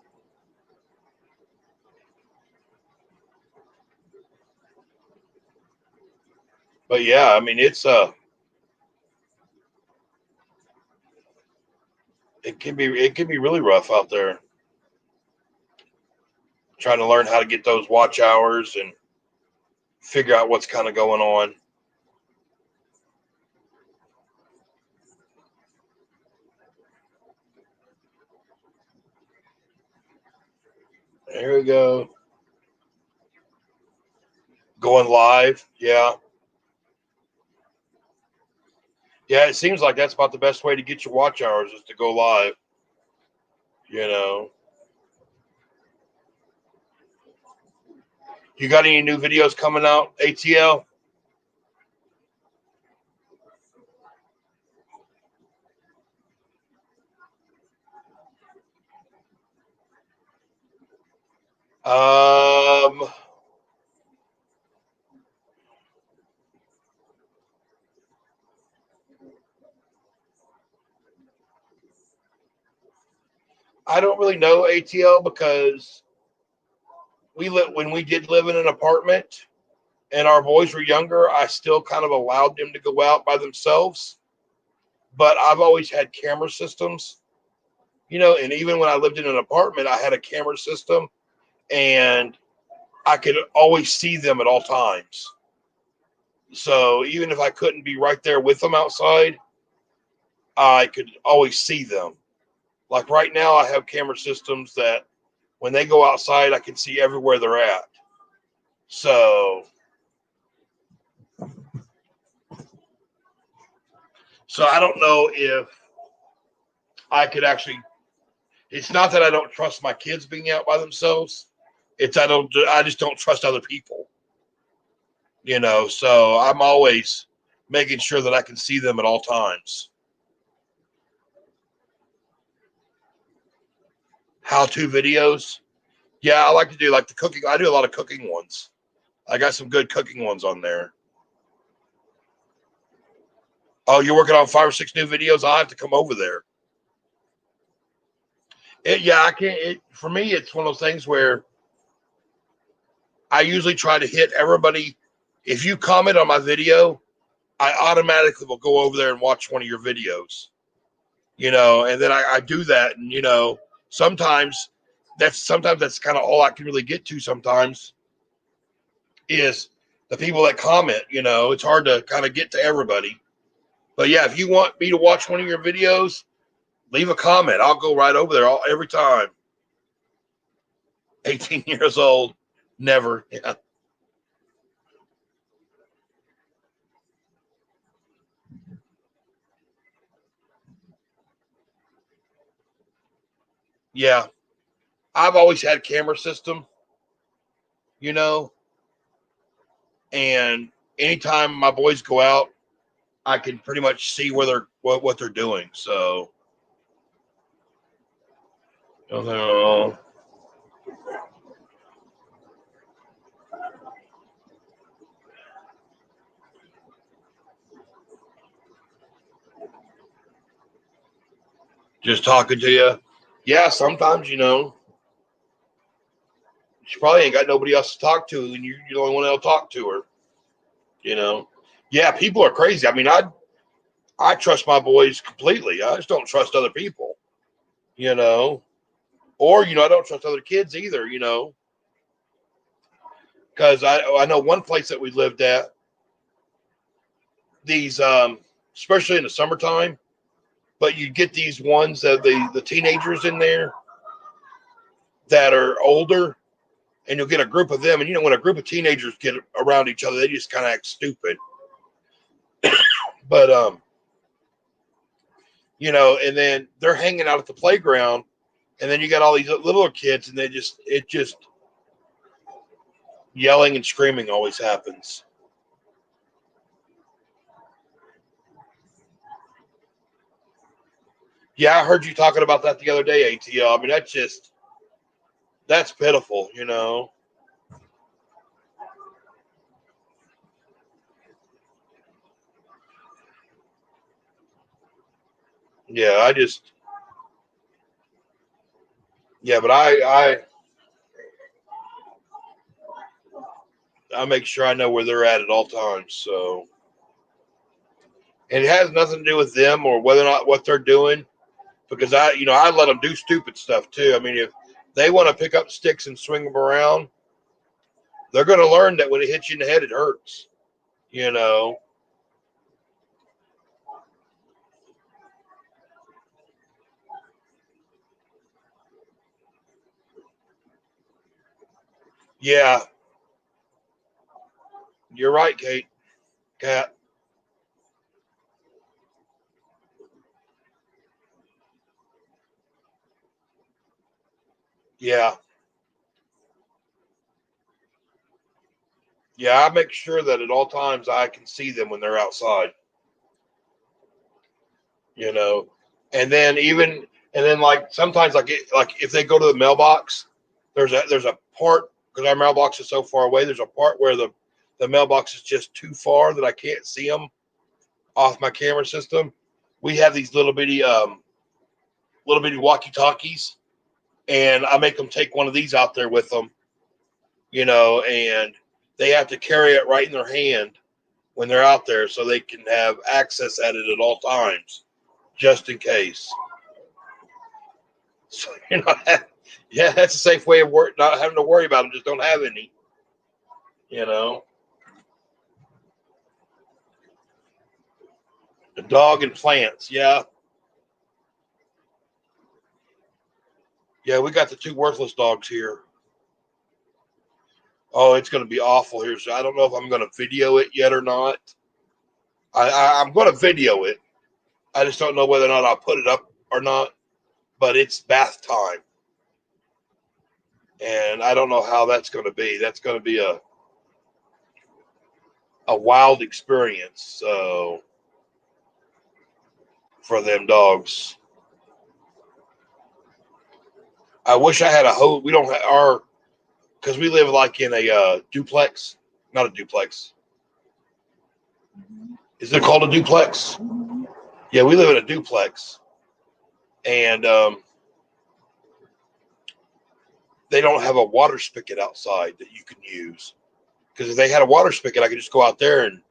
But yeah, I mean, it can be really rough out there trying to learn how to get those watch hours and figure out what's kind of going on. There we go. Going live. Yeah. Yeah, it seems like that's about the best way to get your watch hours is to go live. You know. You got any new videos coming out, ATL? Um, I don't really know ATL because when we did live in an apartment and our boys were younger, I still kind of allowed them to go out by themselves. But I've always had camera systems, and even when I lived in an apartment, I had a camera system and I could always see them at all times. So even if I couldn't be right there with them outside, I could always see them. Like right now, I have camera systems that when they go outside, I can see everywhere they're at. So I don't know if I could actually. It's not that I don't trust my kids being out by themselves. It's I just don't trust other people. So I'm always making sure that I can see them at all times. How-to videos. Yeah, I like to do like the cooking. I do a lot of cooking ones. I got some good cooking ones on there. Oh, you're working on 5 or 6 new videos? I'll have to come over there. Yeah, I can't. For me, it's one of those things where I usually try to hit everybody. If you comment on my video, I automatically will go over there and watch one of your videos. And then I do that, and sometimes that's kind of all I can really get to. Sometimes is the people that comment. It's hard to kind of get to everybody. But yeah, if you want me to watch one of your videos, leave a comment. I'll go right over there every time. 18 years old, never. Yeah. Yeah. I've always had a camera system, you know, and anytime my boys go out, I can pretty much see where what they're doing. So, uh, just talking to you. Yeah, sometimes, she probably ain't got nobody else to talk to, and you're the only one that'll talk to her, you know. Yeah, people are crazy. I mean, I trust my boys completely. I just don't trust other people, you know. Or, I don't trust other kids either, because I know one place that we lived at, these especially in the summertime, but you get these ones that the teenagers in there that are older, and you'll get a group of them, and when a group of teenagers get around each other, they just kind of act stupid. But and then they're hanging out at the playground, and then you got all these little kids, and it just yelling and screaming always happens. Yeah, I heard you talking about that the other day, ATL. I mean, that's pitiful, Yeah, but I make sure I know where they're at all times. So And it has nothing to do with them or whether or not what they're doing, because I let them do stupid stuff too. I mean, if they want to pick up sticks and swing them around, they're going to learn that when it hits you in the head, it hurts. You know. Yeah, you're right, Kate. Cat. Yeah. Yeah, I make sure that at all times I can see them when they're outside, you know. And then like sometimes like if they go to the mailbox, there's a part because our mailbox is so far away, there's a part where the mailbox is just too far that I can't see them off my camera system. We have these little bitty walkie-talkies, and I make them take one of these out there with them, and they have to carry it right in their hand when they're out there so they can have access at it at all times, just in case. So, yeah, that's a safe way of not having to worry about them. Just don't have any, you know. The dog and plants, yeah. Yeah, we got the two worthless dogs here. Oh, it's going to be awful here. So I don't know if I'm going to video it yet or not. I'm going to video it. I just don't know whether or not I'll put it up or not. But it's bath time. And I don't know how that's going to be. That's going to be a wild experience. So for them dogs. I wish I had a hose. We don't have because we live like in a duplex, not a duplex. Is it called a duplex? Yeah, we live in a duplex, and they don't have a water spigot outside that you can use. Because if they had a water spigot, I could just go out there and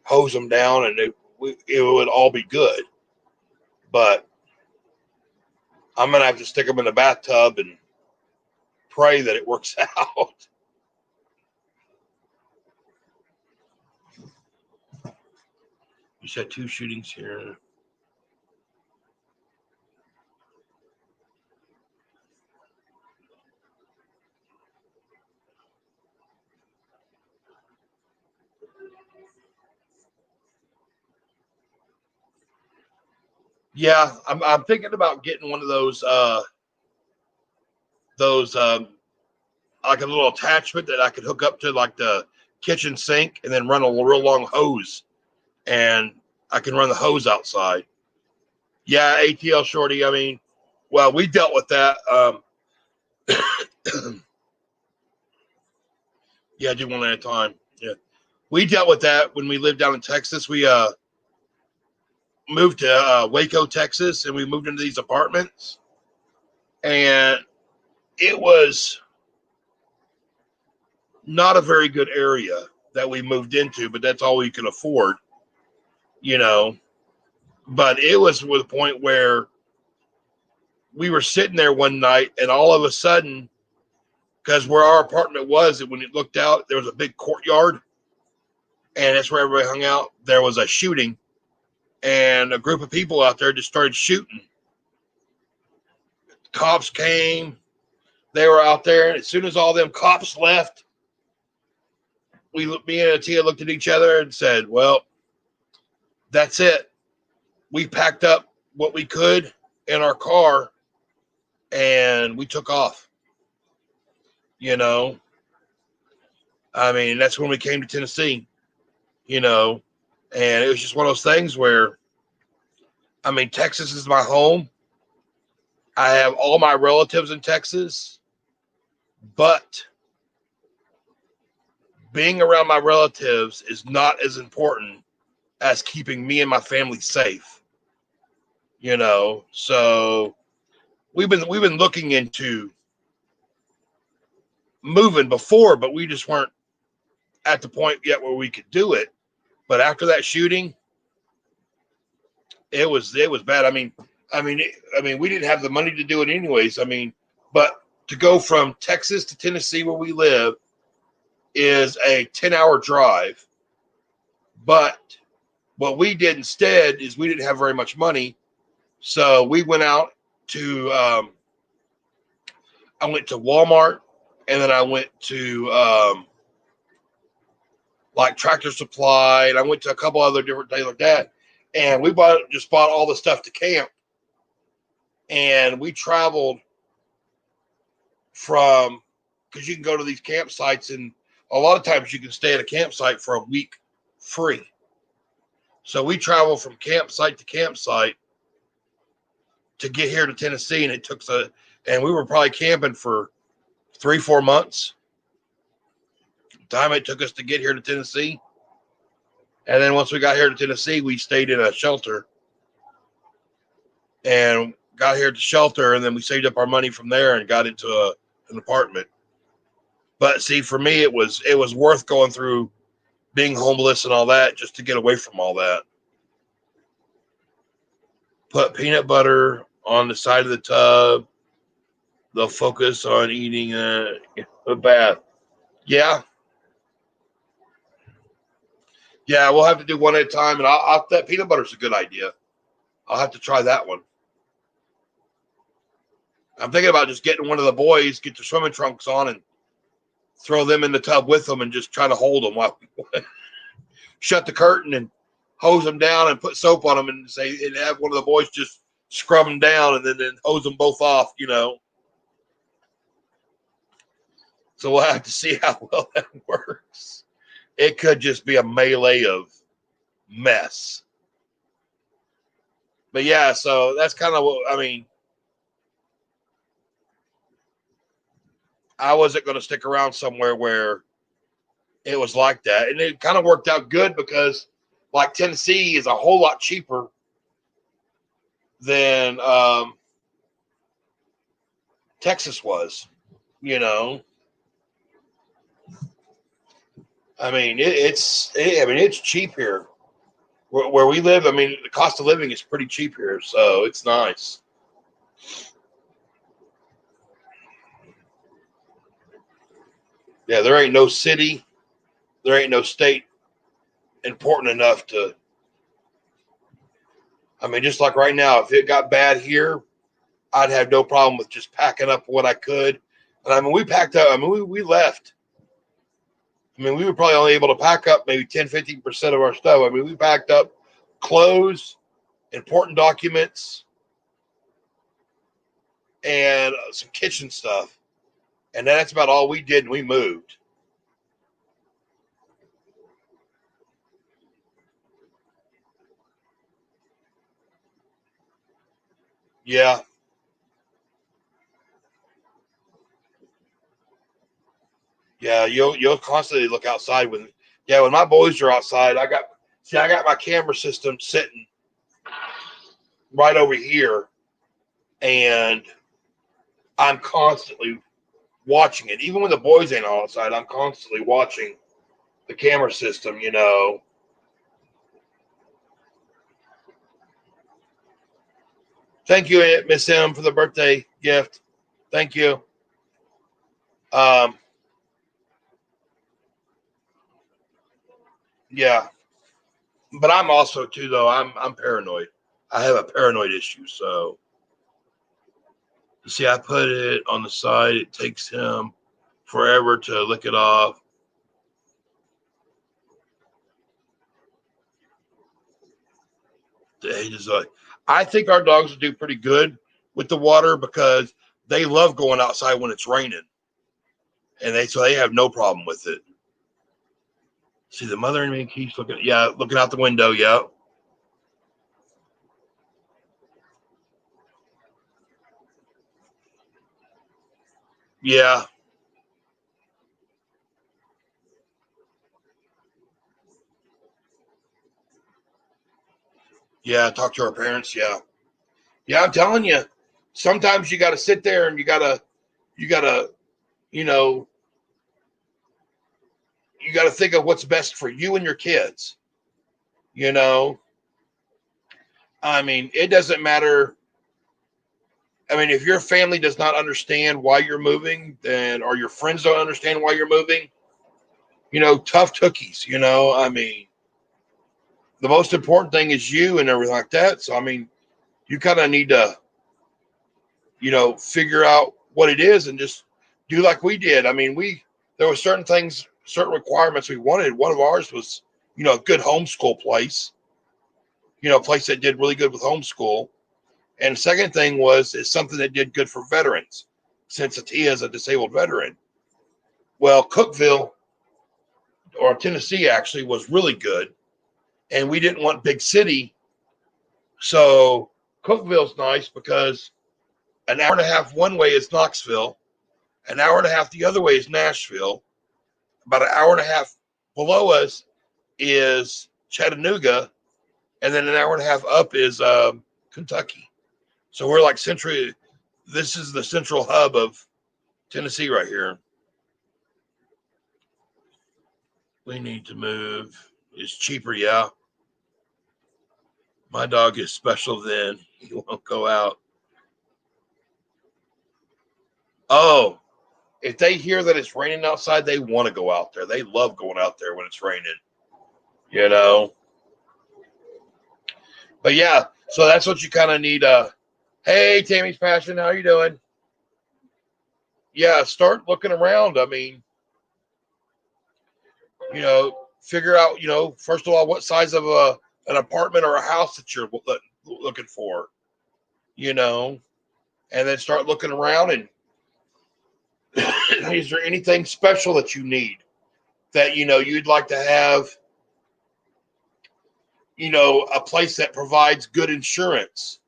hose them down, and it would all be good. But I'm gonna have to stick them in the bathtub and pray that it works out. You said 2 shootings here. Yeah, I'm thinking about getting one of those like a little attachment that I could hook up to like the kitchen sink and then run a real long hose, and I can run the hose outside. Yeah, ATL Shorty. I mean, well, we dealt with that. Yeah, do one at a time. Yeah, we dealt with that when we lived down in Texas. We moved to Waco, Texas, and we moved into these apartments, and it was not a very good area that we moved into, but that's all we could afford, you know. But it was to the point where we were sitting there one night, and all of a sudden, because where our apartment was, when you looked out, there was a big courtyard, and that's where everybody hung out. There was a shooting, and a group of people out there just started shooting. Cops came. They were out there, and as soon as all them cops left, me and Atia looked at each other and said, well, that's it. We packed up what we could in our car, and we took off. You know, I mean, that's when we came to Tennessee, and it was just one of those things where, I mean, Texas is my home. I have all my relatives in Texas, but being around my relatives is not as important as keeping me and my family safe, so we've been looking into moving before, but we just weren't at the point yet where we could do it. But after that shooting, It was bad. We didn't have the money to do it anyways. But to go from Texas to Tennessee where we live is a 10-hour drive. But what we did instead is we didn't have very much money. So we went out to, I went to Walmart, and then I went to like Tractor Supply, and I went to a couple other different things like that. And we bought all the stuff to camp. And we traveled from, because you can go to these campsites, and a lot of times you can stay at a campsite for a week free. So we traveled from campsite to campsite to get here to Tennessee, and it took and we were probably camping for 3-4 months. The time it took us to get here to Tennessee. And then once we got here to Tennessee, we stayed in a shelter and got here at the shelter, and then we saved up our money from there and got into an apartment. But see, for me, it was worth going through being homeless and all that just to get away from all that. Put peanut butter on the side of the tub. They'll focus on eating a bath. Yeah. Yeah, we'll have to do one at a time. And that peanut butter's a good idea. I'll have to try that one. I'm thinking about just getting one of the boys, get their swimming trunks on, and throw them in the tub with them and just try to hold them while shut the curtain and hose them down and put soap on them and have one of the boys just scrub them down and then hose them both off, So we'll have to see how well that works. It could just be a melee of mess. But yeah, so that's kind of what, I wasn't going to stick around somewhere where it was like that. And it kind of worked out good because, like, Tennessee is a whole lot cheaper than Texas was, it's cheap here. Where we live, the cost of living is pretty cheap here, so it's nice. Yeah, there ain't no city, there ain't no state important enough to. Just like right now, if it got bad here, I'd have no problem with just packing up what I could. And we packed up. We left. We were probably only able to pack up maybe 10-15% of our stuff. We packed up clothes, important documents, and some kitchen stuff. And that's about all we did, and we moved. Yeah. Yeah, you'll constantly look outside when my boys are outside. I got my camera system sitting right over here, and I'm constantly watching it. Even when the boys ain't outside, I'm constantly watching the camera system, Thank you, Miss M, for the birthday gift. Thank you. Yeah. But I'm also too, though, I'm paranoid. I have a paranoid issue, so see, I put it on the side. It takes him forever to lick it off. I think our dogs will do pretty good with the water because they love going outside when it's raining, and they have no problem with it. See, the mother in me keeps looking out the window. Yeah. Yeah. Yeah. Talk to our parents. Yeah. Yeah. I'm telling you, sometimes you got to sit there and you gotta, you know, you got to think of what's best for you and your kids. I mean, it doesn't matter. I mean, if your family does not understand why you're moving, then, or your friends don't understand why you're moving, tough cookies, I mean, the most important thing is you and everything like that. So, I mean, you kind of need to, figure out what it is and just do like we did. I mean, there were certain things, certain requirements we wanted. One of ours was, a good homeschool place, a place that did really good with homeschool. And the second thing is something that did good for veterans, since Atia is a disabled veteran. Well, Cookeville, or Tennessee actually, was really good. And we didn't want big city. So Cookeville's nice because an hour and a half one way is Knoxville. An hour and a half the other way is Nashville. About an hour and a half below us is Chattanooga. And then an hour and a half up is Kentucky. So we're like central. This is the central hub of Tennessee right here. We need to move. It's cheaper, yeah. My dog is special then. He won't go out. Oh, if they hear that it's raining outside, they want to go out there. They love going out there when it's raining, But yeah, so that's what you kind of need. Hey, Tammy's Passion, how you doing? Yeah, start looking around. I mean, figure out, first of all, what size of an apartment or a house that you're looking for, and then start looking around and is there anything special that you need that, you'd like to have, a place that provides good insurance.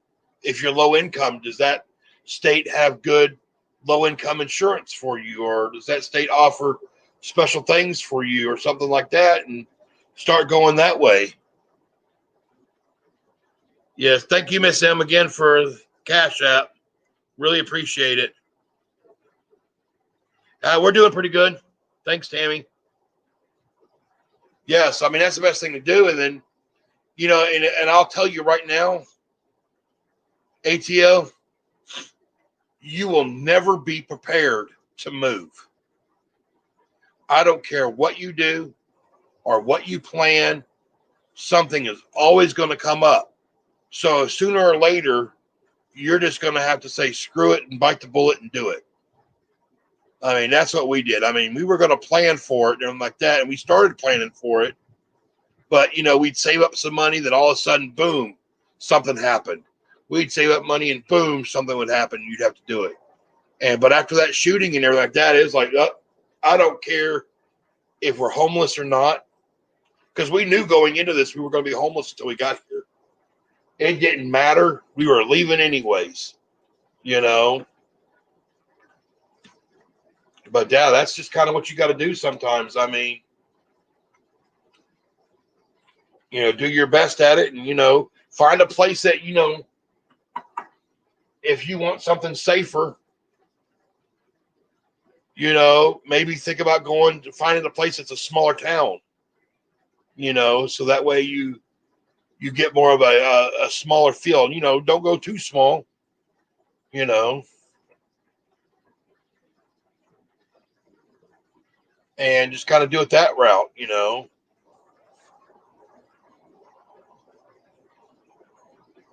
If you're low income, does that state have good low income insurance for you? Or does that state offer special things for you or something like that? And start going that way. Yes. Thank you, Miss M, again for Cash App. Really appreciate it. We're doing pretty good. Thanks, Tammy. Yes. I mean, that's the best thing to do. And then, and I'll tell you right now, ATO, you will never be prepared to move. I don't care what you do or what you plan. Something is always going to come up. So sooner or later, you're just going to have to say, screw it and bite the bullet and do it. I mean, that's what we did. I mean, we were going to plan for it and like that. And we started planning for it. But, we'd save up some money. Then all of a sudden, boom, something happened. We'd save up money and boom, something would happen. You'd have to do it. But after that shooting and everything like that, it's like, I don't care if we're homeless or not. Because we knew going into this, we were going to be homeless until we got here. It didn't matter. We were leaving anyways, But yeah, that's just kind of what you got to do sometimes. I mean, do your best at it and, find a place that, if you want something safer, maybe think about going to finding a place that's a smaller town, so that way you get more of a smaller feel. Don't go too small, and just kind of do it that route,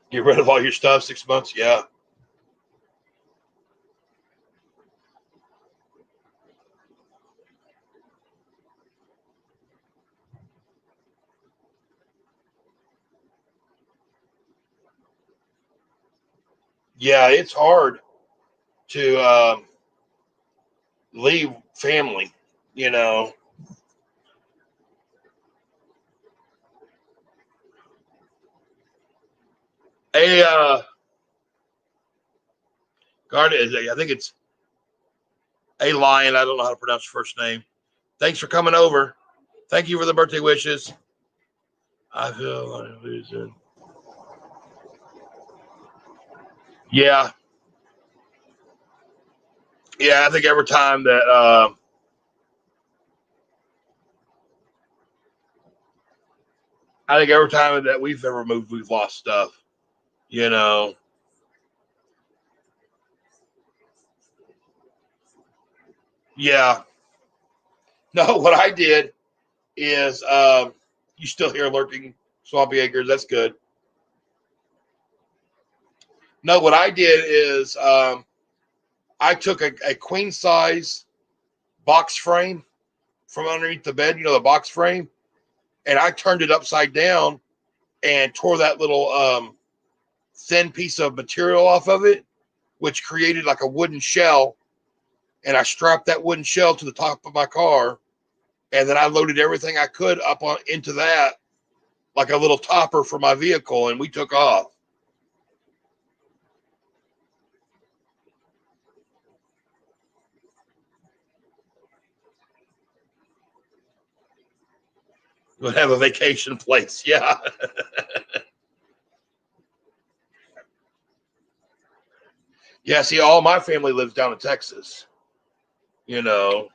Get rid of all your stuff, 6 months. Yeah. Yeah, it's hard to leave family, A guard is I think it's a lion. I don't know how to pronounce your first name. Thanks for coming over. Thank you for the birthday wishes. I feel like I'm losing. Yeah. Yeah, I think every time that we've ever moved, we've lost stuff. You know, yeah. No, what I did is, you still hear lurking Swampy Acres. That's good. No, what I did is, I took a queen size box frame from underneath the bed, the box frame, and I turned it upside down and tore that little thin piece of material off of it, which created like a wooden shell. And I strapped that wooden shell to the top of my car, and then I loaded everything I could up on into that, like a little topper for my vehicle, and we took off. We'll have a vacation place, yeah. Yeah, see, all my family lives down in Texas. You know,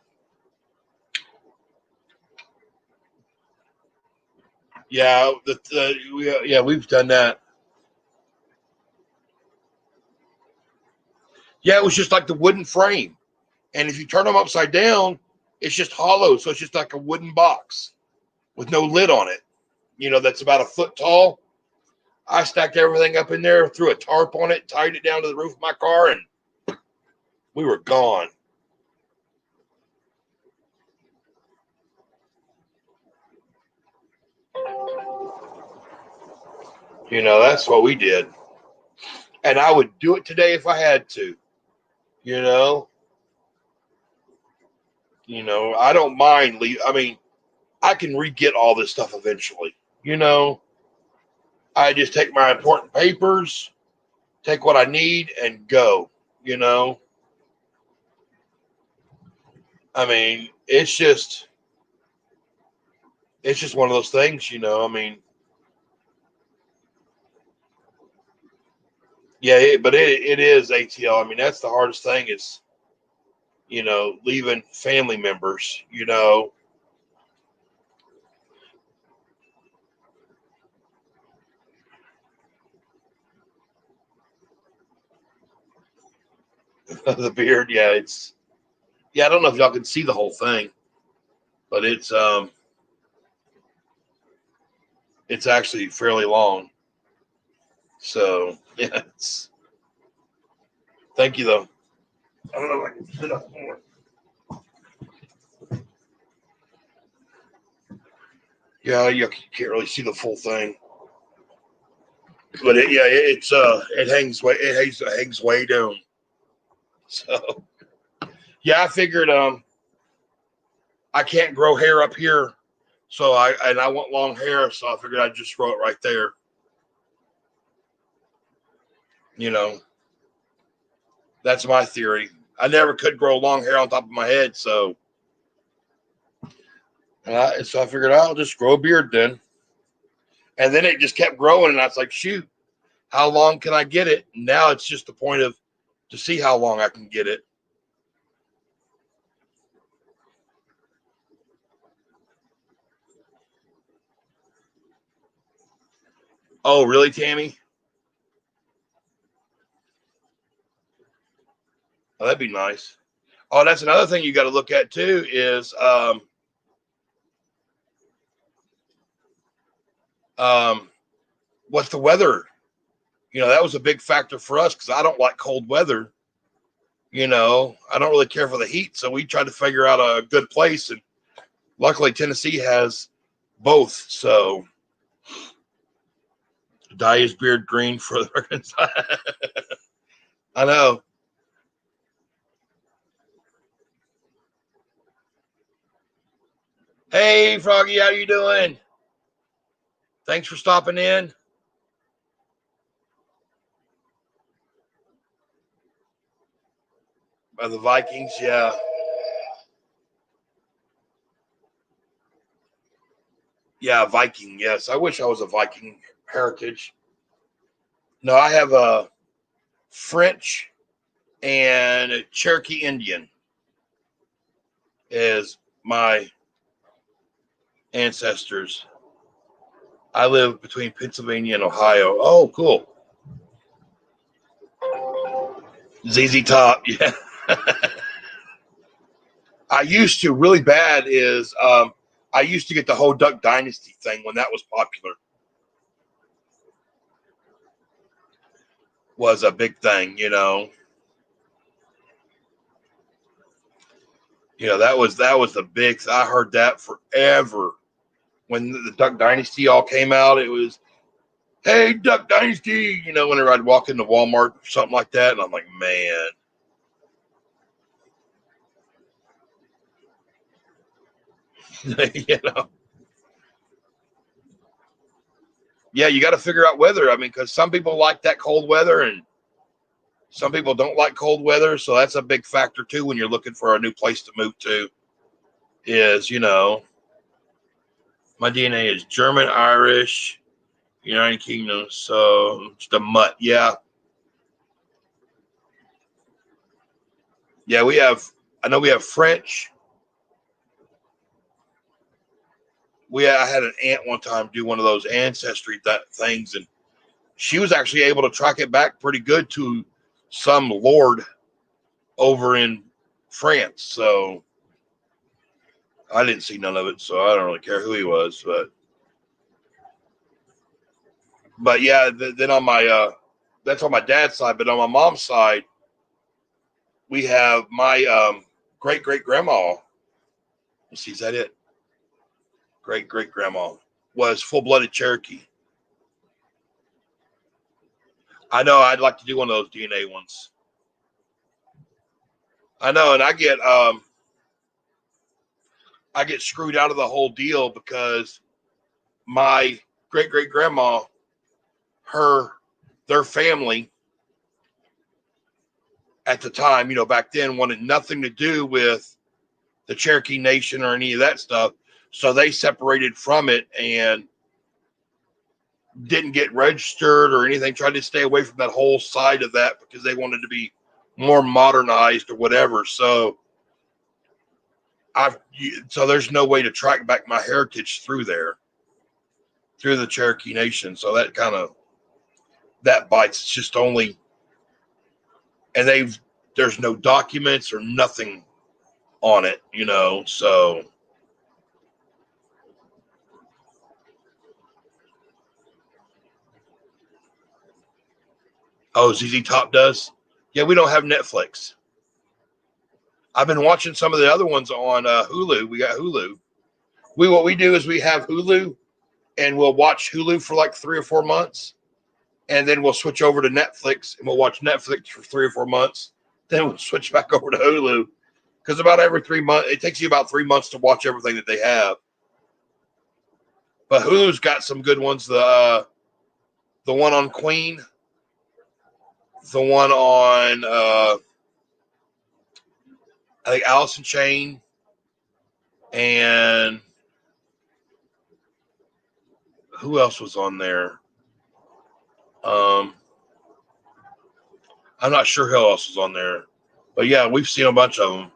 yeah, we've done that. Yeah, it was just like the wooden frame, and if you turn them upside down, it's just hollow, so it's just like a wooden box with no lid on it. That's about a foot tall. I stacked everything up in there, threw a tarp on it, tied it down to the roof of my car, and we were gone. That's what we did. And I would do it today if I had to. You know, I don't mind. I mean, I can re-get all this stuff eventually. I just take my important papers, take what I need, and go. You know, I mean, it's just one of those things. I mean, yeah, but it is ATL. I mean, that's the hardest thing is, leaving family members. The beard. Yeah, I don't know if y'all can see the whole thing, but it's actually fairly long. So yeah, thank you though. I don't know if I can sit up more. Yeah, you can't really see the full thing, but it hangs way down. So yeah, I figured I can't grow hair up here, so I want long hair, so I figured I'd just grow it right there. That's my theory. I never could grow long hair on top of my head, so I figured I'll just grow a beard then. And then it just kept growing, and I was like, shoot, how long can I get it? Now it's just the point of to see how long I can get it. Oh, really, Tammy? Oh, that'd be nice. Oh, that's another thing you got to look at too is what's the weather? That was a big factor for us because I don't like cold weather. I don't really care for the heat, so we tried to figure out a good place, and luckily Tennessee has both. So dye his beard green for the records. I know. Hey, Froggy, how you doing? Thanks for stopping in. By the Vikings, yeah. Yeah, Viking, yes. I wish I was a Viking heritage. No, I have a French and Cherokee Indian as my ancestors. I live between Pennsylvania and Ohio. Oh, cool. ZZ Top, yeah. I used to really bad is I used to get the whole Duck Dynasty thing when that was popular. Was a big thing, you know. You know, that was the big. I heard that forever when the Duck Dynasty all came out. It was, hey, Duck Dynasty, you know, whenever I'd walk into Walmart or something like that, and I'm like, man. You know, yeah, you got to figure out weather. I mean, because some people like that cold weather and some people don't like cold weather. So that's a big factor too when you're looking for a new place to move to is, you know, my DNA is German, Irish, United Kingdom. So it's the mutt. Yeah. Yeah. I know we have French. I had an aunt one time do one of those ancestry things, and she was actually able to track it back pretty good to some lord over in France. So I didn't see none of it, so I don't really care who he was. But yeah, then on my that's on my dad's side, but on my mom's side, we have my great great grandma. Let's see, is that it? Great great grandma was full blooded Cherokee. I know I'd like to do one of those DNA ones. I know, and I get screwed out of the whole deal because my great great grandma, their family at the time, you know, back then wanted nothing to do with the Cherokee Nation or any of that stuff. So they separated from it and didn't get registered or anything, tried to stay away from that whole side of that because they wanted to be more modernized or whatever. So so there's no way to track back my heritage through the Cherokee Nation. So that bites. It's just only, and there's no documents or nothing on it, you know. So ZZ Top does. Yeah, we don't have Netflix. I've been watching some of the other ones on Hulu. We got Hulu. What we do is we have Hulu, and we'll watch Hulu for like 3 or 4 months, and then we'll switch over to Netflix, and we'll watch Netflix for 3 or 4 months. Then we'll switch back over to Hulu because about every 3 months, it takes you about 3 months to watch everything that they have. But Hulu's got some good ones. The one on Queen, the one on I think Alice in Chain, and who else was on there? I'm not sure who else was on there, but yeah, we've seen a bunch of them.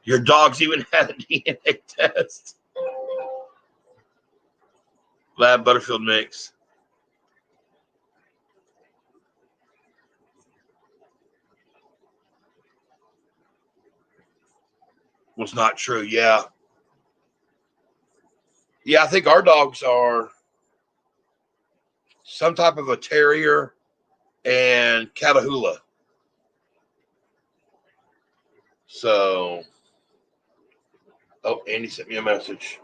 Your dog's even had a DNA test. Lab Butterfield mix. Was not true. Yeah. Yeah, I think our dogs are some type of a terrier and Catahoula. So, Andy sent me a message.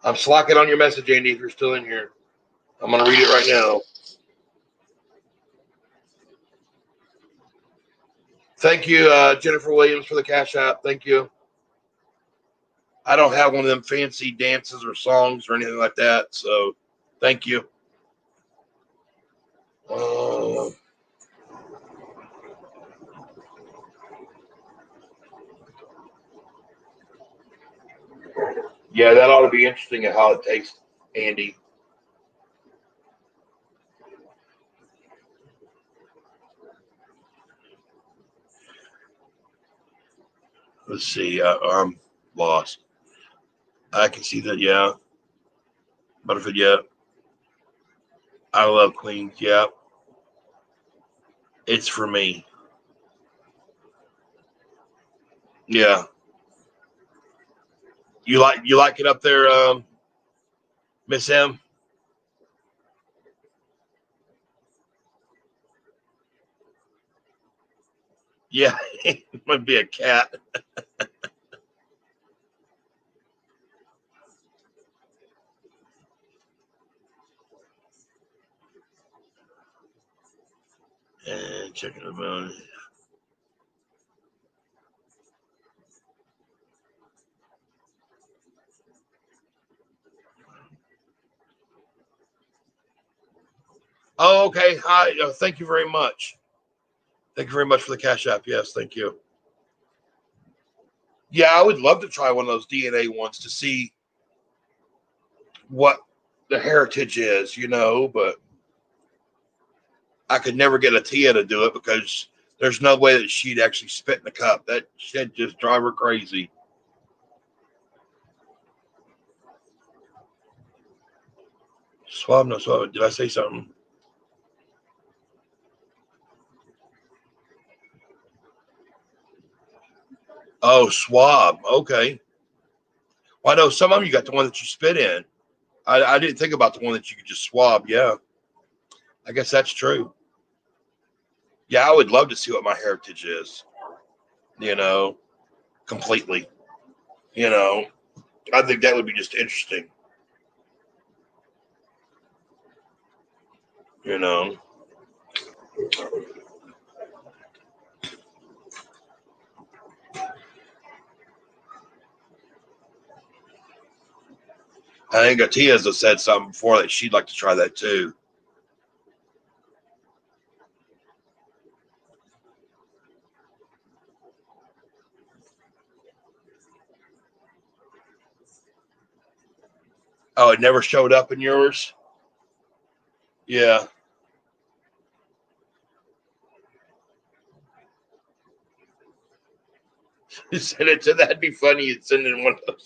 I'm slacking on your message, Andy, if you're still in here. I'm going to read it right now. Thank you, Jennifer Williams, for the Cash App. Thank you. I don't have one of them fancy dances or songs or anything like that, so thank you. Yeah, that ought to be interesting at how it tastes, Andy. Let's see. I'm lost. I can see that. Yeah. Butterfield. Yeah. I love Queens. Yeah. It's for me. Yeah. You like it up there, Miss M? Yeah, it might be a cat. And checking them out. Oh, okay. Hi. Thank you very much. Thank you very much for the Cash App. Yes, thank you. Yeah, I would love to try one of those DNA ones to see what the heritage is, but I could never get a Tia to do it because there's no way that she'd actually spit in the cup. That should just drive her crazy. Swab, no swab. Did I say something? Oh, swab. Okay. Well, I know some of them you got the one that you spit in. I didn't think about the one that you could just swab. Yeah, I guess that's true. Yeah, I would love to see what my heritage is, you know, completely. You know, I think that would be just interesting, you know. I think Atia's has said something before that she'd like to try that too. Oh, it never showed up in yours? Yeah. You said it, so that'd be funny. You'd send in one of those.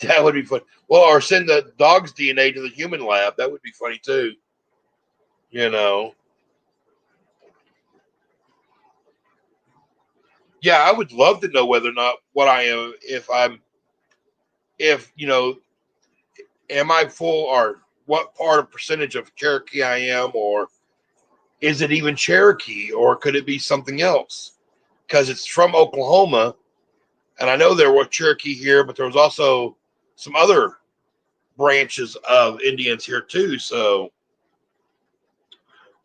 That would be fun. Well, or send the dog's DNA to the human lab. That would be funny too. You know. Yeah, I would love to know whether or not what I am, if am I full or what part of percentage of Cherokee I am, or is it even Cherokee, or could it be something else? Because it's from Oklahoma, and I know there were Cherokee here, but there was also some other branches of Indians here too. So,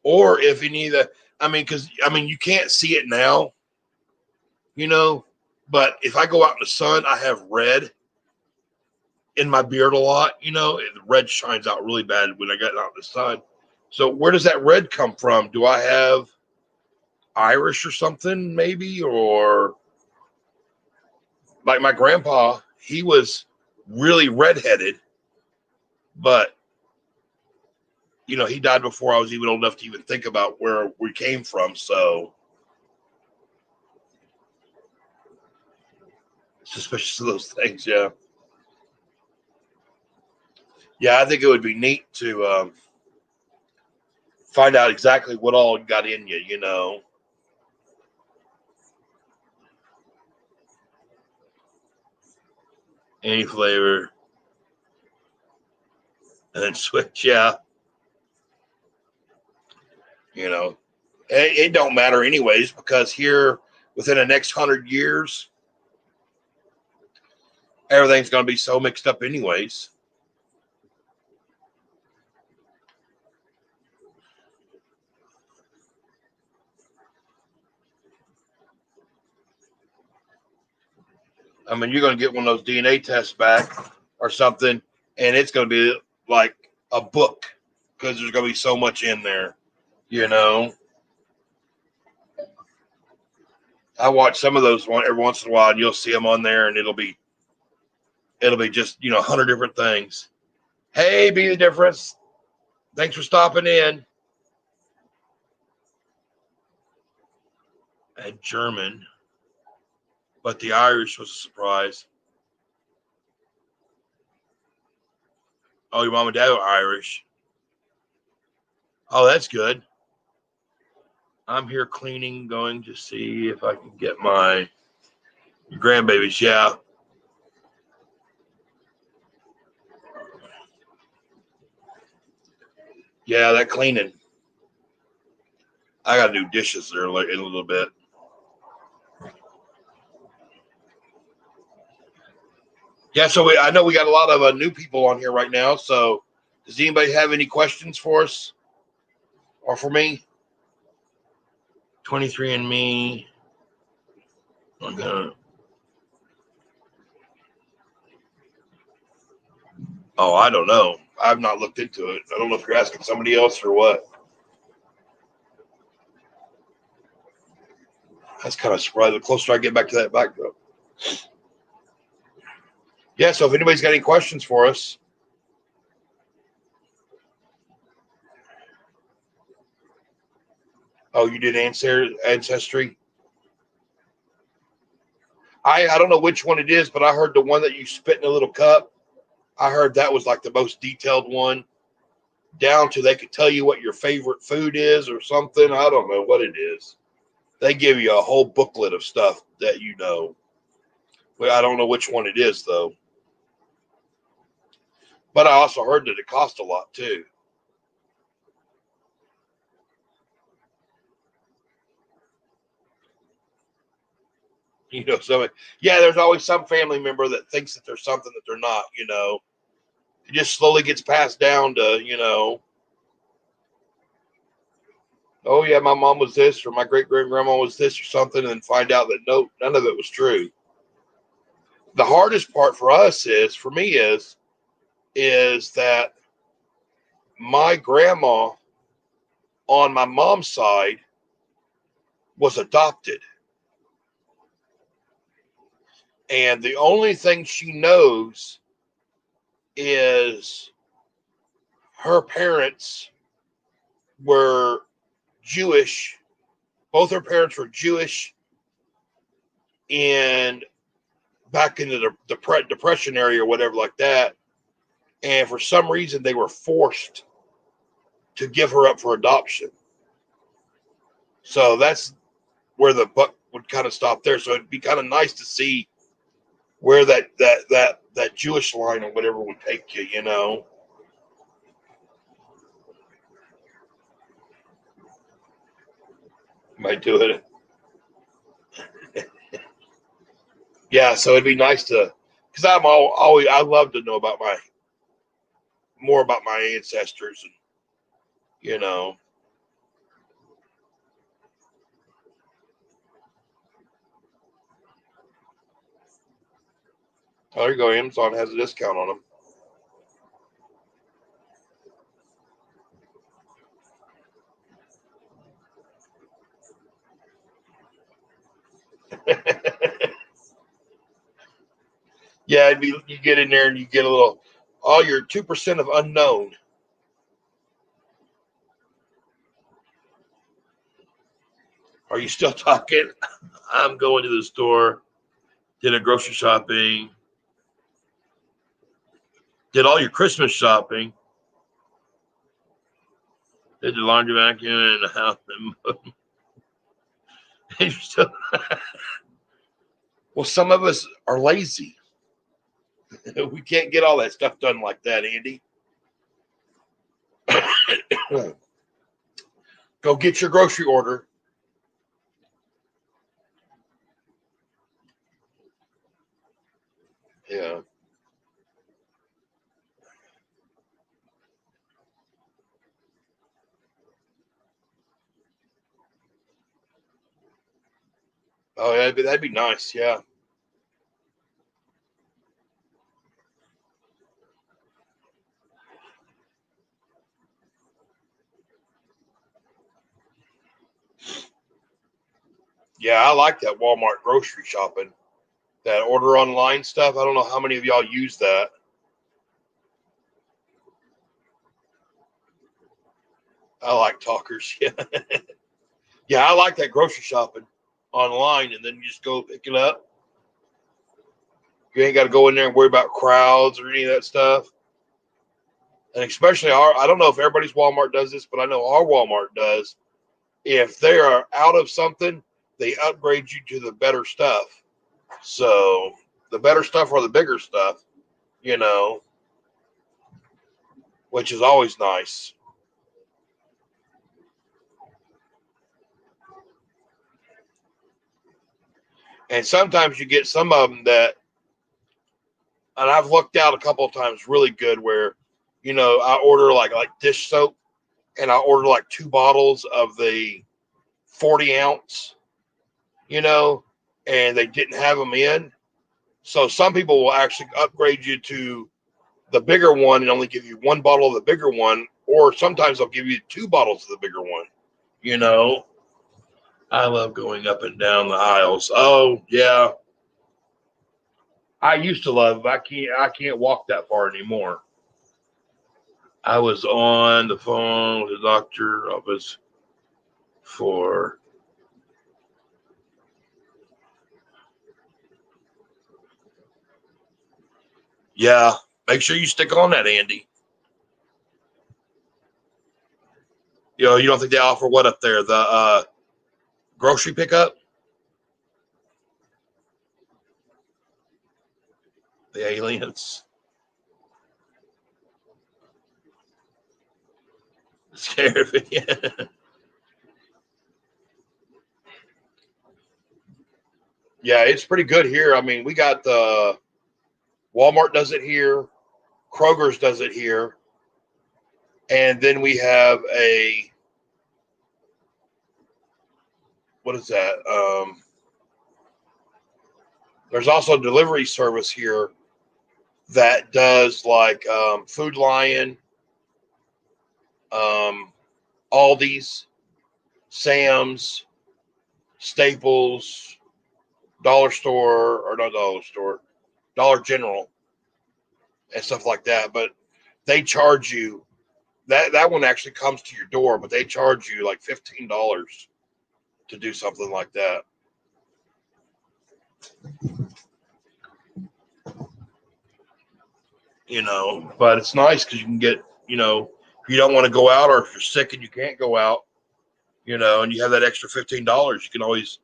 or if any of the, because you can't see it now, you know, but if I go out in the sun, I have red in my beard a lot, and the red shines out really bad when I get out in the sun. So where does that red come from? Do I have Irish or something, maybe? Or like my grandpa, he was really redheaded, but he died before I was even old enough to even think about where we came from. So suspicious of those things. Yeah. Yeah. I think it would be neat to find out exactly what all got in you. Any flavor and then switch. Yeah. You know, it don't matter anyways, because here within the next 100 years, everything's going to be so mixed up anyways. You're going to get one of those DNA tests back or something, and it's going to be like a book because there's going to be so much in there. You know, I watch some of those every once in a while, and you'll see them on there, and it'll be just 100 different things. Hey, be the difference. Thanks for stopping in. I had German, but the Irish was a surprise. Oh, your mom and dad are Irish. Oh, that's good. I'm here cleaning, going to see if I can get my grandbabies. Yeah. Yeah, that cleaning. I got to do dishes there in a little bit. Yeah, so I know we got a lot of new people on here right now. So does anybody have any questions for us or for me? 23andMe. I'm gonna. Oh, I don't know. I've not looked into it. I don't know if you're asking somebody else or what. That's kind of surprising. The closer I get back to that backdrop. Yeah, so if anybody's got any questions for us. Oh, you did Ancestry? I don't know which one it is, but I heard the one that you spit in a little cup. I heard that was like the most detailed one, down to they could tell you what your favorite food is or something. I don't know what it is. They give you a whole booklet of stuff that you know. Well, I don't know which one it is, though. But I also heard that it cost a lot, too. You know, so yeah, there's always some family member that thinks that there's something that they're not, you know. It just slowly gets passed down to, you know, oh, yeah, my mom was this, or my great-great-grandma was this, or something, and find out that no, none of it was true. The hardest part for us for me, is that my grandma on my mom's side was adopted. And the only thing she knows is her parents were Jewish. Both her parents were Jewish and back into the Depression area or whatever like that. And for some reason, they were forced to give her up for adoption. So that's where the buck would kind of stop there. So it'd be kind of nice to see where that Jewish line or whatever would take you, you know. Might do it. Yeah, so it'd be nice to, because I'm always I love to know about more about my ancestors, and you know. Oh, there you go. Amazon has a discount on them. Yeah, you get in there and you get a little, all your 2% of unknown. Are you still talking? I'm going to the store, did a grocery shopping, did all your Christmas shopping, did the laundry vacuum and the house. And you're still, well, some of us are lazy. We can't get all that stuff done like that, Andy. Go get your grocery order. Yeah. Oh, yeah, that'd be nice. Yeah. Yeah, I like that Walmart grocery shopping. That order online stuff. I don't know how many of y'all use that. I like talkers. Yeah. Yeah, I like that grocery shopping online, and then you just go pick it up. You ain't got to go in there and worry about crowds or any of that stuff. And especially I don't know if everybody's Walmart does this, but I know our Walmart does. If they are out of something, they upgrade you to the better stuff. So the better stuff or the bigger stuff, you know, which is always nice. And sometimes you get some of them that, and I've looked out a couple of times really good where, you know, I order like dish soap and I order like 2 bottles of the 40 ounce, you know, and they didn't have them in. So some people will actually upgrade you to the bigger one and only give you 1 bottle of the bigger one, or sometimes they'll give you 2 bottles of the bigger one, you know. I love going up and down the aisles. Oh yeah. I used to love, I can't walk that far anymore. I was on the phone with the doctor office for yeah. Make sure you stick on that, Andy. You know, you don't think they offer what up there? The grocery pickup? The aliens. Scared of it. Yeah, it's pretty good here. I mean, we got the Walmart does it here, Kroger's does it here, and then we have a what is that? There's also a delivery service here that does like Food Lion, Aldi's, Sam's, Staples, Dollar Store, or not Dollar Store, Dollar General, and stuff like that. But they charge you that one actually comes to your door, but they charge you like $15 to do something like that. You know, but it's nice because you can get, you know, if you don't want to go out or if you're sick and you can't go out, you know, and you have that extra $15, you can always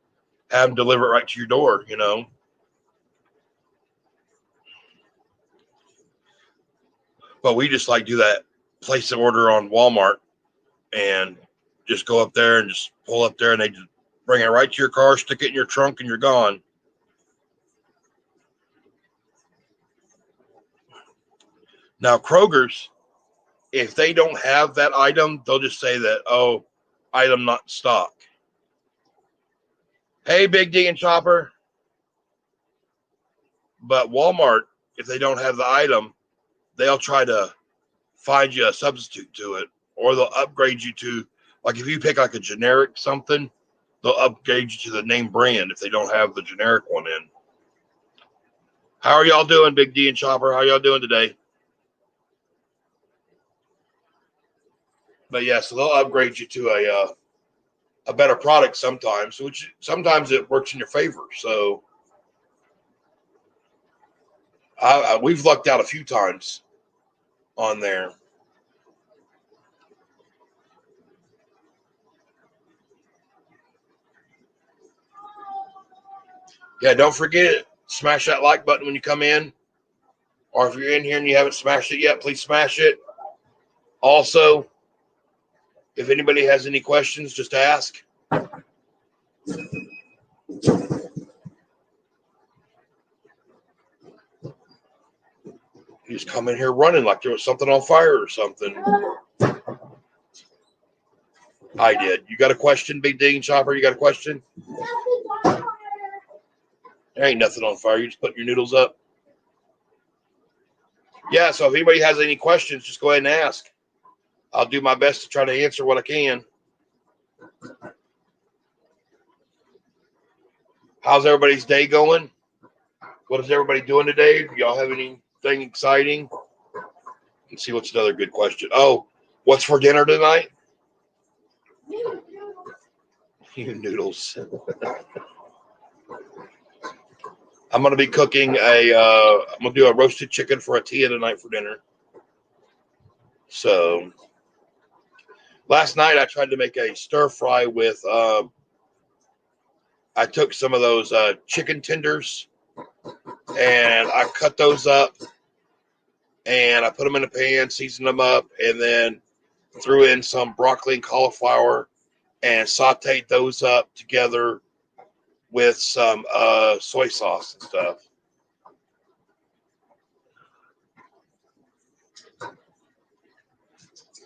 have them deliver it right to your door, you know. But we just like do that, place the order on Walmart and just go up there and just pull up there and they just bring it right to your car, stick it in your trunk, and you're gone. Now, Kroger's, if they don't have that item, they'll just say that, oh, item not in stock. Hey, Big D and Chopper. But Walmart, if they don't have the item, they'll try to find you a substitute to it, or they'll upgrade you to, like if you pick like a generic something, they'll upgrade you to the name brand if they don't have the generic one in. How are y'all doing, Big D and Chopper? How y'all doing today? But yeah, so they'll upgrade you to a better product sometimes, which sometimes it works in your favor. So we've lucked out a few times on there. Yeah, don't forget it. Smash that like button when you come in. Or if you're in here and you haven't smashed it yet, please smash it. Also, if anybody has any questions, just ask. You just come in here running like there was something on fire or something. I did. You got a question, Big D and Chopper? You got a question? There ain't nothing on fire. You just put your noodles up. Yeah, so if anybody has any questions, just go ahead and ask. I'll do my best to try to answer what I can. How's everybody's day going? What is everybody doing today? Do y'all have anything exciting? Let's see what's another good question. Oh, what's for dinner tonight? You noodles. I'm going to be cooking I'm going to do a roasted chicken for a tia tonight for dinner. So last night I tried to make a stir fry with. I took some of those chicken tenders and I cut those up and I put them in a pan, seasoned them up, and then threw in some broccoli and cauliflower and sauteed those up together with some soy sauce and stuff.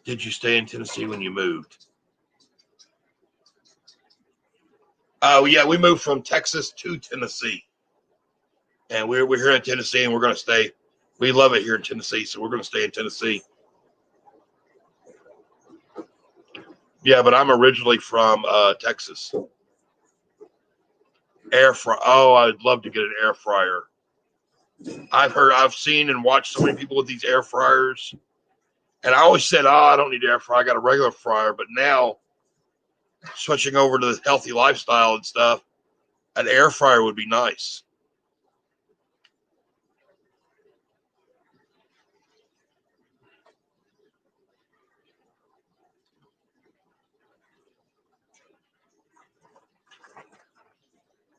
Did you stay in Tennessee when you moved? Oh, yeah, we moved from Texas to Tennessee. And we're here in Tennessee, and we're going to stay. We love it here in Tennessee, so we're going to stay in Tennessee. Yeah, but I'm originally from Texas. Air fry. Oh, I'd love to get an air fryer. I've seen and watched so many people with these air fryers. And I always said, oh, I don't need an air fryer. I got a regular fryer. But now, switching over to the healthy lifestyle and stuff, an air fryer would be nice.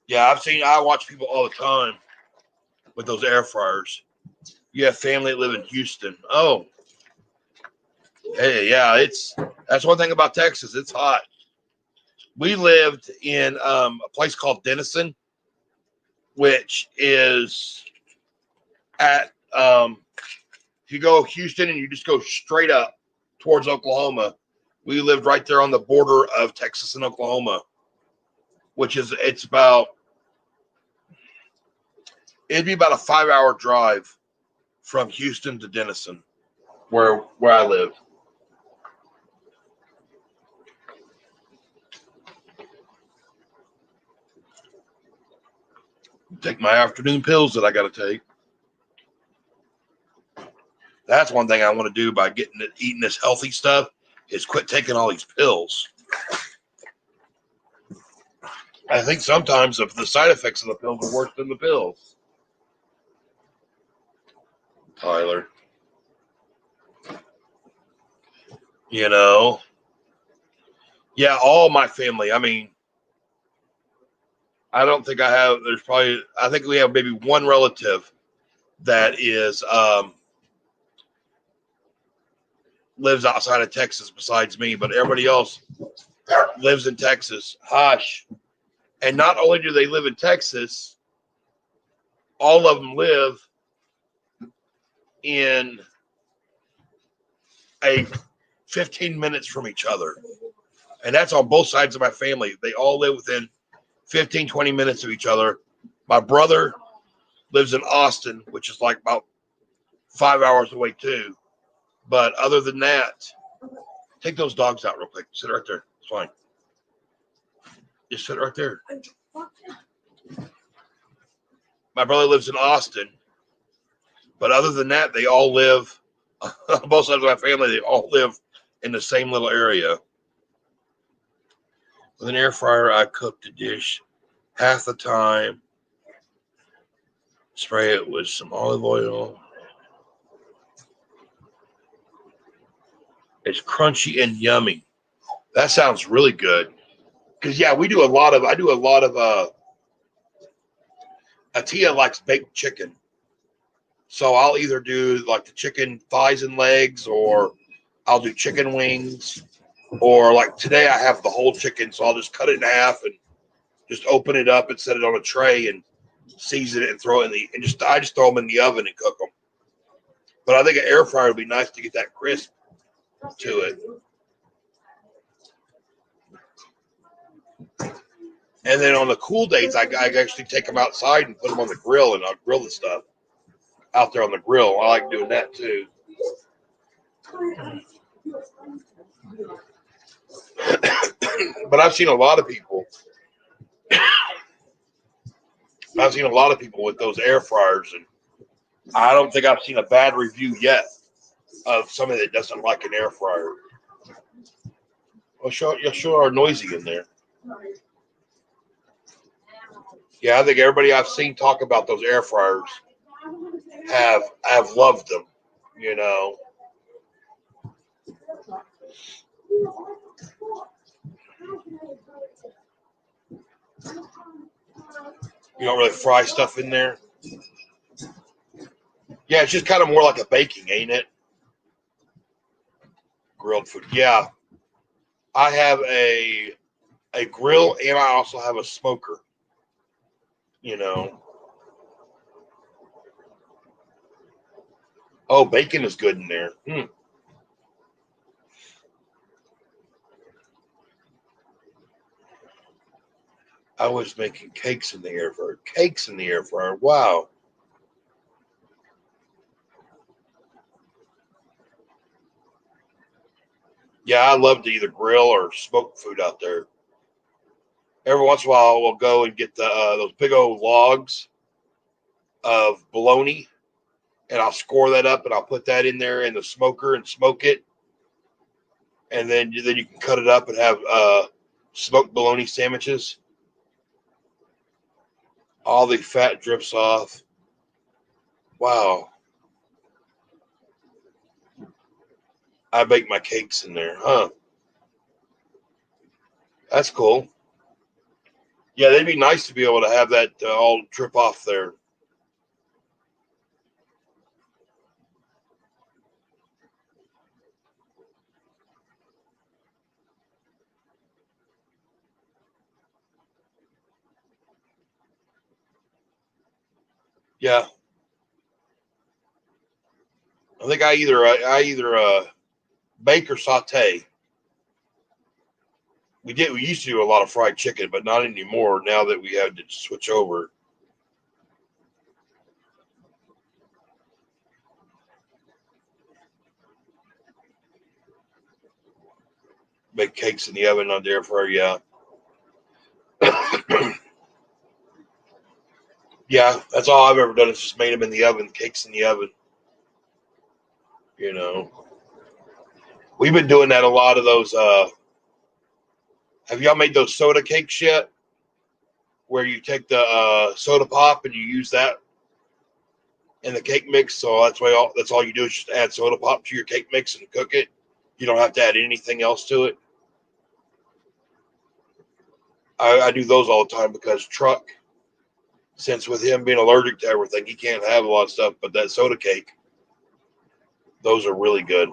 Yeah, I watch people all the time with those air fryers. You have family that live in Houston. Oh, hey, yeah, that's one thing about Texas. It's hot. We lived in a place called Denison, which is at if you go Houston and you just go straight up towards Oklahoma. We lived right there on the border of Texas and Oklahoma, which is it'd be about a 5-hour drive from Houston to Denison, where I live. Take my afternoon pills that I got to take. That's one thing I want to do by eating this healthy stuff is quit taking all these pills. I think sometimes the side effects of the pills are worse than the pills. Tyler. You know. Yeah, all my family. I mean, I don't think I think we have maybe one relative that is lives outside of Texas besides me, but everybody else lives in Texas. Hush. And not only do they live in Texas, all of them live in a 15 minutes from each other. And that's on both sides of my family. They all live within 15, 20 minutes of each other. My brother lives in Austin, which is like about 5 hours away too. But other than that, take those dogs out real quick. Sit right there. It's fine. Just sit right there. My brother lives in Austin. But other than that, they all live, on both sides of my family, they all live in the same little area. With an air fryer, I cooked a dish half the time. Spray it with some olive oil. It's crunchy and yummy. That sounds really good. Because yeah, I do a lot of Atia likes baked chicken. So I'll either do like the chicken thighs and legs, or I'll do chicken wings, or like today I have the whole chicken, so I'll just cut it in half and just open it up and set it on a tray and season it and throw it in I just throw them in the oven and cook them. But I think an air fryer would be nice to get that crisp to it. And then on the cool days, I actually take them outside and put them on the grill, and I'll grill the stuff out there on the grill. I like doing that too. But I've seen a lot of people. With those air fryers, and I don't think I've seen a bad review yet of somebody that doesn't like an air fryer. You'll show our noisy in there. Yeah, I think everybody I've seen talk about those air fryers have loved them, you know. You don't really fry stuff in there. Yeah, it's just kind of more like a baking, ain't it? Grilled food. Yeah. I have a grill and I also have a smoker. You know. Oh, bacon is good in there. I was making cakes in the air fryer. Cakes in the air fryer. Wow. Yeah, I love to either grill or smoke food out there. Every once in a while, we'll go and get those big old logs of bologna, and I'll score that up, and I'll put that in there in the smoker and smoke it, and then you can cut it up and have smoked bologna sandwiches. All the fat drips off. Wow. I bake my cakes in there, huh? That's cool. Yeah, they'd be nice to be able to have that all drip off there. Yeah, I think I either bake or saute. We used to do a lot of fried chicken, but not anymore. Now that we had to switch over. Make cakes in the oven on the air fryer. Yeah. Yeah, that's all I've ever done is just made them in the oven, cakes in the oven. You know, we've been doing that a lot of those. Have y'all made those soda cakes yet? Where you take the soda pop and you use that in the cake mix. So that's all you do is just add soda pop to your cake mix and cook it. You don't have to add anything else to it. I do those all the time because Truck, since with him being allergic to everything, he can't have a lot of stuff. But that soda cake, those are really good.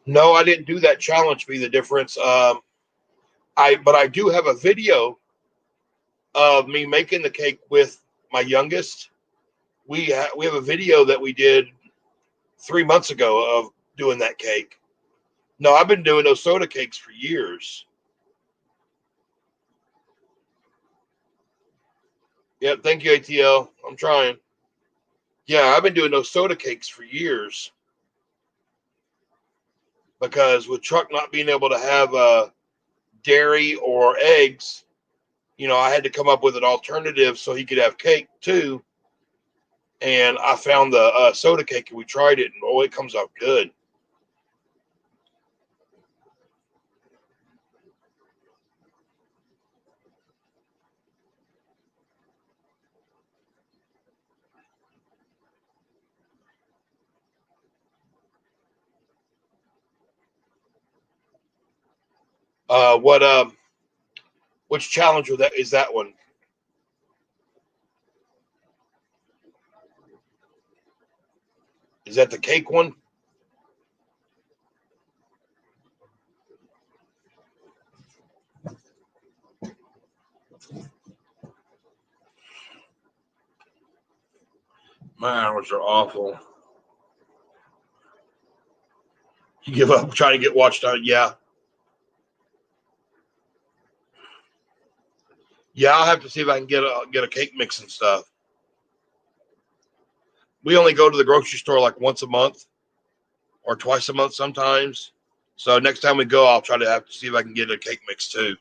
No, I didn't do that challenge. Be the difference. But I do have a video of me making the cake with my youngest. We have a video that we did 3 months ago of doing that cake. No, I've been doing those soda cakes for years. Yep, thank you, ATL. I'm trying. Yeah, I've been doing those soda cakes for years. Because with Truck not being able to have dairy or eggs, I had to come up with an alternative so he could have cake too. And I found the soda cake and we tried it, and it comes out good. Which challenge is that one? Is that the cake one? My hours are awful. You give up trying to get watched on? Yeah. Yeah, I'll have to see if I can get a cake mix and stuff. We only go to the grocery store like once a month or twice a month sometimes. So next time we go, I'll try to have to see if I can get a cake mix too.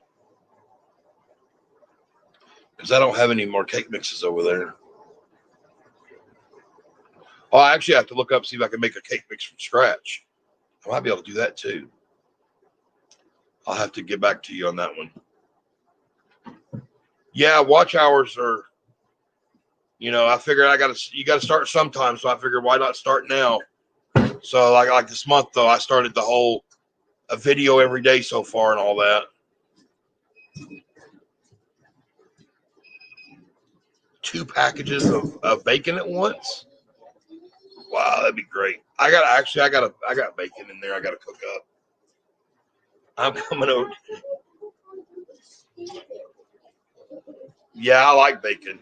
Because I don't have any more cake mixes over there. Oh, I actually have to look up, see if I can make a cake mix from scratch. I might be able to do that too. I'll have to get back to you on that one. Yeah, watch hours are, I figured you gotta start sometime. So I figured why not start now? So like this month though, I started a video every day so far and all that. 2 packages of bacon at once. Wow, that'd be great. I got bacon in there. I gotta cook up. I'm coming over. Yeah, I like bacon.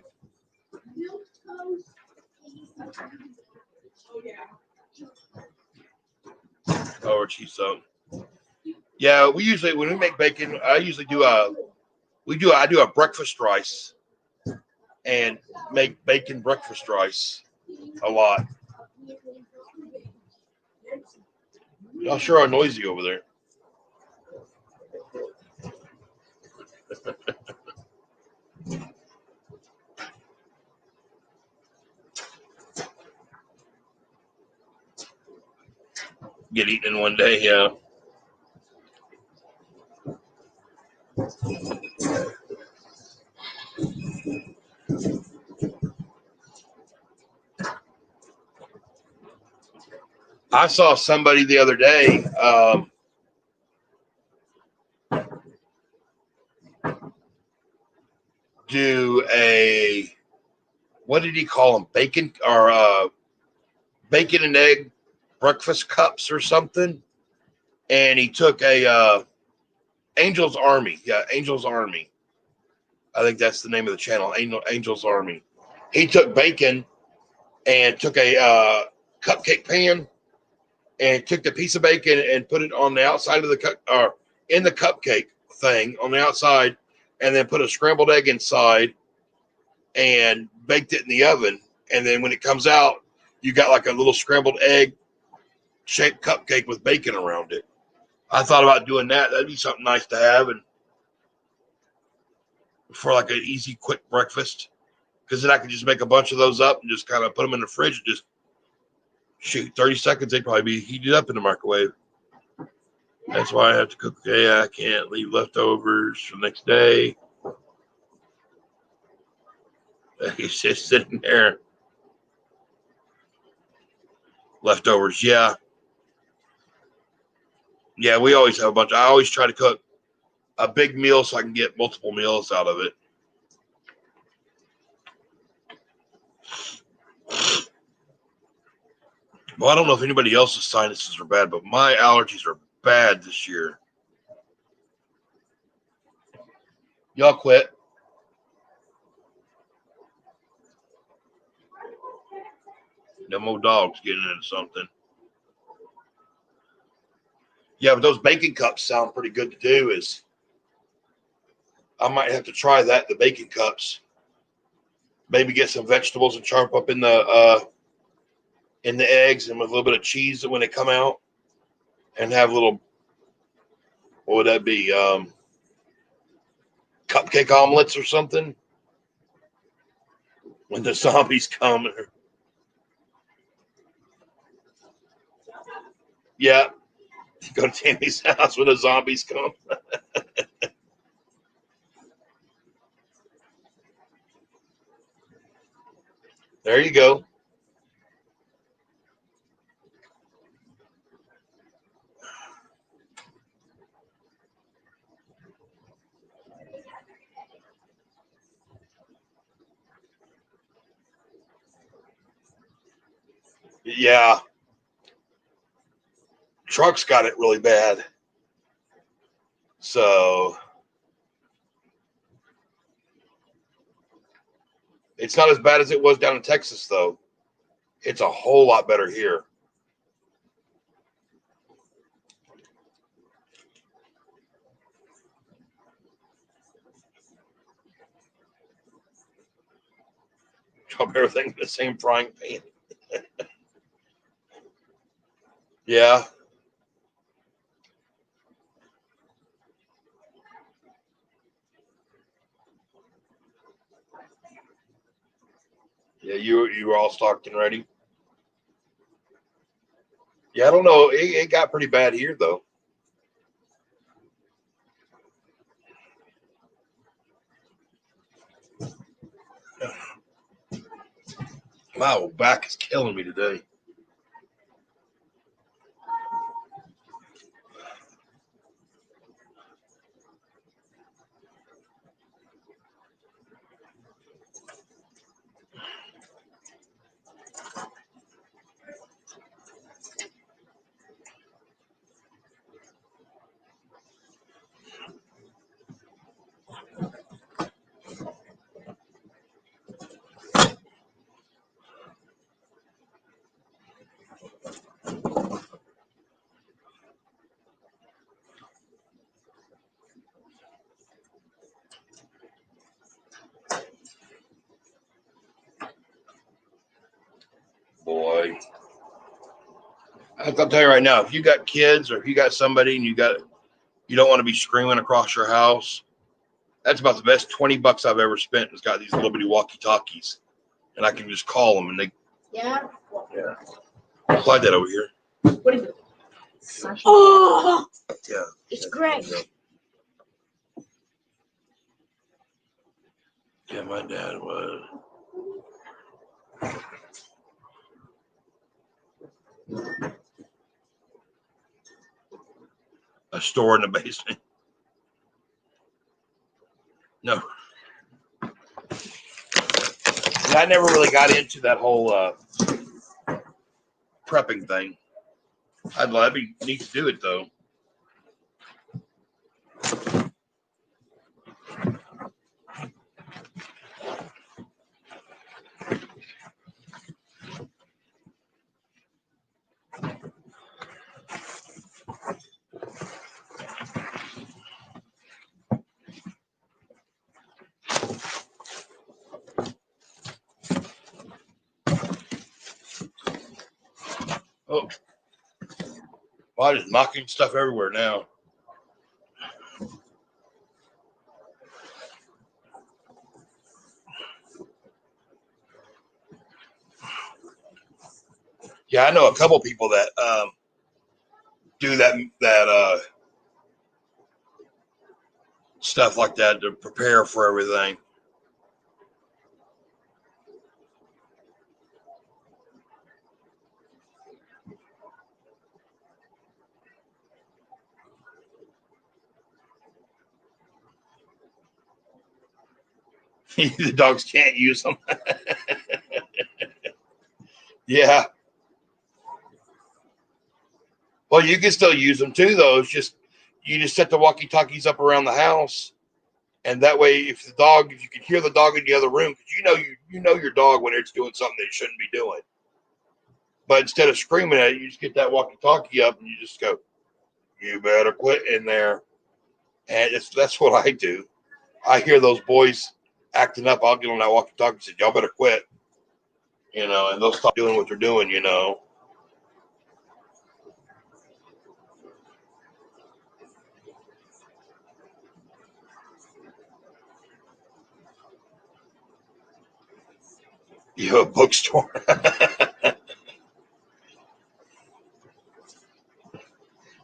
Or cheese so. Yeah, we usually when we make bacon, I do a breakfast rice and make bacon breakfast rice a lot. Y'all sure are noisy over there. Get eaten in one day, yeah. I saw somebody the other day. Do a what did he call them? Bacon or bacon and egg breakfast cups or something. And he took a Angel's Army. Yeah, Angel's Army. I think that's the name of the channel, Angel's Army. He took bacon and took a cupcake pan and took the piece of bacon and put it on the outside of the cup or in the cupcake thing on the outside, and then put a scrambled egg inside and baked it in the oven. And then when it comes out, you got like a little scrambled egg shaped cupcake with bacon around it. I thought about doing that. That'd be something nice to have and for like an easy, quick breakfast. Because then I could just make a bunch of those up and just kind of put them in the fridge and just shoot 30 seconds. They'd probably be heated up in the microwave. That's why I have to cook. Okay, I can't leave leftovers for the next day. It's just sitting there. Leftovers, yeah. Yeah, we always have a bunch. I always try to cook a big meal so I can get multiple meals out of it. Well, I don't know if anybody else's sinuses are bad, but my allergies are bad this year. Y'all quit. No more dogs getting into something. Yeah, but those bacon cups sound pretty good to do. I might have to try that, the bacon cups. Maybe get some vegetables and chop up in the eggs and with a little bit of cheese when they come out, and have little, what would that be? Cupcake omelets or something when the zombies come. Yeah, go to Tammy's house when the zombies come. There you go. Yeah, trucks got it really bad. So it's not as bad as it was down in Texas, though. It's a whole lot better here. Drop everything in the same frying pan. Yeah. Yeah, you were all stocked and ready. Yeah, I don't know. It got pretty bad here, though. My back is killing me today. Boy. I'll tell you right now, if you got kids or if you got somebody and you don't want to be screaming across your house, that's about the best $20 I've ever spent. Has got these little bitty walkie-talkies, and I can just call them and they. Yeah. Slide that over here. What is it? Oh, Yeah. it's great. Yeah, my dad was. A store in the basement. No. I never really got into that whole prepping thing. That'd be neat to do it though. Oh, well, I'm just knocking stuff everywhere now. Yeah, I know a couple people that do that stuff like that to prepare for everything. The dogs can't use them. Yeah. Well, you can still use them too, though. It's just you just set the walkie-talkies up around the house, and that way, if you can hear the dog in the other room, because you know your dog when it's doing something it shouldn't be doing. But instead of screaming at it, you just get that walkie-talkie up and you just go, "You better quit in there." And that's what I do. I hear those boys acting up. I'll get on that walkie-talkie and say, "Y'all better quit," and they'll stop doing what they're doing. You have a bookstore.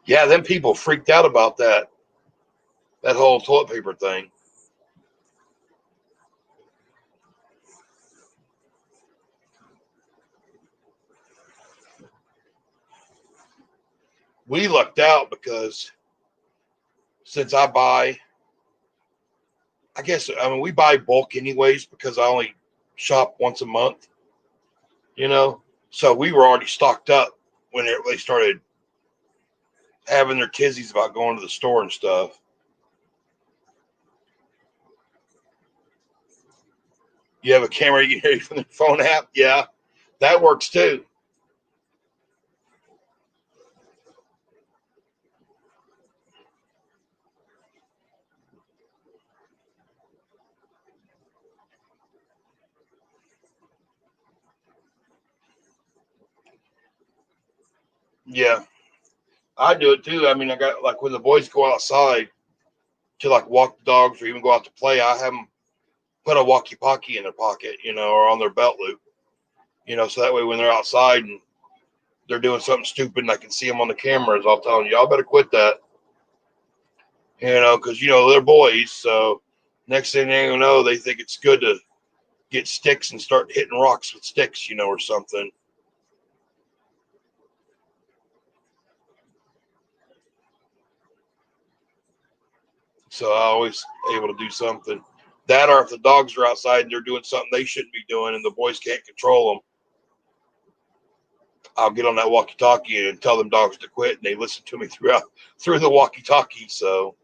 Yeah, them people freaked out about that whole toilet paper thing. We lucked out because since I mean, we buy bulk anyways because I only shop once a month, so we were already stocked up when they started having their tizzies about going to the store and stuff. You have a camera you can hear from the phone app. Yeah, that works too. Yeah, I do it too. I mean, I got like when the boys go outside to like walk the dogs or even go out to play, I have them put a walkie-talkie in their pocket, or on their belt loop, so that way when they're outside and they're doing something stupid and I can see them on the cameras, I'll tell them, y'all better quit that. Because, they're boys. So next thing they know, they think it's good to get sticks and start hitting rocks with sticks, or something. So I always able to do something. That, or if the dogs are outside and they're doing something they shouldn't be doing and the boys can't control them, I'll get on that walkie-talkie and tell them dogs to quit, and they listen to me through the walkie-talkie. So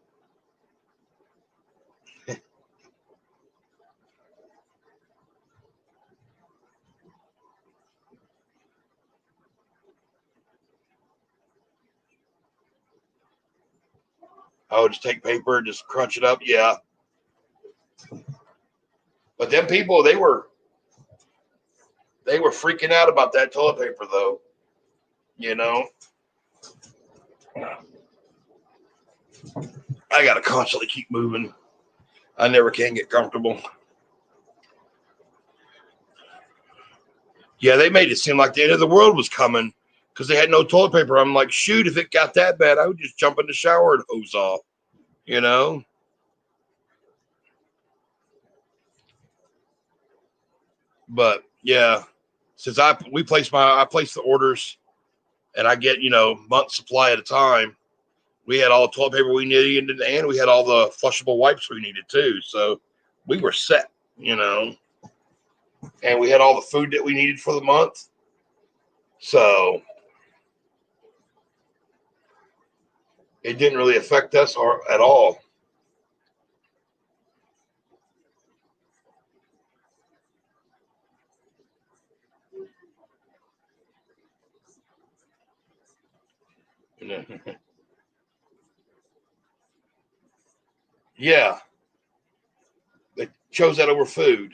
I would just take paper and just crunch it up. Yeah. But them people, they were freaking out about that toilet paper, though. I gotta constantly keep moving. I never can get comfortable. Yeah, they made it seem like the end of the world was coming because they had no toilet paper. I'm like, shoot, if it got that bad, I would just jump in the shower and hose off. But yeah, since I placed the orders, and I get month supply at a time. We had all the toilet paper we needed, and we had all the flushable wipes we needed too. So we were set, and we had all the food that we needed for the month. So it didn't really affect us at all. Yeah, they chose that over food.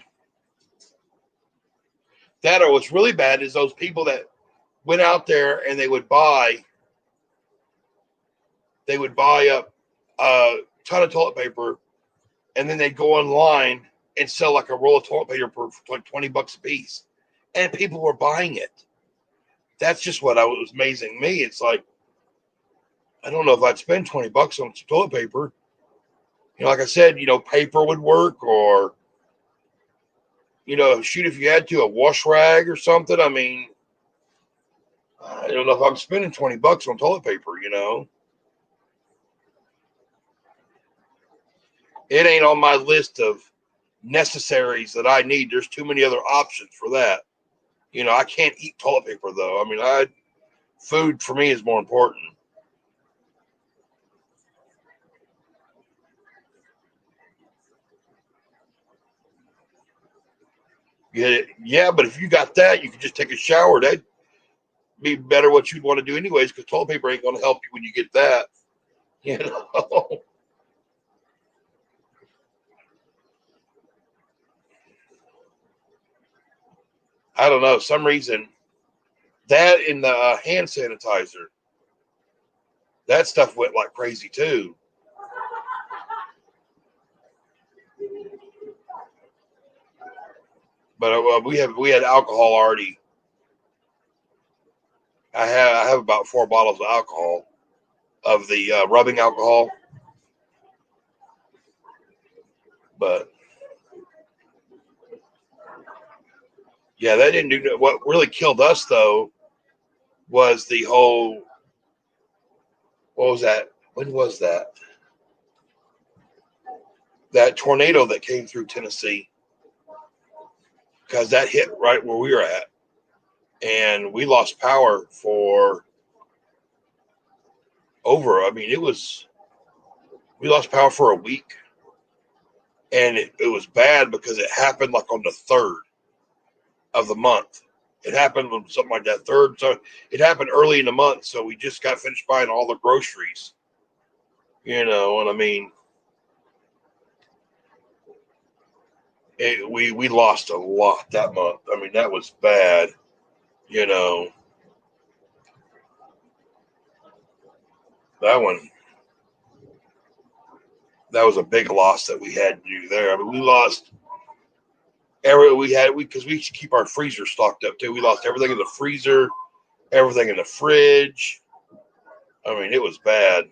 That, or what's really bad is those people that went out there and they would buy up a ton of toilet paper, and then they'd go online and sell like a roll of toilet paper for like $20 a piece, and people were buying it. That's just what was amazing me. It's like, I don't know if I'd spend $20 on some toilet paper. Like I said, paper would work, or shoot, if you had to, a wash rag or something. I mean, I don't know if I'm spending $20 on toilet paper. It ain't on my list of necessaries that I need. There's too many other options for that. I can't eat toilet paper though. I mean, food for me is more important. Yeah, but if you got that, you could just take a shower. That'd be better what you'd want to do anyways, because toilet paper ain't going to help you when you get that. I don't know. Some reason that in the hand sanitizer, that stuff went like crazy too. But we had alcohol already. I have about 4 bottles of alcohol, of the rubbing alcohol. But yeah, that didn't do. What really killed us though was the whole. What was that? When was that? That tornado that came through Tennessee, because that hit right where we were at, and we lost power for we lost power for a week, and it was bad because it happened like on the 3rd of the month. It happened on something like that 3rd. So it happened early in the month. So we just got finished buying all the groceries, and I mean, we lost a lot that month. I mean, that was bad, that was a big loss that we had to do there. I mean, we lost because we keep our freezer stocked up too. We lost everything in the freezer. everything in the fridge. I mean, it was bad.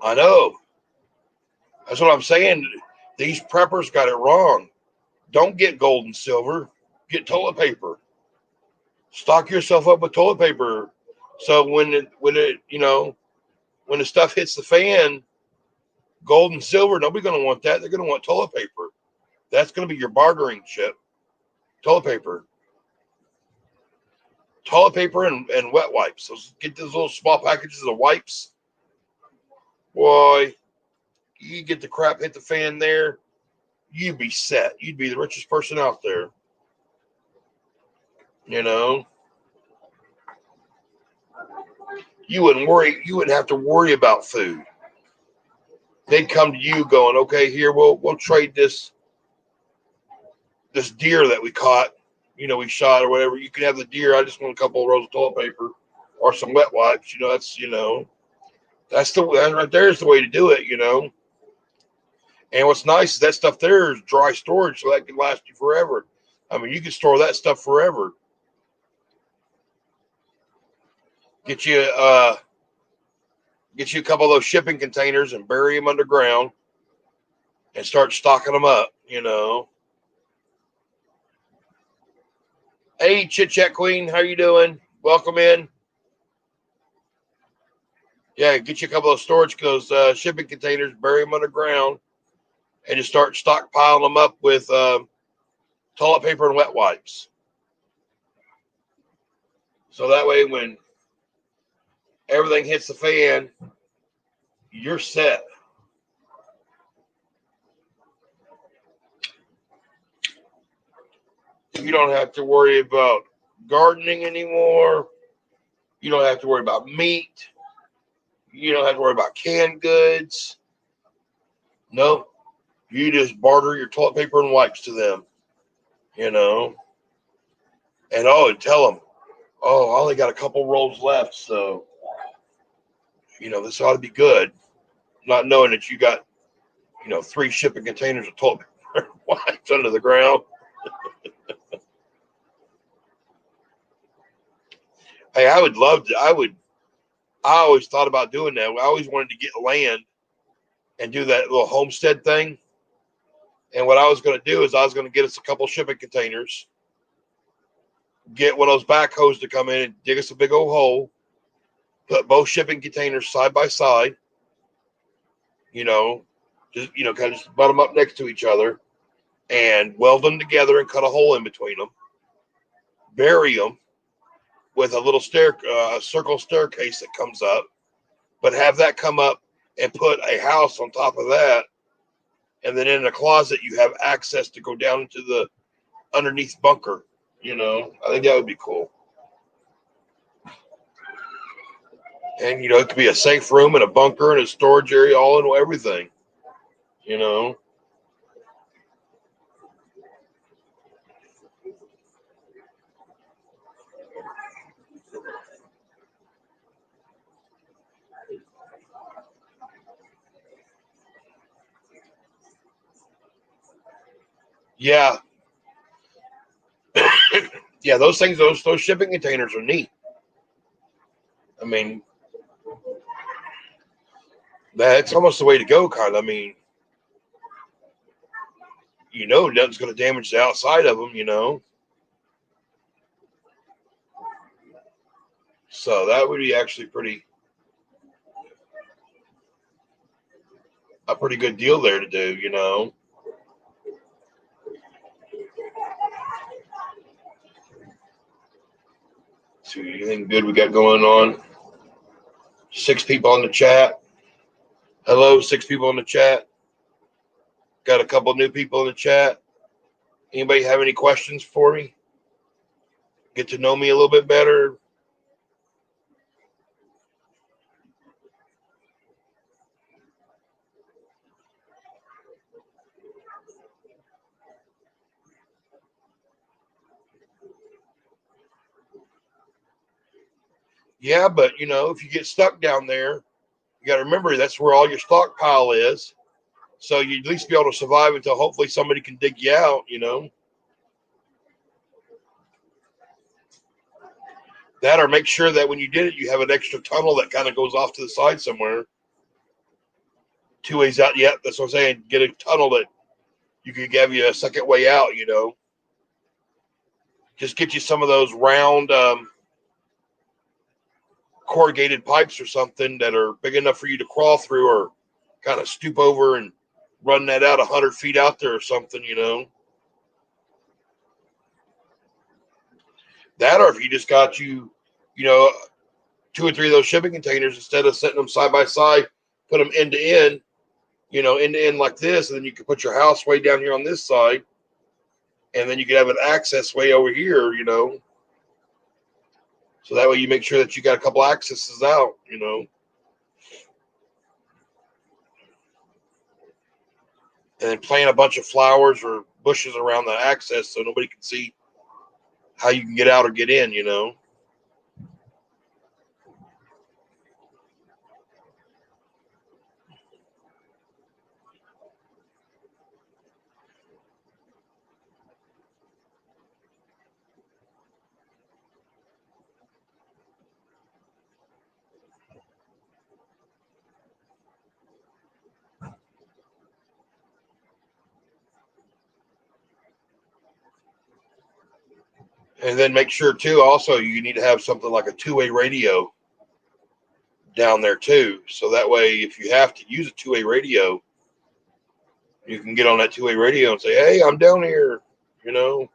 I know. That's what I'm saying. These preppers got it wrong. Don't get gold and silver. Get toilet paper. Stock yourself up with toilet paper. So when the stuff hits the fan, gold and silver, nobody's going to want that. They're going to want toilet paper. That's going to be your bartering chip. Toilet paper. Toilet paper and wet wipes. So get those little small packages of wipes. Boy, you get the crap hit the fan there, you'd be set. You'd be the richest person out there. You know, you wouldn't have to worry about food. They'd come to you going, okay, here we'll trade this deer that we caught, we shot or whatever. You can have the deer. I just want a couple of rolls of toilet paper or some wet wipes. That right there is the way to do it. And what's nice is that stuff there is dry storage, so that can last you forever. I mean, you can store that stuff forever. Get you a couple of those shipping containers and bury them underground and start stocking them up. Hey, Chit Chat Queen, how you doing? Welcome in. Yeah, get you a couple of those shipping containers, bury them underground, and just start stockpiling them up with toilet paper and wet wipes. So that way, when everything hits the fan, you're set. You don't have to worry about gardening anymore. You don't have to worry about meat. You don't have to worry about canned goods. No, you just barter your toilet paper and wipes to them, and tell them, oh, I only got a couple rolls left, so this ought to be good. Not knowing that you got 3 shipping containers of toilet paper and wipes under the ground. Hey, I always thought about doing that. I always wanted to get land and do that little homestead thing. And what I was going to do is I was going to get us a couple shipping containers, get one of those backhoes to come in and dig us a big old hole, put both shipping containers side by side, kind of just butt them up next to each other and weld them together and cut a hole in between them, bury them with a little circle staircase that comes up, but have that come up and put a house on top of that. And then in a closet, you have access to go down into the underneath bunker. I think that would be cool. And, it could be a safe room and a bunker and a storage area, all in everything, Yeah. Yeah, those things, those shipping containers are neat. I mean, that's almost the way to go, kind of. I mean, nothing's going to damage the outside of them, So that would be actually a pretty good deal there to do, See anything good we got going on? 6 people in the chat. Hello, 6 people in the chat. Got a couple new people in the chat. Anybody have any questions for me? Get to know me a little bit better. Yeah, but if you get stuck down there, you got to remember that's where all your stockpile is. So you'd at least be able to survive until hopefully somebody can dig you out. That, or make sure that when you did it, you have an extra tunnel that kind of goes off to the side somewhere. 2 ways out. Yeah, that's what I'm saying. Get a tunnel that you could give you a second way out. Just get you some of those round corrugated pipes or something that are big enough for you to crawl through, or kind of stoop over and run that out 100 feet out there or something. That, or if you just got you know, 2 or 3 of those shipping containers, instead of setting them side by side, put them end to end, end to end like this, and then you can put your house way down here on this side, and then you can have an access way over here. So that way you make sure that you got a couple accesses out. And then plant a bunch of flowers or bushes around the access so nobody can see how you can get out or get in. And then make sure too, also, you need to have something like a 2-way radio down there too. So that way, if you have to use a 2-way radio, you can get on that 2-way radio and say, "Hey, I'm down here," you know.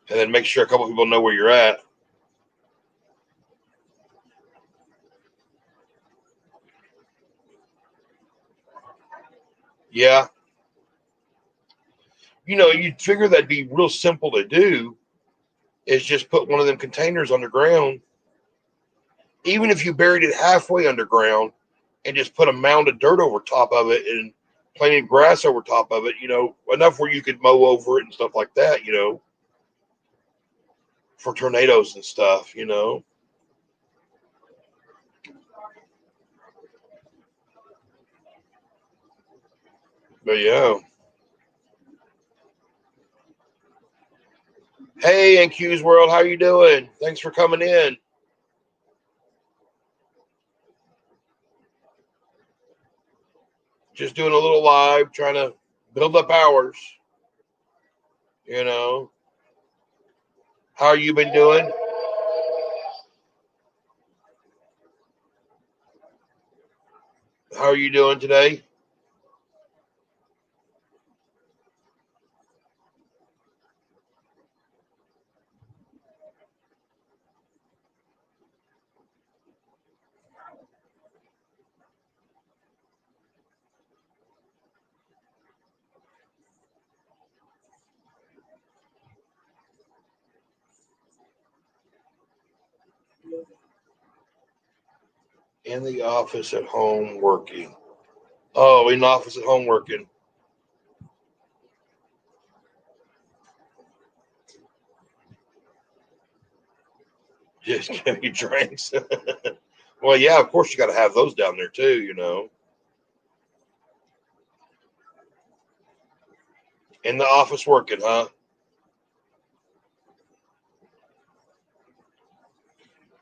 And then make sure a couple people know where you're at. Yeah. You'd figure that'd be real simple to do, is just put one of them containers underground. Even if you buried it halfway underground and just put a mound of dirt over top of it and planted grass over top of it, enough where you could mow over it and stuff like that, for tornadoes and stuff. But yeah. Hey, NQ's World, how you doing? Thanks for coming in. Just doing a little live, trying to build up hours. You know, how you been doing? How are you doing today? In the office at home working. Oh, in the office at home working. Just give me drinks. Well, yeah, of course you got to have those down there too. In the office working, huh?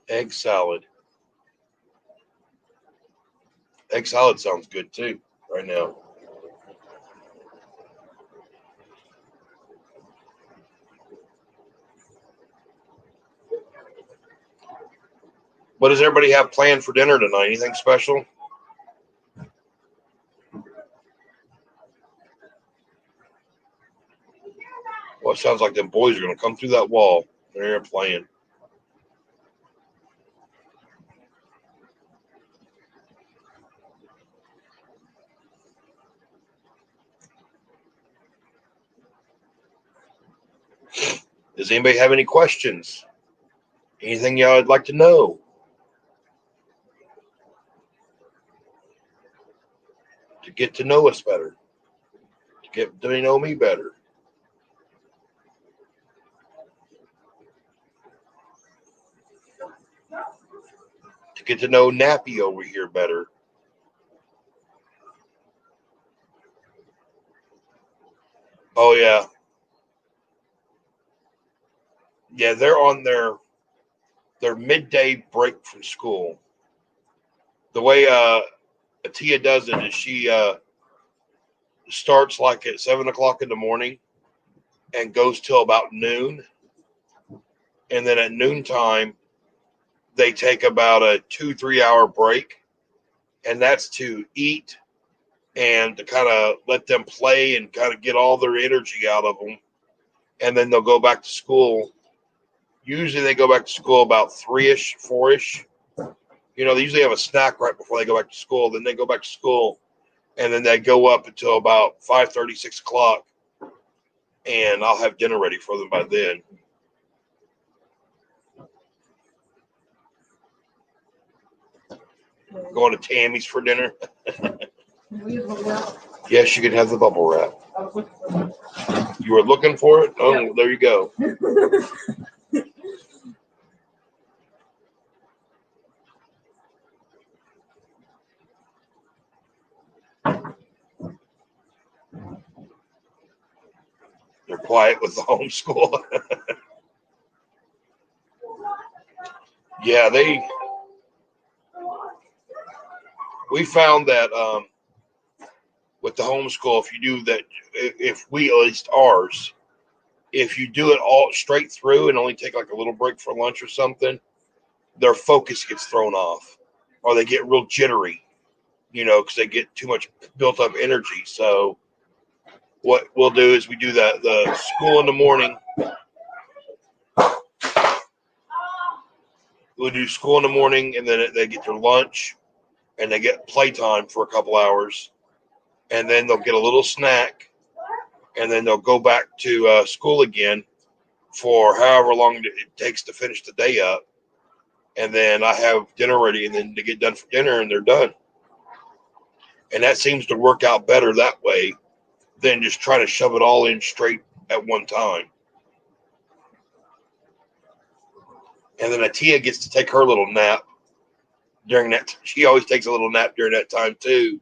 Egg salad. Egg salad sounds good too right now. What does everybody have planned for dinner tonight? Anything special? Well, it sounds like them boys are going to come through that wall. They're here playing. Does anybody have any questions? Anything y'all would like to know? To get to know us better? To get to know me better? get to know Nappy over here better. Oh yeah. Yeah, they're on their midday break from school. The way Atia does it is she starts like at 7 o'clock in the morning and goes till about noon. And then at noontime, they take about a 2-3 hour break. And that's to eat and to kind of let them play and kind of get all their energy out of them. And then they'll go back to school. Usually they go back to school about 3-ish, 4-ish. You know, they usually have a snack right before they go back to school. Then they go back to school. And then they go up until about 5:30, 6 o'clock. And I'll have dinner ready for them by then. Going to Tammy's for dinner. Yes, you can have the bubble wrap. You were looking for it? Oh, yeah. There you go. They're quiet with the homeschool. Yeah, we found that with the homeschool, if you do that, if we, at least ours, if you do it all straight through and only take like a little break for lunch or something, their focus gets thrown off or they get real jittery, you know, because they get too much built up energy. So what we'll do is we do the school in the morning. We'll do school in the morning, and then they get their lunch, and they get playtime for a couple hours, and then they'll get a little snack, and then they'll go back to school again for however long it takes to finish the day up. And then I have dinner ready, and then they get done for dinner, and they're done. And that seems to work out better that way than just trying to shove it all in straight at one time. And then Atia gets to take her little nap during that. She always takes a little nap during that time too,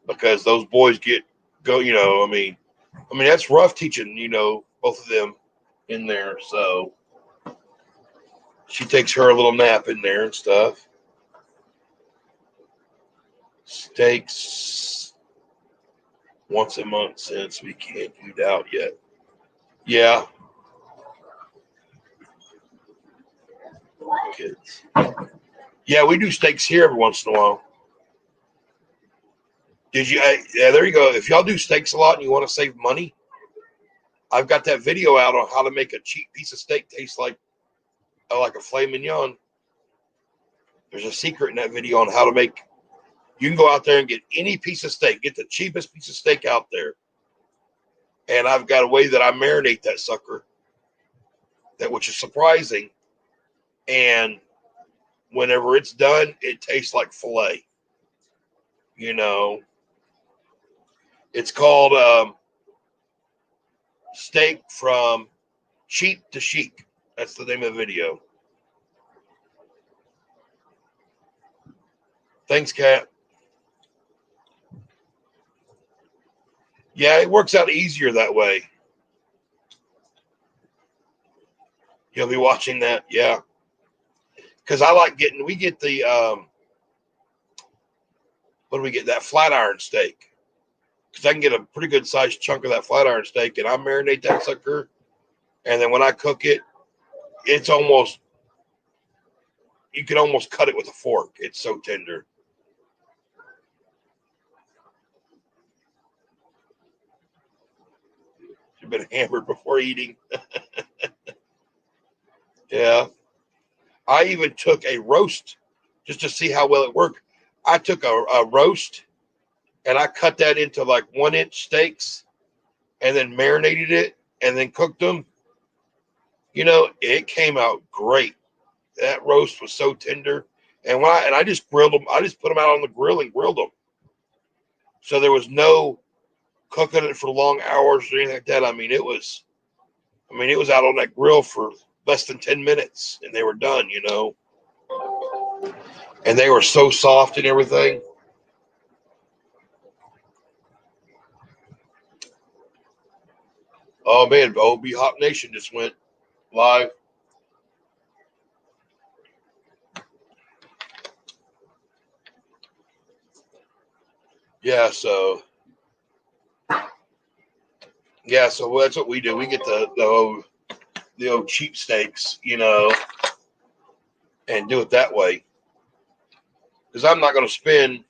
because those boys go. You know, I mean, that's rough teaching. You know, both of them in there. So she takes her a little nap in there and stuff. Steaks once a month since we can't eat out yet. Yeah. Kids. Yeah, we do steaks here every once in a while. Did you? Yeah, there you go. If y'all do steaks a lot and you want to save money, I've got that video out on how to make a cheap piece of steak taste like a filet mignon. There's a secret in that video on how to make. You can go out there and get any piece of steak, get the cheapest piece of steak out there, and I've got a way that I marinate that sucker, which is surprising. And whenever it's done, it tastes like filet. You know, it's called Steak from Cheap to Chic. That's the name of the video. Thanks, Kat. Yeah, it works out easier that way. You'll be watching that, yeah. Because I like we get the, what do we get? That flat iron steak. Because I can get a pretty good sized chunk of that flat iron steak, and I marinate that sucker. And then when I cook it, it's almost, you can almost cut it with a fork. It's so tender. You've been hammered before eating. Yeah. I even took a roast just to see how well it worked. I took a roast and I cut that into like 1-inch steaks and then marinated it and then cooked them. You know, it came out great. That roast was so tender. And I just grilled them. I just put them out on the grill and grilled them. So there was no cooking it for long hours or anything like that. It was out on that grill for less than 10 minutes and they were done, you know. and they were so soft and everything. Oh man, OB Hop Nation just went live. Yeah, so that's what we do. We get the old cheap steaks, you know, and do it that way. Because I'm not going to spend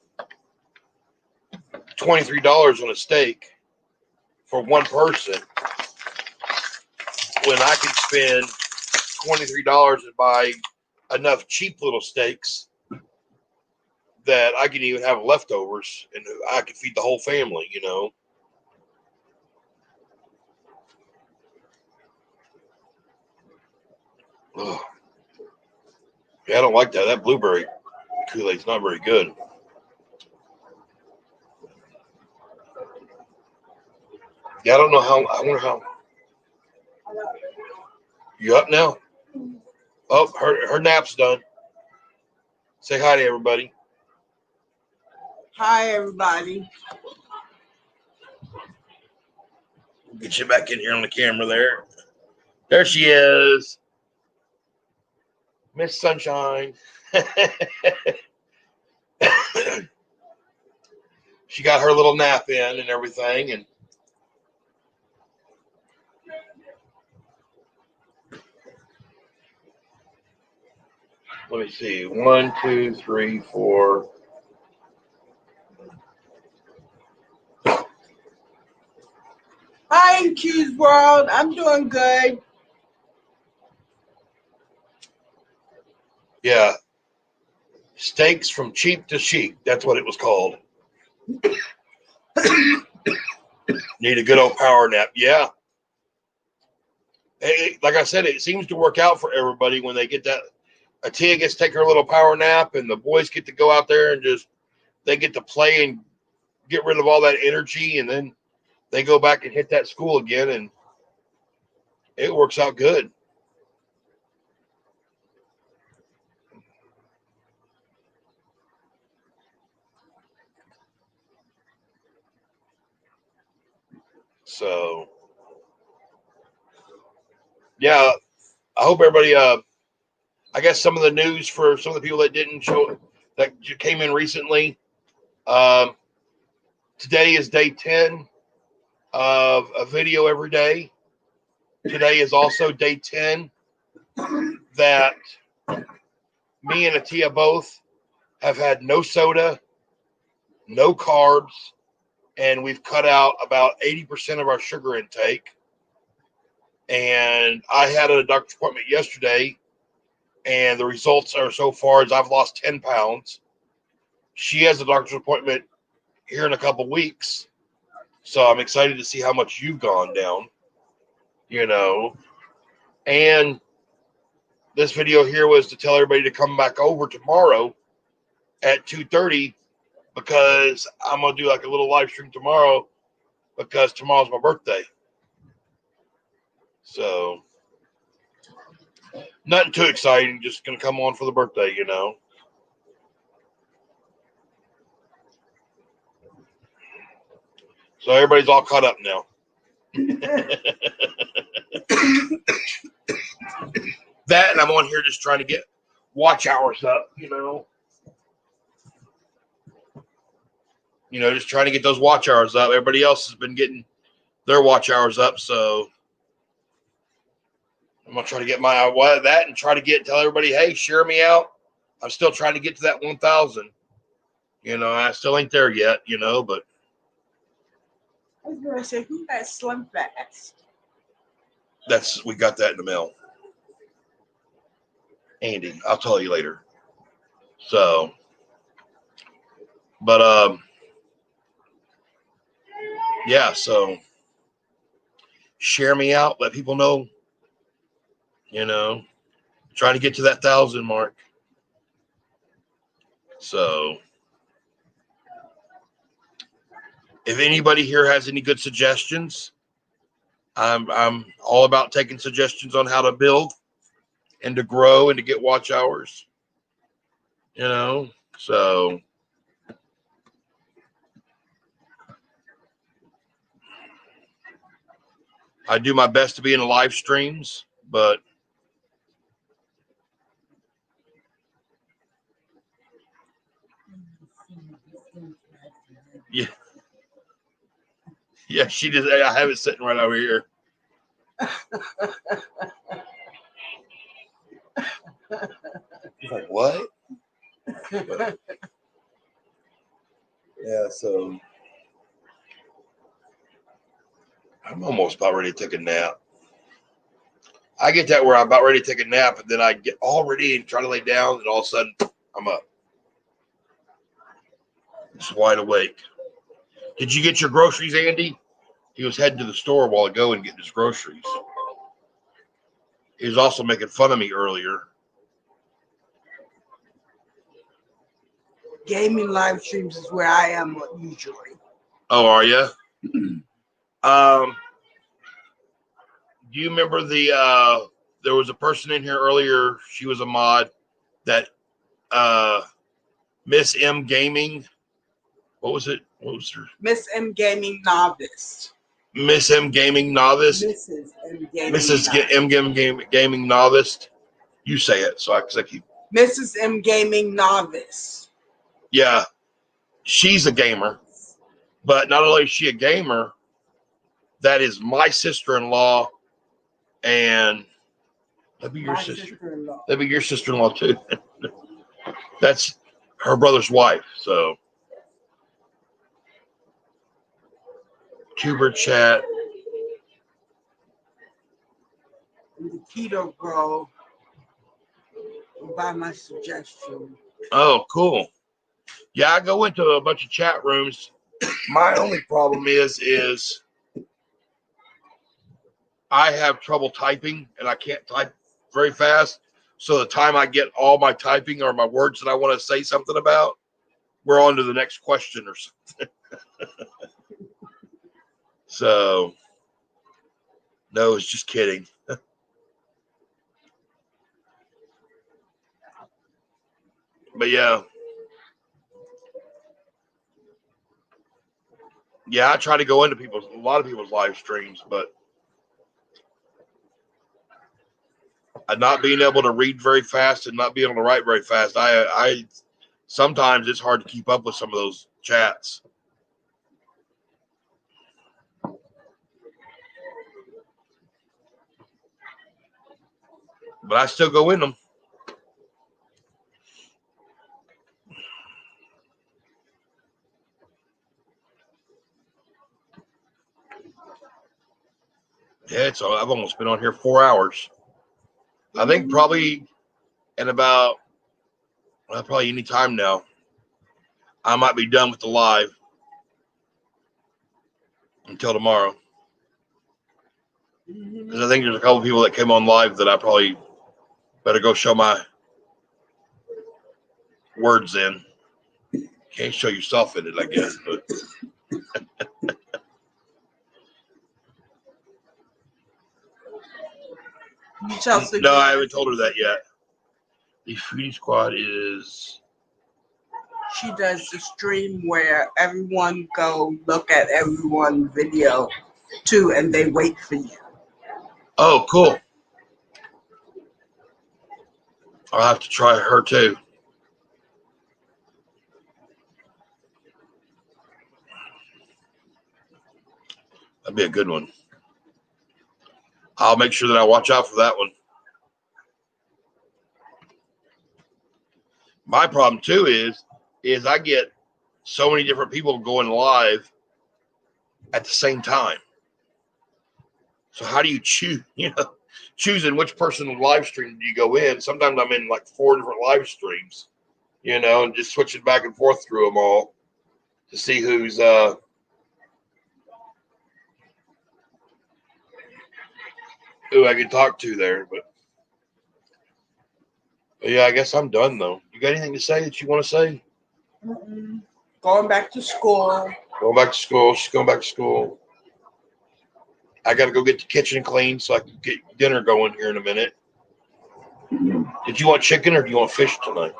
$23 on a steak for one person when I can spend $23 and buy enough cheap little steaks that I can even have leftovers and I can feed the whole family, you know. Ugh. Yeah, I don't like that. That blueberry Kool-Aid's not very good. Yeah, I don't know how. I wonder how. You up now? Oh, her nap's done. Say hi to everybody. Hi, everybody. Get you back in here on the camera there. There she is. Miss Sunshine. She got her little nap in and everything. And let me see. 1, 2, 3, 4. Hi, Q's World. I'm doing good. Yeah. Steaks from cheap to chic. That's what it was called. Need a good old power nap. Yeah. Hey, like I said, it seems to work out for everybody when they get that. Atia gets to take her little power nap, and the boys get to go out there and they get to play and get rid of all that energy, and then they go back and hit that school again, and it works out good. So, yeah, I hope everybody. I guess some of the news for some of the people that didn't show that came in recently. Um, Today is day 10 of a video every day. Today is also day 10 that me and Atia both have had no soda, no carbs, and we've cut out about 80% of our sugar intake. And I had a doctor's appointment yesterday, and the results are so far as I've lost 10 pounds. She has a doctor's appointment here in a couple weeks, so I'm excited to see how much you've gone down, you know. And this video here was to tell everybody to come back over tomorrow at 2:30 because I'm going to do like a little live stream tomorrow because tomorrow's my birthday. So, nothing too exciting, just going to come on for the birthday, you know. So, everybody's all caught up now. That, and I'm on here just trying to get watch hours up, you know. Just trying to get those watch hours up. Everybody else has been getting their watch hours up, so I'm gonna try to get that and try to tell everybody, hey, share me out. I'm still trying to get to that 1,000. I still ain't there yet, but I was going to say, who got Slim Fast? we got that in the mail. Andy, I'll tell you later. So, but yeah, so share me out, let people know, trying to get to that 1,000 mark. So if anybody here has any good suggestions, I'm all about taking suggestions on how to build and to grow and to get watch hours. You know, so I do my best to be in the live streams, but yeah, yeah, she just, I have it sitting right over here. She's like, what? But, yeah, so I'm almost about ready to take a nap. I get that where I'm about ready to take a nap, and then I get all ready and try to lay down, and all of a sudden I'm up. Just wide awake. Did you get your groceries, Andy? He was heading to the store a while ago and getting his groceries. He was also making fun of me earlier. Gaming live streams is where I am usually. Oh, are you? Do you remember there was a person in here earlier, she was a mod, that Miss M Gaming, what was it? What was her? Miss M Gaming Novice. Miss M Gaming Novice? Mrs. M Gaming Mrs. Novice. Gaming Novice. You say it, so I keep. Mrs. M Gaming Novice. Yeah, she's a gamer, but not only is she a gamer, that is my sister-in-law, and that'd be your sister-in-law. That'd be your sister-in-law too. That's her brother's wife. So, Tuber chat. And the keto girl, by my suggestion. Oh, cool. Yeah, I go into a bunch of chat rooms. My only problem is I have trouble typing, and I can't type very fast. So the time I get all my typing or my words that I want to say something about, we're on to the next question or something. So, no, it's just kidding. But yeah. Yeah, I try to go into a lot of people's live streams, but not being able to read very fast and not being able to write very fast, I sometimes it's hard to keep up with some of those chats. But I still go in them. Yeah, I've almost been on here 4 hours. I think probably in about probably any time now, I might be done with the live until tomorrow. Because I think there's a couple people that came on live that I probably better go show my words in. Can't show yourself in it, I guess. But no, I haven't told her that yet. The Foodie Squad is. She does the stream where everyone go look at everyone's video too, and they wait for you. Oh, cool. I'll have to try her too. That'd be a good one. I'll make sure that I watch out for that one. My problem too is I get so many different people going live at the same time. So how do you choose, choosing which person live stream do you go in? Sometimes I'm in like 4 different live streams, and just switching back and forth through them all to see who's who I can talk to there. But yeah, I guess I'm done though. You got anything to say that you want to say? Going back to school. Going back to school. She's going back to school. I got to go get the kitchen clean so I can get dinner going here in a minute. Did you want chicken or do you want fish tonight?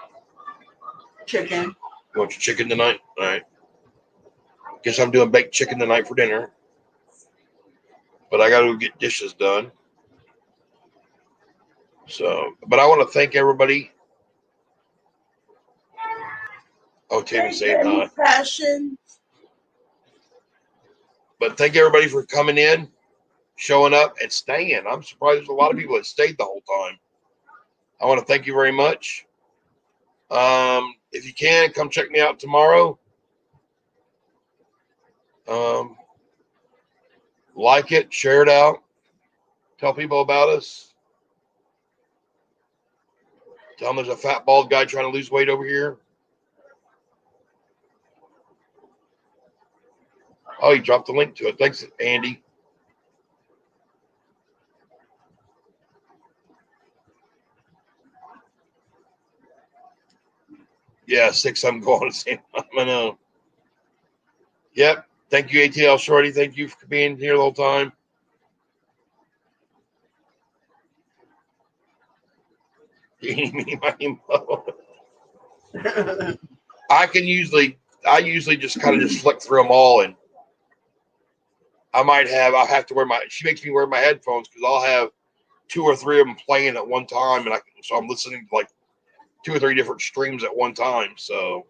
Chicken. You want your chicken tonight? All right. Guess I'm doing baked chicken tonight for dinner. But I got to get dishes done. So, but I want to thank everybody. Oh, Tammy's saying hi. Passion. But thank everybody for coming in, showing up, and staying. I'm surprised there's a lot of people that stayed the whole time. I want to thank you very much. If you can, come check me out tomorrow. Like it, share it out, tell people about us. Tell them there's a fat bald guy trying to lose weight over here. Oh, he dropped the link to it. Thanks, Andy. Yeah, 6 I'm going at the same time. I know. Yep. Thank you, ATL Shorty. Thank you for being here the whole time. I usually just kind of just flick through them all, and I'll have to she makes me wear my headphones because I'll have 2 or 3 of them playing at one time, and so I'm listening to like 2 or 3 different streams at one time. So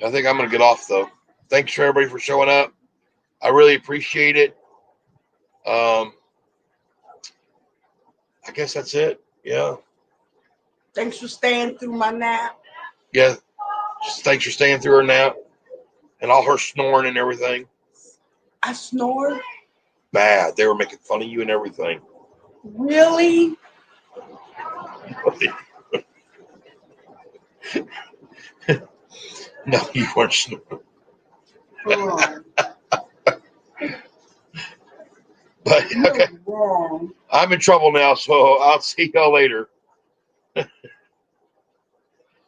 I think I'm going to get off though. Thanks for everybody for showing up. I really appreciate it. I guess that's it. Yeah. Thanks for staying through my nap. Yeah. Just thanks for staying through her nap and all her snoring and everything. I snored? Bad. They were making fun of you and everything. Really? No, you weren't snoring. Oh, But okay. you're wrong. I'm in trouble now, so I'll see y'all later.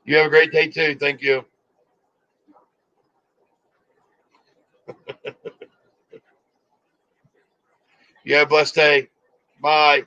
You have a great day too. Thank you. You have a blessed day. Bye.